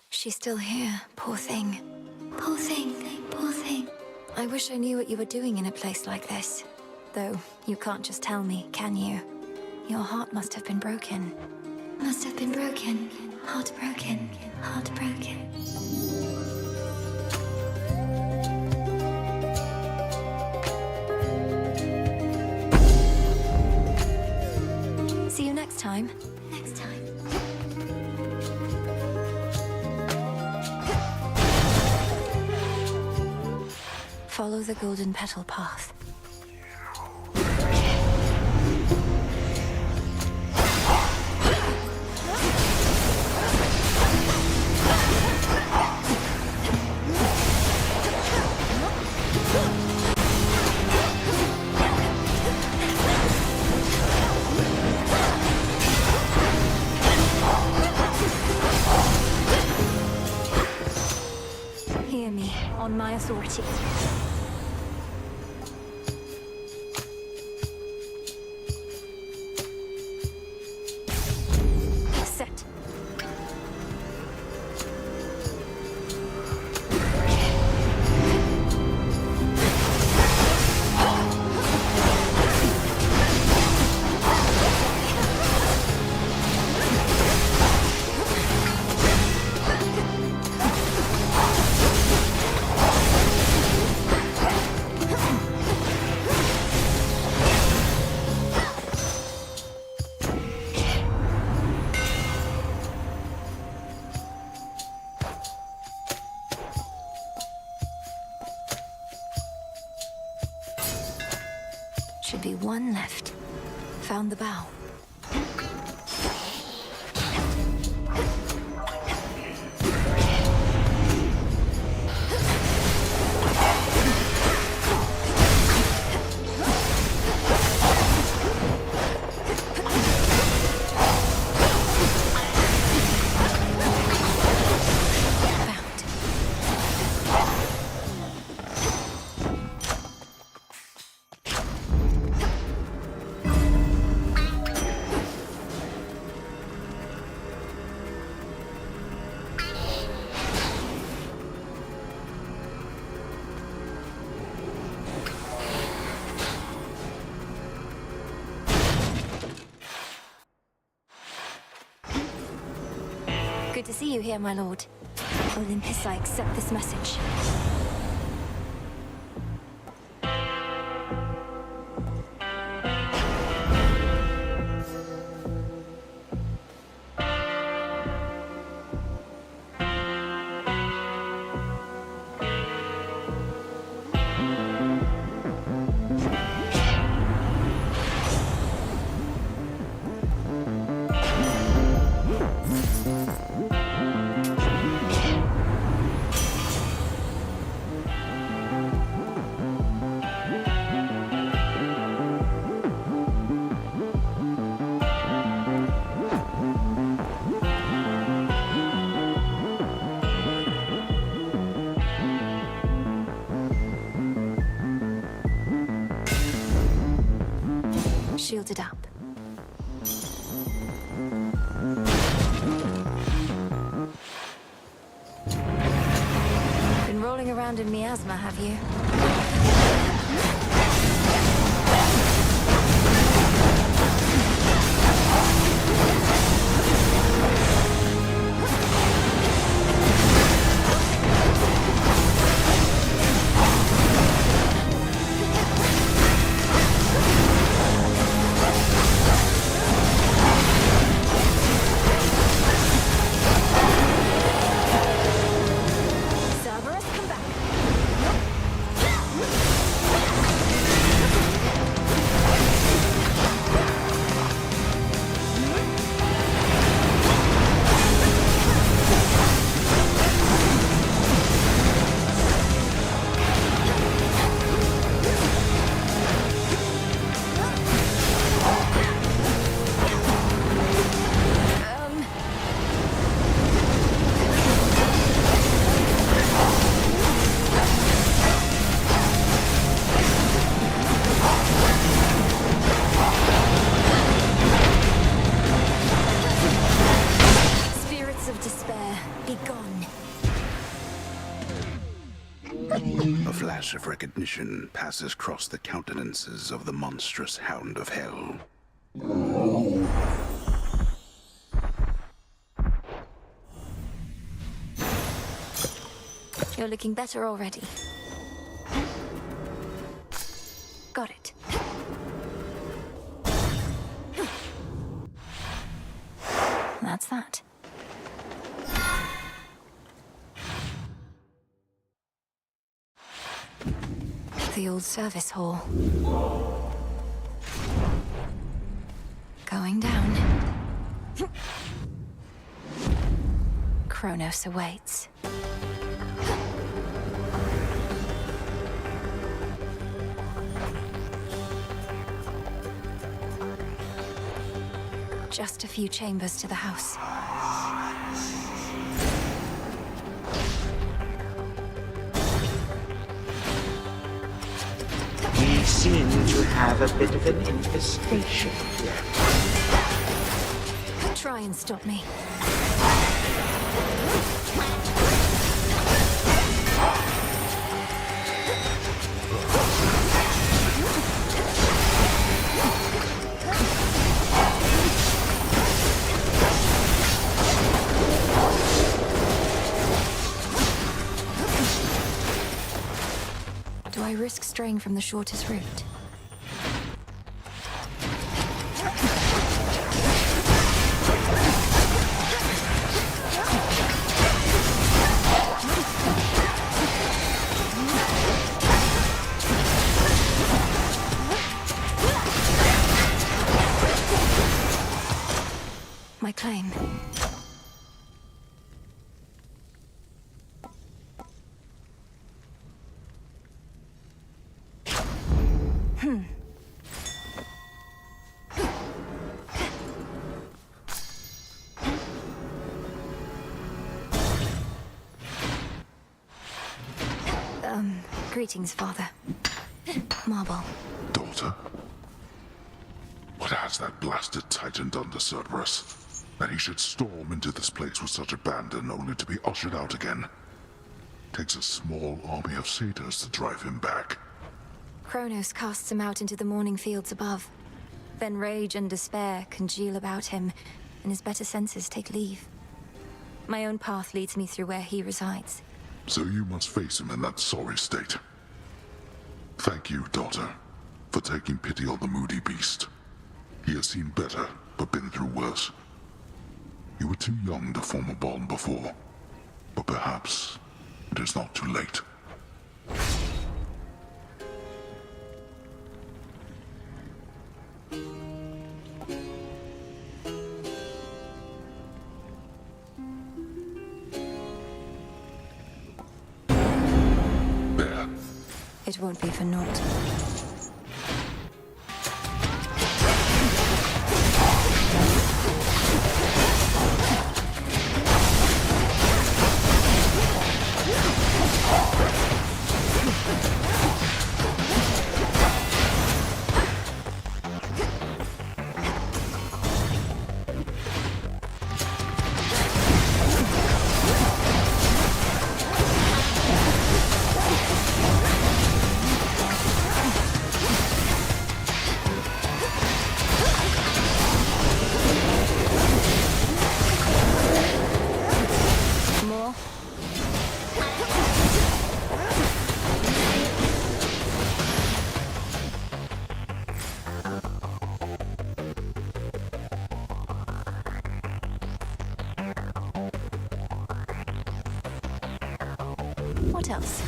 She's still here, poor thing. Poor thing, poor thing. I wish I knew what you were doing in a place like this. Though, you can't just tell me, can you? Your heart must have been broken. Must have been broken. Heartbroken. Heartbroken. time. Next time. Follow the golden petal path. Hear me, on my authority. Set. Should be one left. Found the bow. Good to see you here, my lord. Olympus, I accept this message. Shielded up. Been rolling around in miasma, have you? Cerberus, come back. Spirits of despair, be gone. A flash of recognition passes across the countenances of the monstrous Hound of Hell. You're looking better already. Got it. The old service hall. Going down. Kronos awaits. Just a few chambers to the house. We seem to have a bit of an infestation here. Try and stop me. Do I risk straying from the shortest route? My claim. Greetings, Father. Marble. Daughter? What has that blasted Titan done to Cerberus? That he should storm into this place with such abandon only to be ushered out again? Takes a small army of satyrs to drive him back. Kronos casts him out into the morning fields above. Then rage and despair congeal about him, and his better senses take leave. My own path leads me through where he resides. So you must face him in that sorry state. Thank you, daughter, for taking pity on the moody beast. He has seen better, but been through worse. You were too young to form a bond before, but perhaps it is not too late. It won't be for naught. What else?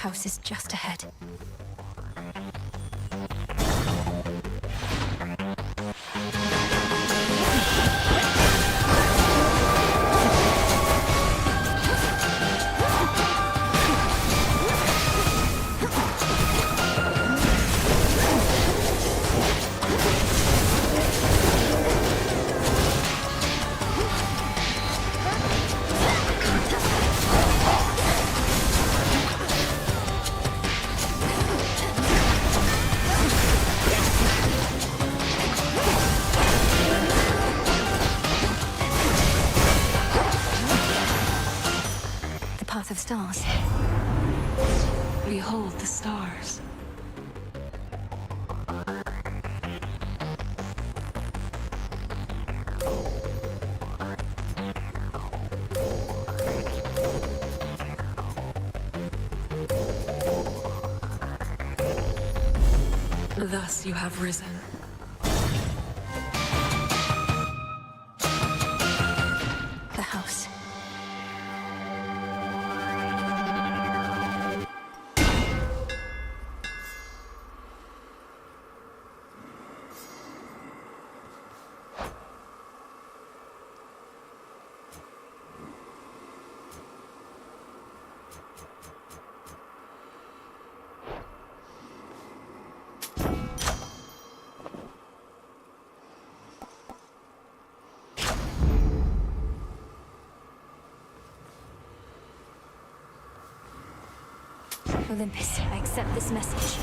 house is just ahead. Path of stars. Behold the stars. Thus you have risen. The house. Olympus, I accept this message.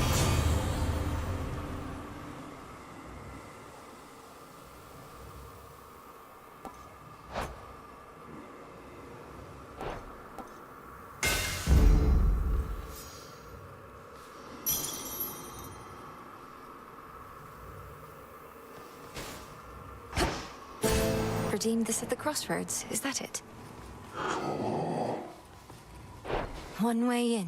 Redeemed this at the crossroads, is that it? One way in.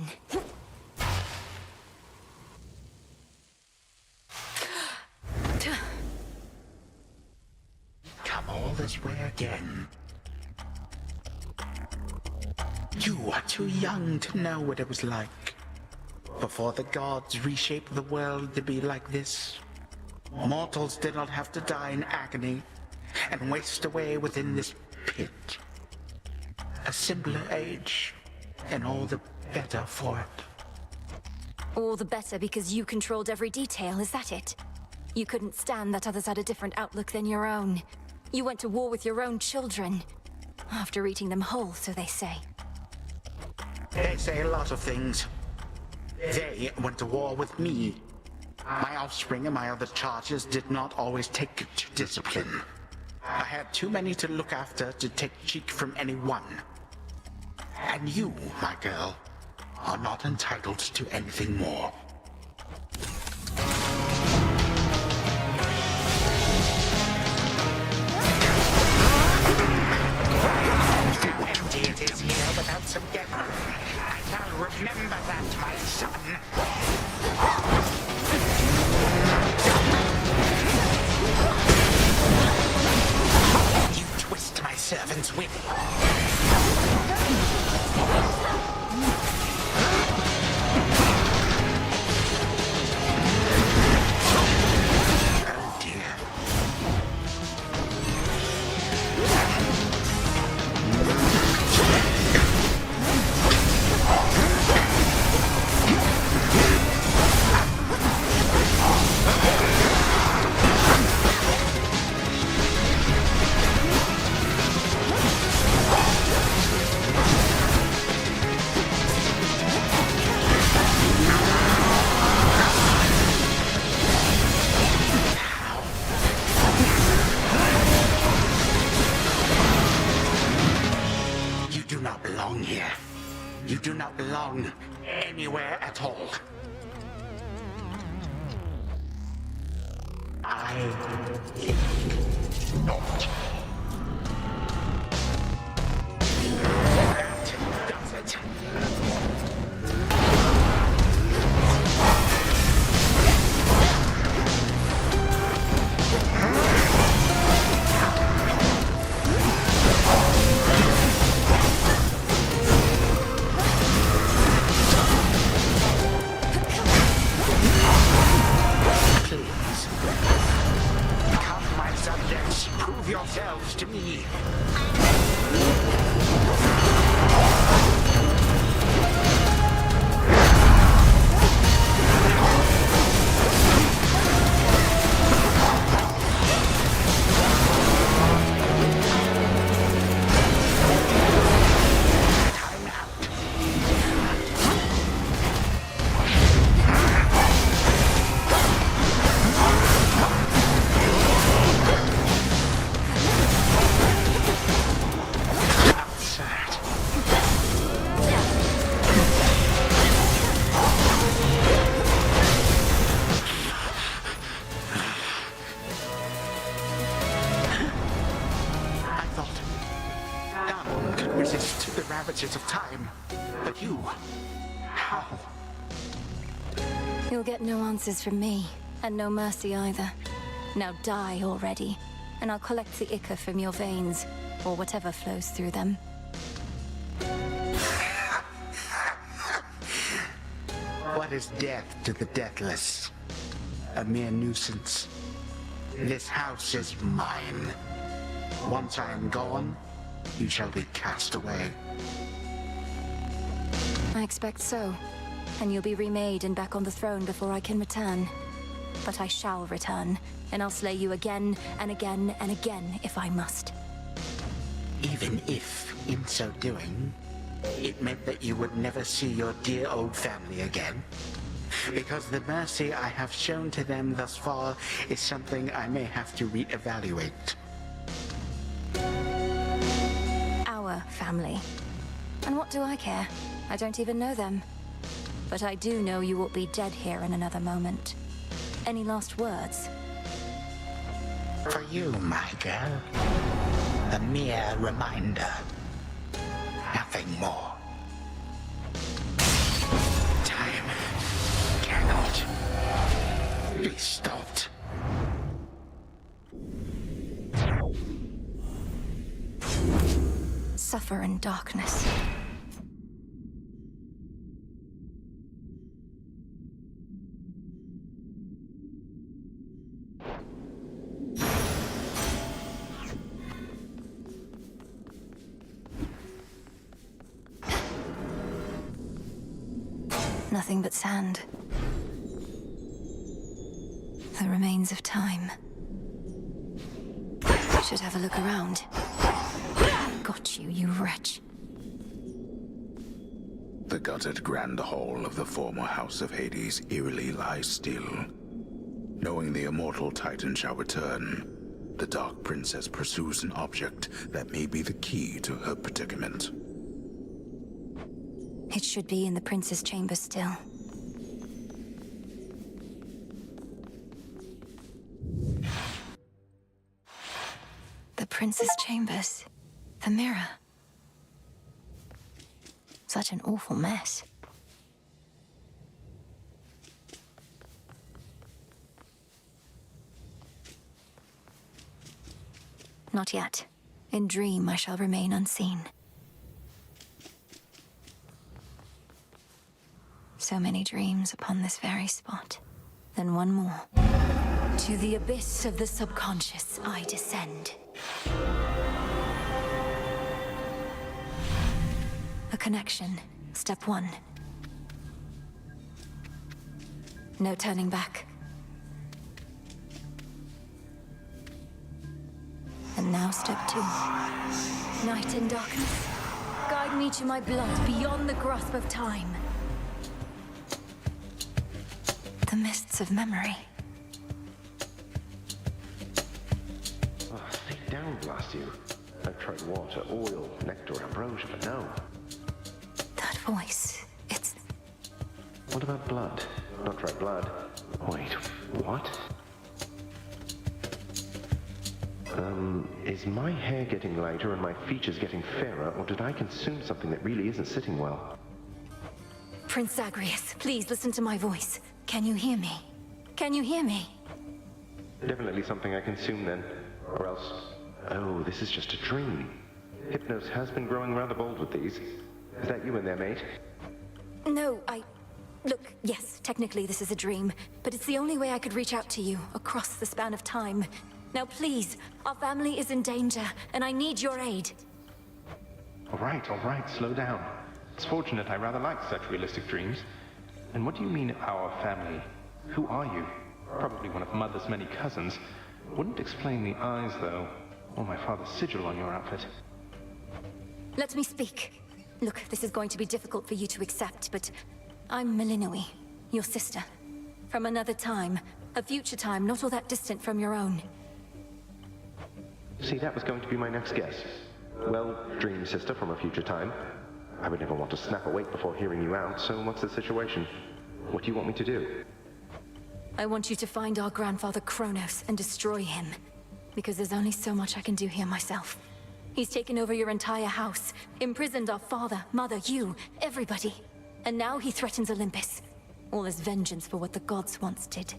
Come all this way again. You are too young to know what it was like before the gods reshaped the world to be like this. Mortals did not have to die in agony and waste away within this pit. A simpler age, and all the better for it. All the better because you controlled every detail, is that it? You couldn't stand that others had a different outlook than your own. You went to war with your own children. After eating them whole, so they say. They say a lot of things. They went to war with me. My offspring and my other charges did not always take to discipline. I had too many to look after to take cheek from any one. And you, my girl, are not entitled to anything more. How empty it is here without some death. I shall remember that, my son. You twist my servant's will. Oh dear. You do not belong here. You do not belong anywhere at all. I think not. That does it. You'll get no answers from me, and no mercy either. Now die already, and I'll collect the ichor from your veins, or whatever flows through them. What is death to the deathless? A mere nuisance. This house is mine. Once I am gone, you shall be cast away. I expect so. And you'll be remade and back on the throne before I can return. But I shall return, and I'll slay you again and again and again if I must. Even if, in so doing, it meant that you would never see your dear old family again. Because the mercy I have shown to them thus far is something I may have to reevaluate. Our family. And what do I care? I don't even know them. But I do know you will be dead here in another moment. Any last words? For you, my girl, a mere reminder. Nothing more. Time cannot be stopped. Suffer in darkness. Nothing but sand. The remains of time. Should have a look around. Got you, you wretch. The gutted grand hall of the former House of Hades eerily lies still. Knowing the immortal Titan shall return, the Dark Princess pursues an object that may be the key to her predicament. It should be in the Prince's chamber still. The Prince's chambers. The mirror. Such an awful mess. Not yet. In dream, I shall remain unseen. So many dreams upon this very spot. Then one more. To the abyss of the subconscious I descend. A connection. Step 1. No turning back. And now step 2. Night and darkness. Guide me to my blood beyond the grasp of time. The mists of memory. Oh, sit down, blast you. I've tried water, oil, nectar, ambrosia, but no. That voice, it's... What about blood? Not try blood. Wait, what? Is my hair getting lighter and my features getting fairer, or did I consume something that really isn't sitting well? Prince Zagreus, please listen to my voice. Can you hear me? Can you hear me? Definitely something I consumed then. Or else... Oh, this is just a dream. Hypnos has been growing rather bold with these. Is that you in there, mate? No, Look, yes, technically this is a dream, but it's the only way I could reach out to you, across the span of time. Now please, our family is in danger, and I need your aid. All right, slow down. It's fortunate I rather like such realistic dreams. And what do you mean, our family? Who are you? Probably one of Mother's many cousins. Wouldn't explain the eyes, though, or my father's sigil on your outfit. Let me speak. Look, this is going to be difficult for you to accept, but I'm Melinoe, your sister. From another time, a future time not all that distant from your own. See, that was going to be my next guess. Well, dream sister from a future time. I would never want to snap awake before hearing you out, so what's the situation? What do you want me to do? I want you to find our grandfather Kronos and destroy him. Because there's only so much I can do here myself. He's taken over your entire house, imprisoned our father, mother, you, everybody. And now he threatens Olympus. all as vengeance for what the gods once did.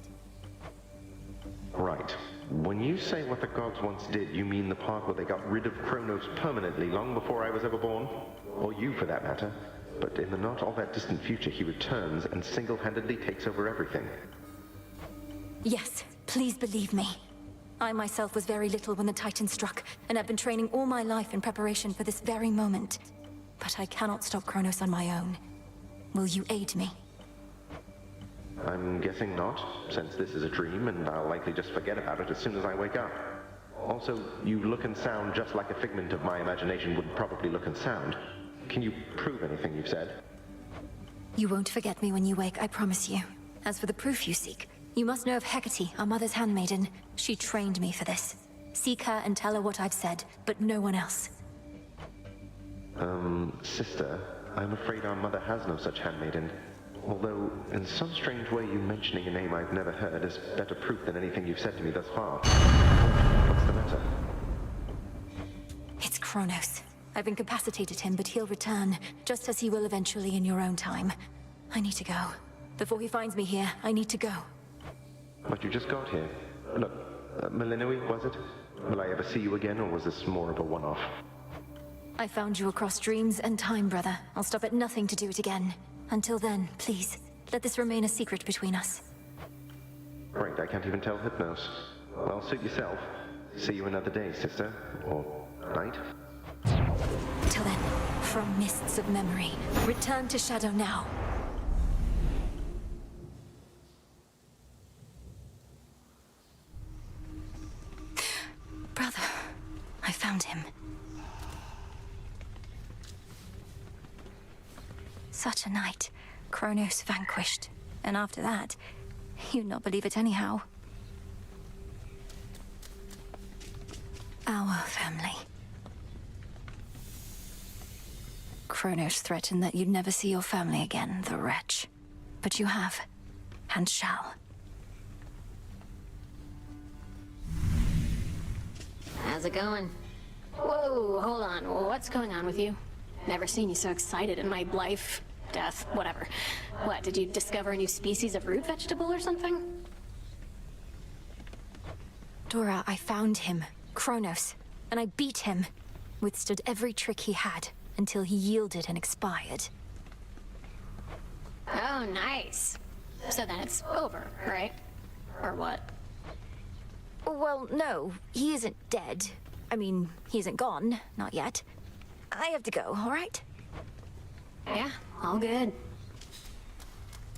Right. When you say what the gods once did, you mean the part where they got rid of Kronos permanently long before I was ever born? Or you, for that matter. But in the not all that distant future, he returns and single-handedly takes over everything. Yes, please believe me. I myself was very little when the Titan struck, and have been training all my life in preparation for this very moment. But I cannot stop Kronos on my own. Will you aid me? I'm guessing not, since this is a dream and I'll likely just forget about it as soon as I wake up. Also, you look and sound just like a figment of my imagination would probably look and sound. Can you prove anything you've said? You won't forget me when you wake, I promise you. As for the proof you seek, you must know of Hecate, our mother's handmaiden. She trained me for this. Seek her and tell her what I've said, but no one else. Sister, I'm afraid our mother has no such handmaiden. Although, in some strange way, you mentioning a name I've never heard is better proof than anything you've said to me thus far. What's the matter? It's Kronos. I've incapacitated him, but he'll return, just as he will eventually in your own time. I need to go. Before he finds me here, I need to go. But you just got here. Look, Melinoe, was it? Will I ever see you again, or was this more of a one-off? I found you across dreams and time, brother. I'll stop at nothing to do it again. Until then, please, let this remain a secret between us. Right, I can't even tell Hypnos. Well, suit yourself. See you another day, sister. Or night. Till then, from mists of memory, return to Shadow now. Brother, I found him. Such a night. Kronos vanquished. And after that, you'd not believe it anyhow. Our family. Kronos threatened that you'd never see your family again, the wretch. But you have, and shall. How's it going? Whoa, hold on. What's going on with you? Never seen you so excited in my life. Death, whatever. What, did you discover a new species of root vegetable or something? Dora, I found him, Kronos, and I beat him. Withstood every trick he had, until he yielded and expired. Oh, nice. So then it's over, right? Or what? Well, no, he isn't dead. I mean, he isn't gone, not yet. I have to go, all right? Yeah, all good.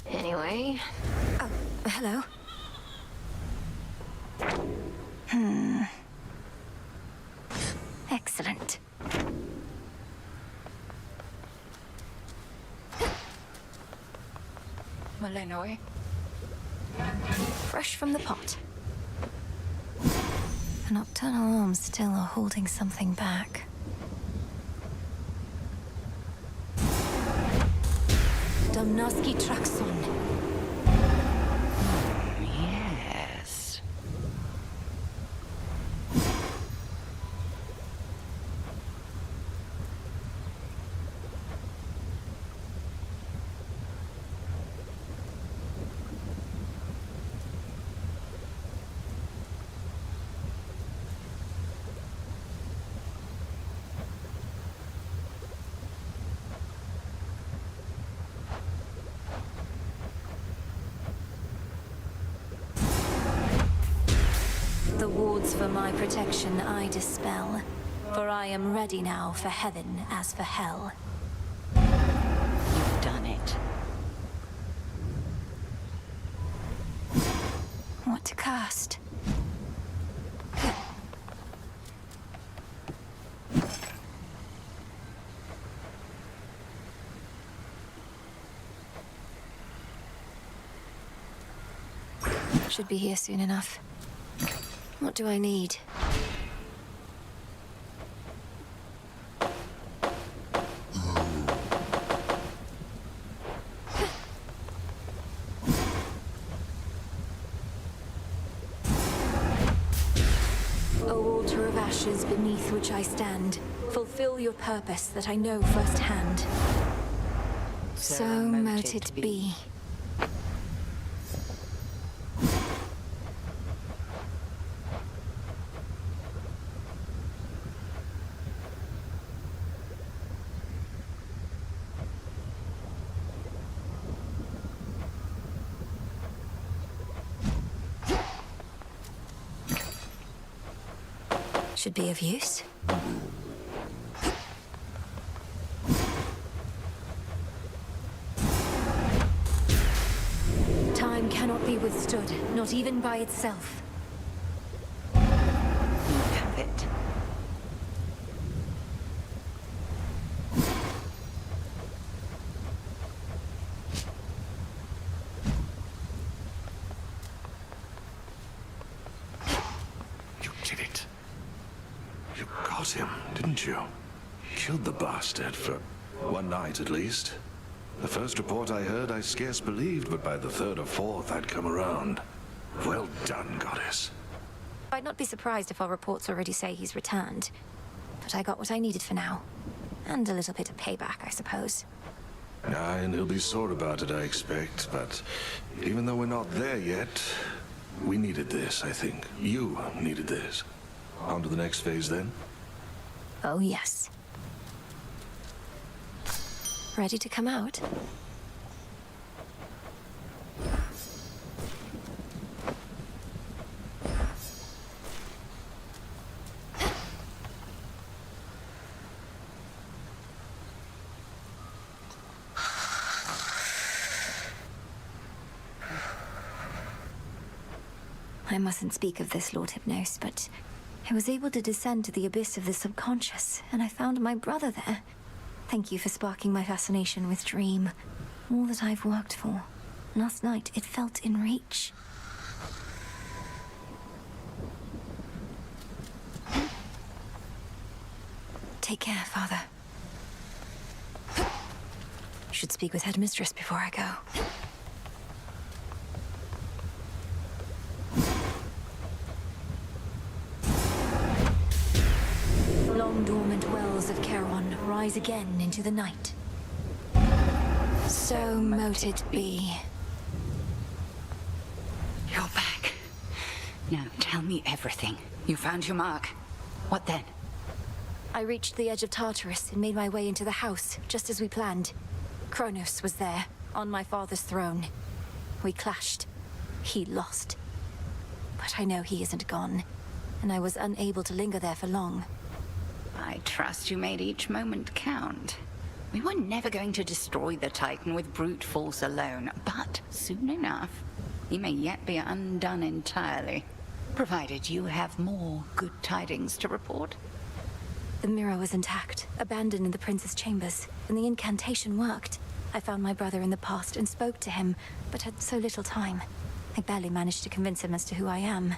Anyway... Oh, hello? Excellent. Melinoe? Fresh from the pot. The nocturnal arms still are holding something back. Domnoski Traxon. Yes. The wards for my protection I dispel, for I am ready now for heaven as for hell. You've done it. What to cast? Should be here soon enough. What do I need? O altar of ashes beneath which I stand, fulfill your purpose that I know firsthand. So mote it be. should be of use. Time cannot be withstood, not even by itself. You have it. You did it. You got him, didn't you? Killed the bastard for one night at least. The first report I heard I scarce believed, but by the third or fourth I'd come around. Well done, Goddess. I'd not be surprised if our reports already say he's returned. But I got what I needed for now. And a little bit of payback, I suppose. Aye, and he'll be sore about it, I expect. But even though we're not there yet, we needed this, I think. You needed this. On to the next phase, then? Oh, yes. Ready to come out? I mustn't speak of this, Lord Hypnos, but I was able to descend to the abyss of the subconscious, and I found my brother there. Thank you for sparking my fascination with Dream. All that I've worked for. Last night, it felt in reach. Take care, Father. Should speak with Headmistress before I go. Long-dormant wells of Charon rise again into the night. So mote it be. You're back. Now tell me everything. You found your mark. What then? I reached the edge of Tartarus and made my way into the house, just as we planned. Kronos was there, on my father's throne. We clashed. He lost. But I know he isn't gone, and I was unable to linger there for long. I trust you made each moment count. We were never going to destroy the Titan with brute force alone, but soon enough, he may yet be undone entirely, provided you have more good tidings to report. The mirror was intact, abandoned in the prince's chambers, and the incantation worked. I found my brother in the past and spoke to him, but had so little time. I barely managed to convince him as to who I am.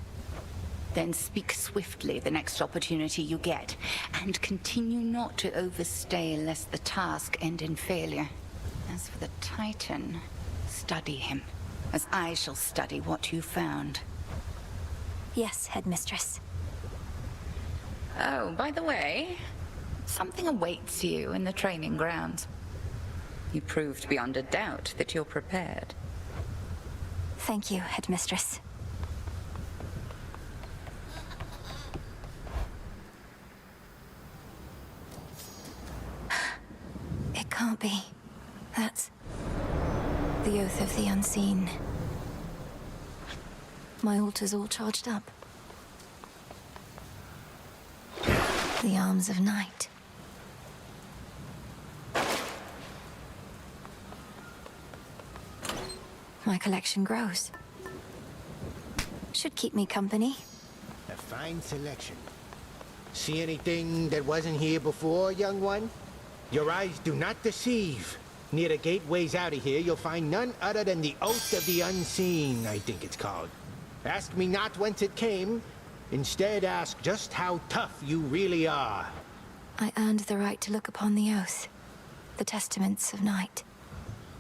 Then speak swiftly the next opportunity you get, and continue not to overstay lest the task end in failure. As for the Titan, study him, as I shall study what you found. Yes, Headmistress. Oh, by the way, something awaits you in the training grounds. You proved beyond a doubt that you're prepared. Thank you, Headmistress. It can't be. That's the Oath of the Unseen. My altar's all charged up. The Arms of Night. My collection grows. Should keep me company. A fine selection. See anything that wasn't here before, young one? Your eyes do not deceive. Near the gateways out of here, you'll find none other than the Oath of the Unseen, I think it's called. Ask me not whence it came. Instead, ask just how tough you really are. I earned the right to look upon the oath, the testaments of night.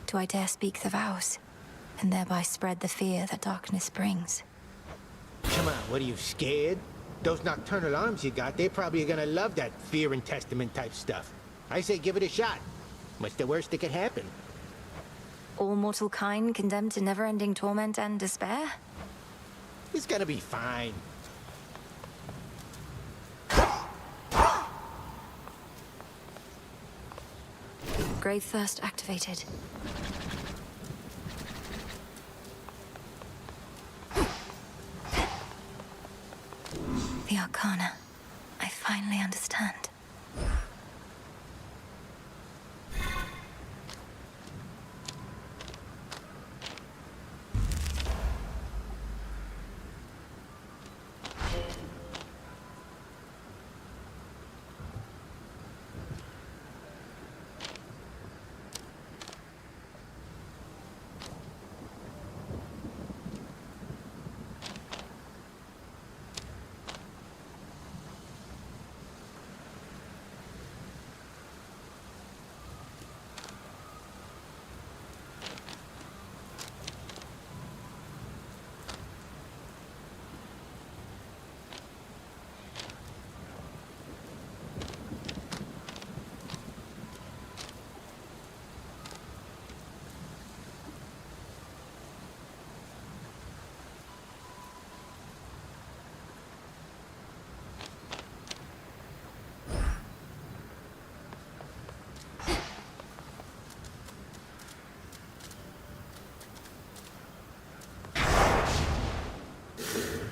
Do I dare speak the vows, and thereby spread the fear that darkness brings? Come on, what are you, scared? Those nocturnal arms you got, they're probably gonna love that fear and testament type stuff. I say give it a shot. What's the worst that could happen? All mortal kind condemned to never-ending torment and despair? It's gonna be fine. Grave Thirst activated. The Arcana. I finally understand.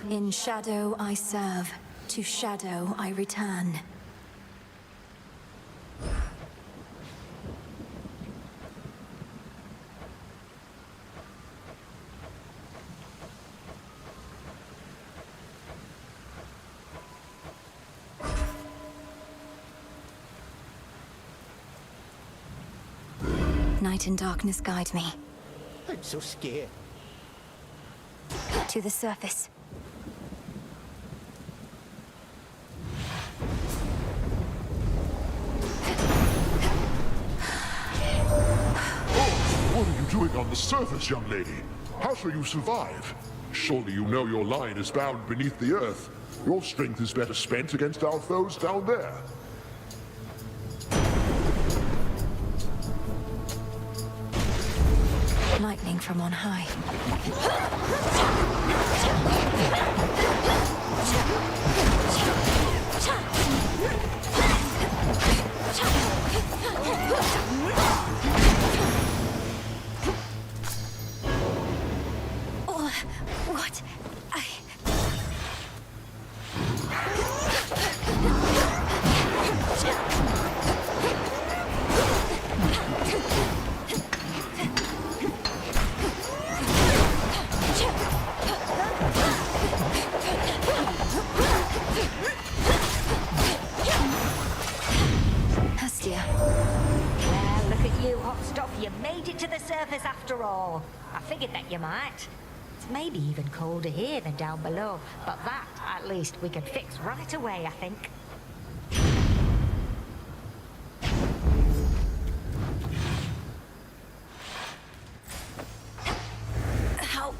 In shadow I serve, to shadow I return. Night and darkness guide me. I'm so scared. To the surface. What are you doing on the surface, young lady? How shall you survive? Surely you know your line is bound beneath the earth. Your strength is better spent against our foes down there. Lightning from on high. What? Hestia. Well, look at you, hot stuff. You made it to the surface after all. I figured that you might. It's maybe even colder here than down below, but that, at least, we can fix right away, I think. How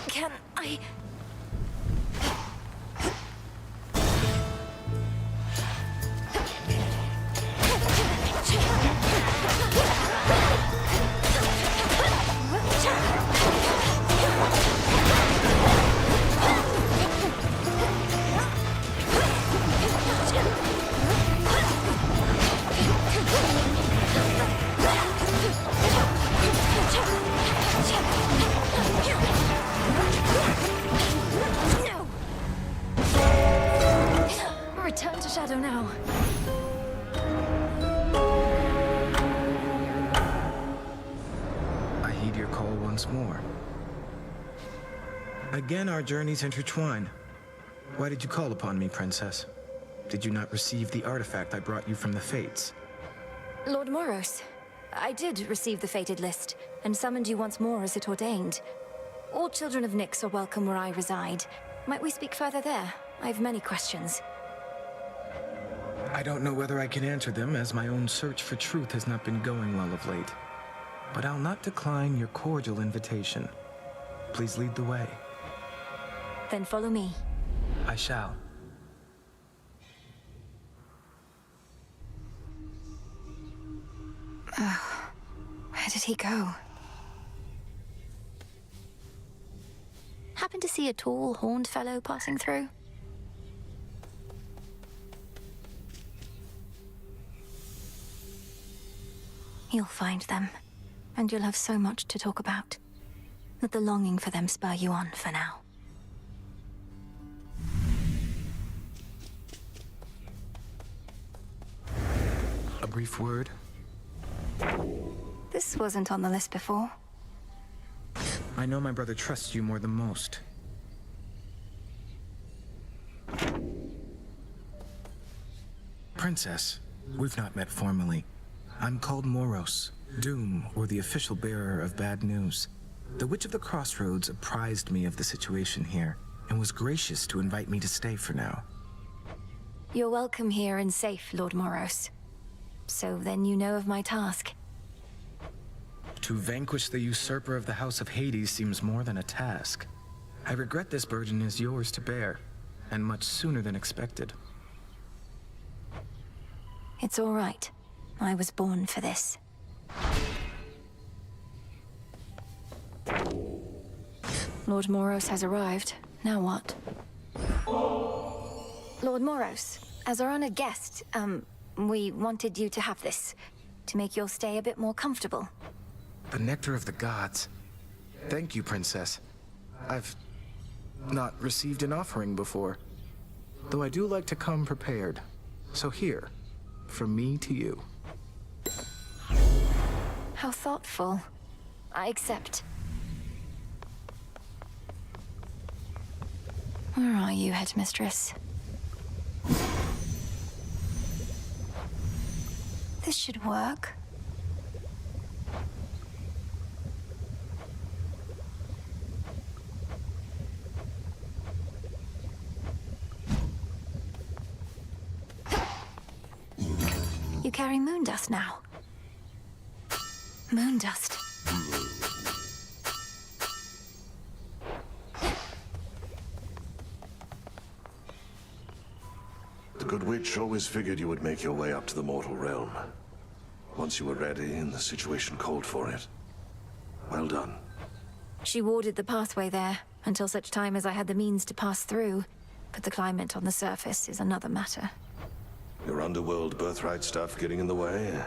can I... Return to shadow now. I heed your call once more. Again, our journeys intertwine. Why did you call upon me, Princess? Did you not receive the artifact I brought you from the Fates? Lord Moros, I did receive the fated list, and summoned you once more as it ordained. All children of Nyx are welcome where I reside. Might we speak further there? I have many questions. I don't know whether I can answer them, as my own search for truth has not been going well of late. But I'll not decline your cordial invitation. Please lead the way. Then follow me. I shall. Oh, where did he go? Happen to see a tall, horned fellow passing through? You'll find them, and you'll have so much to talk about. Let the longing for them spur you on for now. brief word? This wasn't on the list before. I know my brother trusts you more than most. Princess, we've not met formally. I'm called Moros, Doom, or the official bearer of bad news. The Witch of the Crossroads apprised me of the situation here, and was gracious to invite me to stay for now. You're welcome here and safe, Lord Moros. So then you know of my task. To vanquish the usurper of the House of Hades seems more than a task. I regret this burden is yours to bear, and much sooner than expected. It's all right. I was born for this. Lord Moros has arrived. Now what? Lord Moros, as our honored guest, we wanted you to have this, to make your stay a bit more comfortable. The nectar of the gods. Thank you, Princess. I've not received an offering before, though I do like to come prepared. So here, from me to you. How thoughtful. I accept. Where are you, Headmistress? This should work. You carry moondust now. Moondust. The Good Witch always figured you would make your way up to the mortal realm. Once you were ready and the situation called for it. Well done. She warded the pathway there, until such time as I had the means to pass through. But the climate on the surface is another matter. Your underworld birthright stuff getting in the way?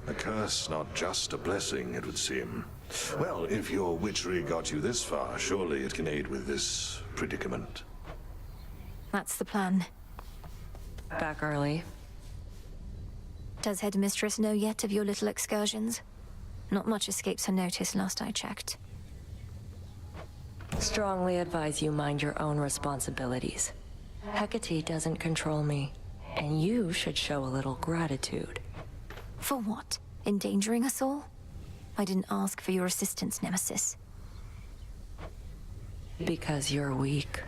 A curse, not just a blessing, it would seem. Well, if your witchery got you this far, surely it can aid with this predicament. That's the plan. Back early. Does Headmistress know yet of your little excursions? Not much escapes her notice last I checked. Strongly advise you mind your own responsibilities. Hecate doesn't control me, and you should show a little gratitude. For what? Endangering us all? I didn't ask for your assistance, Nemesis. Because you're weak.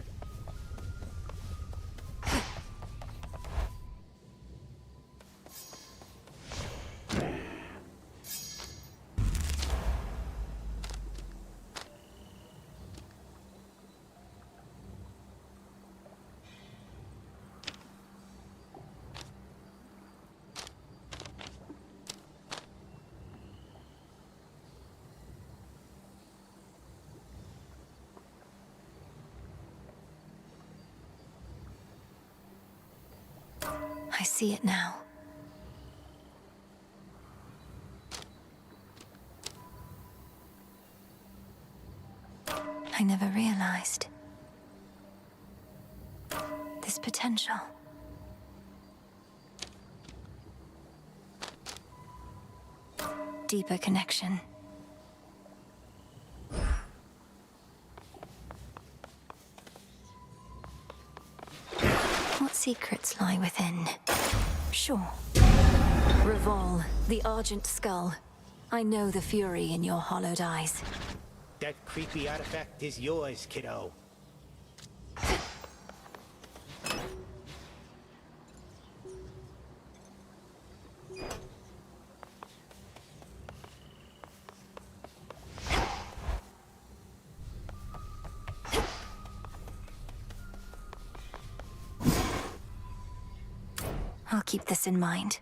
I see it now. I never realized this potential. Deeper connection. What secrets lie within? Sure. Revol, the Argent Skull. I know the fury in your hollowed eyes. That creepy artifact is yours, kiddo. I'll keep this in mind.